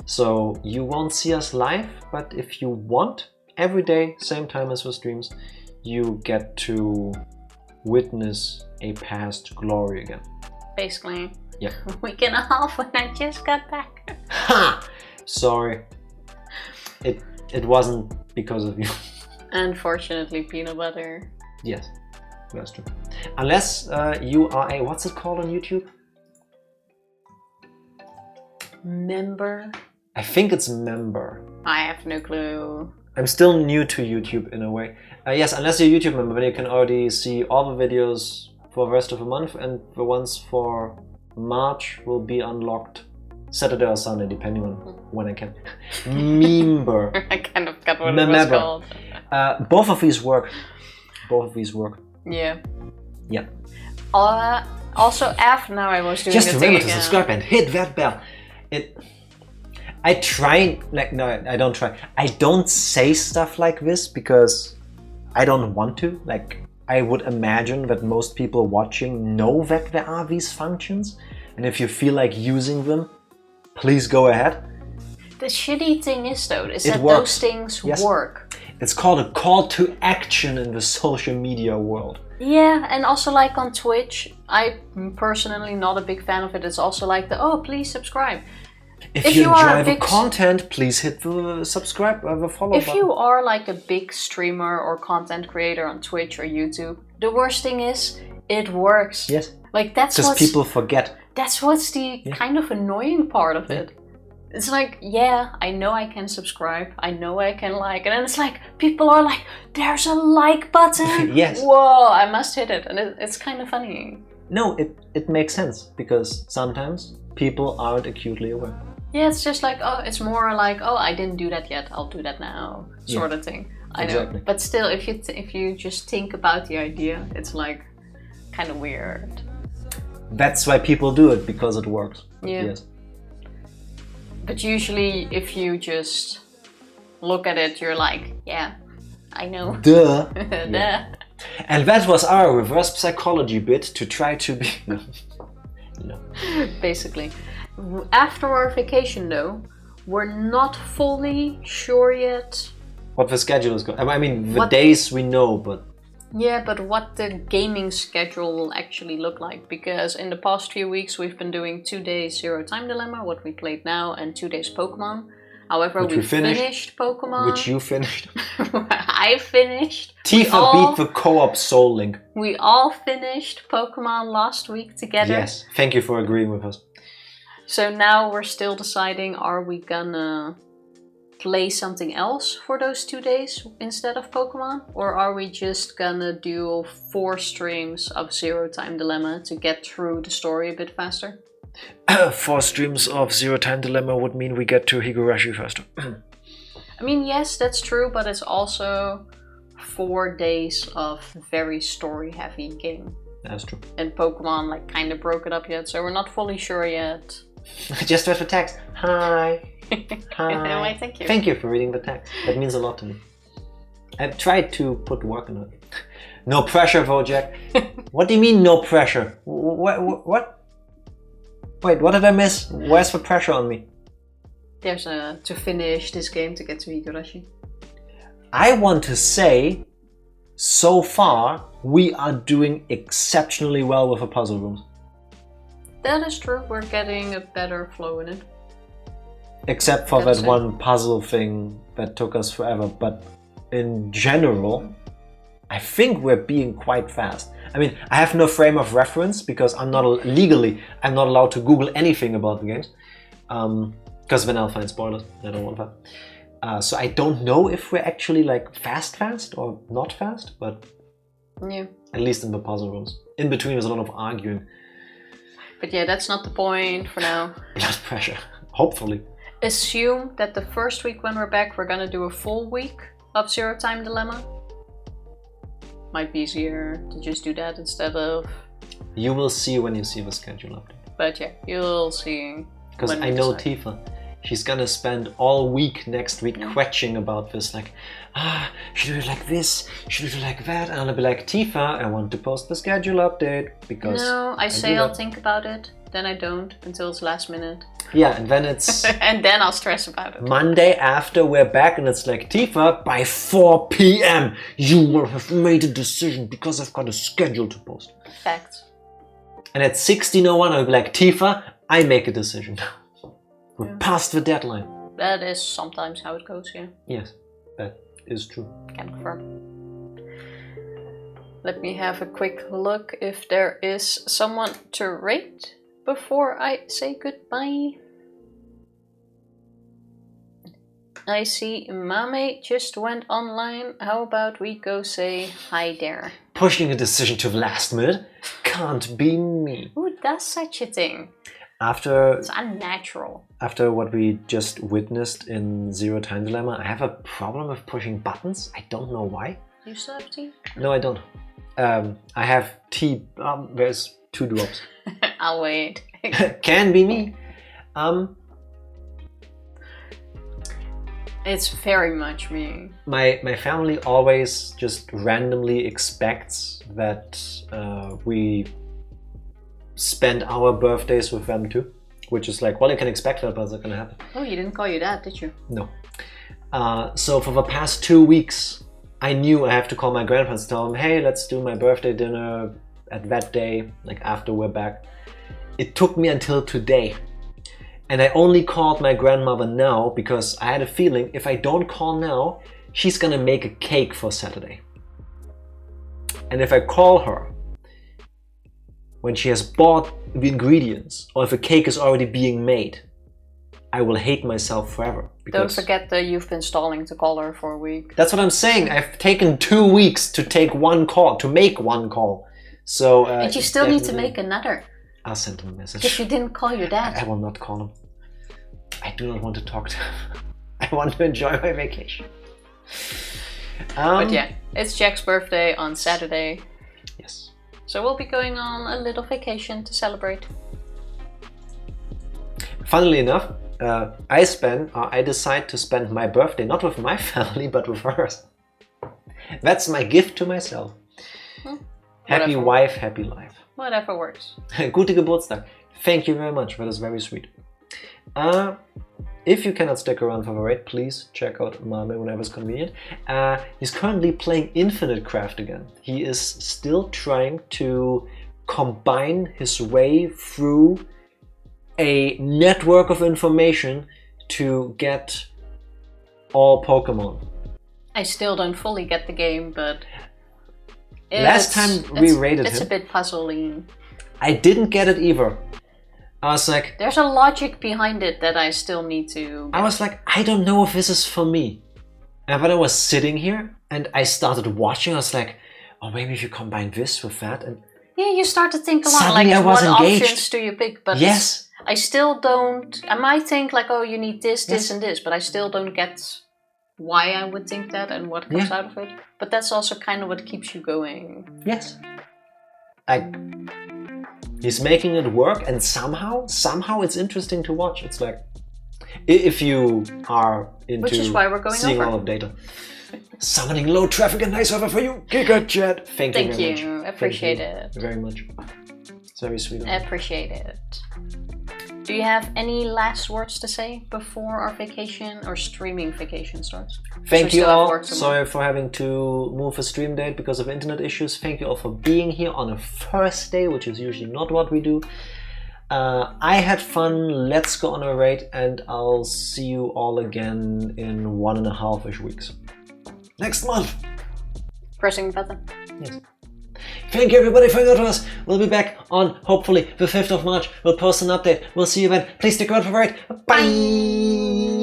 So you won't see us live, but if you want, every day, same time as the streams, you get to witness a past glory again. Basically. Yeah. A week and a half when I just got back. Ha! Sorry. It wasn't because of you. Unfortunately, peanut butter. Yes, that's true. Unless you are a, what's it called on YouTube? Member? I think it's member. I have no clue. I'm still new to YouTube in a way. Yes, unless you're a YouTube member, then you can already see all the videos for the rest of the month, and the ones for March will be unlocked Saturday or Sunday, depending on when I can. Member. I kind of got what it was called. Both of these work. Both of these work. Yeah. Yeah. Also, after now I was doing just the remember thing to again. subscribe and hit that bell. I try, like, no, I don't try. I don't say stuff like this because I don't want to. Like, I would imagine that most people watching know that there are these functions, and if you feel like using them, please go ahead. The shitty thing is though, is It that works. those things Yes. work. It's called a call to action in the social media world. Yeah, and also like on Twitch, I'm personally not a big fan of it. It's also like the, oh, please subscribe. If you enjoy the content, please hit the subscribe or the follow button. If you are like a big streamer or content creator on Twitch or YouTube, the worst thing is, it works. Yes. Like that's because what's, people forget. That's what's the kind of annoying part of it. It's like, yeah, I know I can subscribe, I know I can like, and then it's like, people are like, there's a like button! Yes. Whoa, I must hit it, and it's kind of funny. No, it makes sense, because sometimes people aren't acutely aware. Yeah, it's just like, oh, it's more like, oh, I didn't do that yet, I'll do that now, sort of thing. I know, but still, if you just think about the idea, it's like kind of weird. That's why people do it, because it works. Yeah. Yes. But usually, if you just look at it, you're like, yeah, I know. Duh. Duh. Yeah. And that was our reverse psychology bit to try to be... No. Basically. After our vacation, though, we're not fully sure yet what the schedule is going. I mean, the days we know, but... Yeah, but what the gaming schedule will actually look like. Because in the past few weeks, we've been doing 2 days Zero Time Dilemma, what we played now, and 2 days Pokemon. However, we finished Pokemon. Which you finished. I finished. Tifa beat the co-op Soul Link. We all finished Pokemon last week together. Yes, thank you for agreeing with us. So now we're still deciding, are we gonna play something else for those 2 days instead of Pokemon? Or are we just gonna do 4 streams of Zero Time Dilemma to get through the story a bit faster? 4 streams of Zero Time Dilemma would mean we get to Higurashi faster. I mean, yes, that's true, but it's also 4 days of very story-heavy game. That's true. And Pokemon like kind of broke it up yet, so we're not fully sure yet. I just read the text. Hi. Hi. Why, thank you. Thank you for reading the text. That means a lot to me. I've tried to put work in it. No pressure, Wojak. What do you mean, no pressure? What? Wait, what did I miss? Where's the pressure on me? There's to finish this game to get to Higurashi. I want to say, so far, we are doing exceptionally well with the puzzle rooms. That is true. We're getting a better flow in it. Except for that one puzzle thing that took us forever. But in general, I think we're being quite fast. I mean, I have no frame of reference because I'm not legally, I'm not allowed to Google anything about the games. Because then I'll find spoilers. I don't want that. So I don't know if we're actually like fast or not fast, but yeah. At least in the puzzle rooms. In between there's a lot of arguing. But yeah, that's not the point for now. Blood pressure. Hopefully. Assume that the first week when we're back, we're gonna do a full week of Zero Time Dilemma. Might be easier to just do that instead of... You will see when you see the schedule update. But yeah, you'll see. Because I know Tifa. She's gonna spend all week next week quetching about this, like, should we do it like this? Should we do it like that? And I'll be like, Tifa, I want to post the schedule update because... No, I say I'll think about it, then I don't until it's last minute. Yeah, and then it's... and then I'll stress about it. Monday after we're back and it's like, Tifa, by 4 p.m. you will have made a decision because I've got a schedule to post. Facts. And at 16:01 I'll be like, Tifa, I make a decision. We're past the deadline. That is sometimes how it goes, yeah. Yes, that is true. Can confirm. Let me have a quick look if there is someone to rate before I say goodbye. I see Mame just went online. How about we go say hi there? Pushing a decision to the last minute can't be me. Who does such a thing? It's unnatural. After what we just witnessed in Zero Time Dilemma, I have a problem with pushing buttons. I don't know why. You still have tea? No, I don't. I have tea. There's 2 drops. I'll wait. Can be me. It's very much me. My family always just randomly expects that we spend our birthdays with them too, which is like, well, you can expect that, but it's not gonna happen. Oh, you didn't call your dad, did you? No. So for the past 2 weeks, I knew I have to call my grandparents to tell them, hey, let's do my birthday dinner at that day, like after we're back. It took me until today. And I only called my grandmother now because I had a feeling if I don't call now, she's gonna make a cake for Saturday. And if I call her when she has bought the ingredients, or if a cake is already being made, I will hate myself forever. Don't forget that you've been stalling to call her for a week. That's what I'm saying. I've taken 2 weeks to take 1 call, to make 1 call. So. But you still need to make another. I'll send him a message. Because you didn't call your dad. I will not call him. I do not want to talk to him. I want to enjoy my vacation. But yeah, it's Jack's birthday on Saturday. Yes. So we'll be going on a little vacation to celebrate. Funnily enough, I decide to spend my birthday not with my family, but with hers. That's my gift to myself. Happy wife, happy life. Whatever works. Gute Geburtstag. Thank you very much. That is very sweet. If you cannot stick around for the raid, please check out Mame whenever it's convenient. He's currently playing Infinite Craft again. He is still trying to combine his way through a network of information to get all Pokemon. I still don't fully get the game, but last time we raided him, it's a bit puzzling. I didn't get it either. I was like, there's a logic behind it that I still need to get. I was like, I don't know if this is for me. And when I was sitting here and I started watching, I was like, oh, maybe if you combine this with that. And yeah, you start to think a lot. Suddenly like, what engaged. Options do you pick? But yes. I still don't. I might think like, oh, you need this, this, and this, but I still don't get why I would think that and what comes out of it. But that's also kind of what keeps you going. Yes. He's making it work, and somehow it's interesting to watch. It's like, if you are into which is why we're going seeing over. all of data. Summoning low traffic and nice weather for you, Giga Chat. Thank you very much. Appreciate it. Very much. It's very sweet. Appreciate it. Do you have any last words to say before our vacation or streaming vacation starts? Thank you all. Sorry for having to move a stream date because of internet issues. Thank you all for being here on a Thursday, which is usually not what we do. I had fun. Let's go on a raid, and I'll see you all again in 1.5-ish weeks. Next month. Pressing the button. Yes. Thank you everybody for joining us. We'll be back on hopefully the 5th of March. We'll post an update. We'll see you then. Please stick around for the raid. Bye.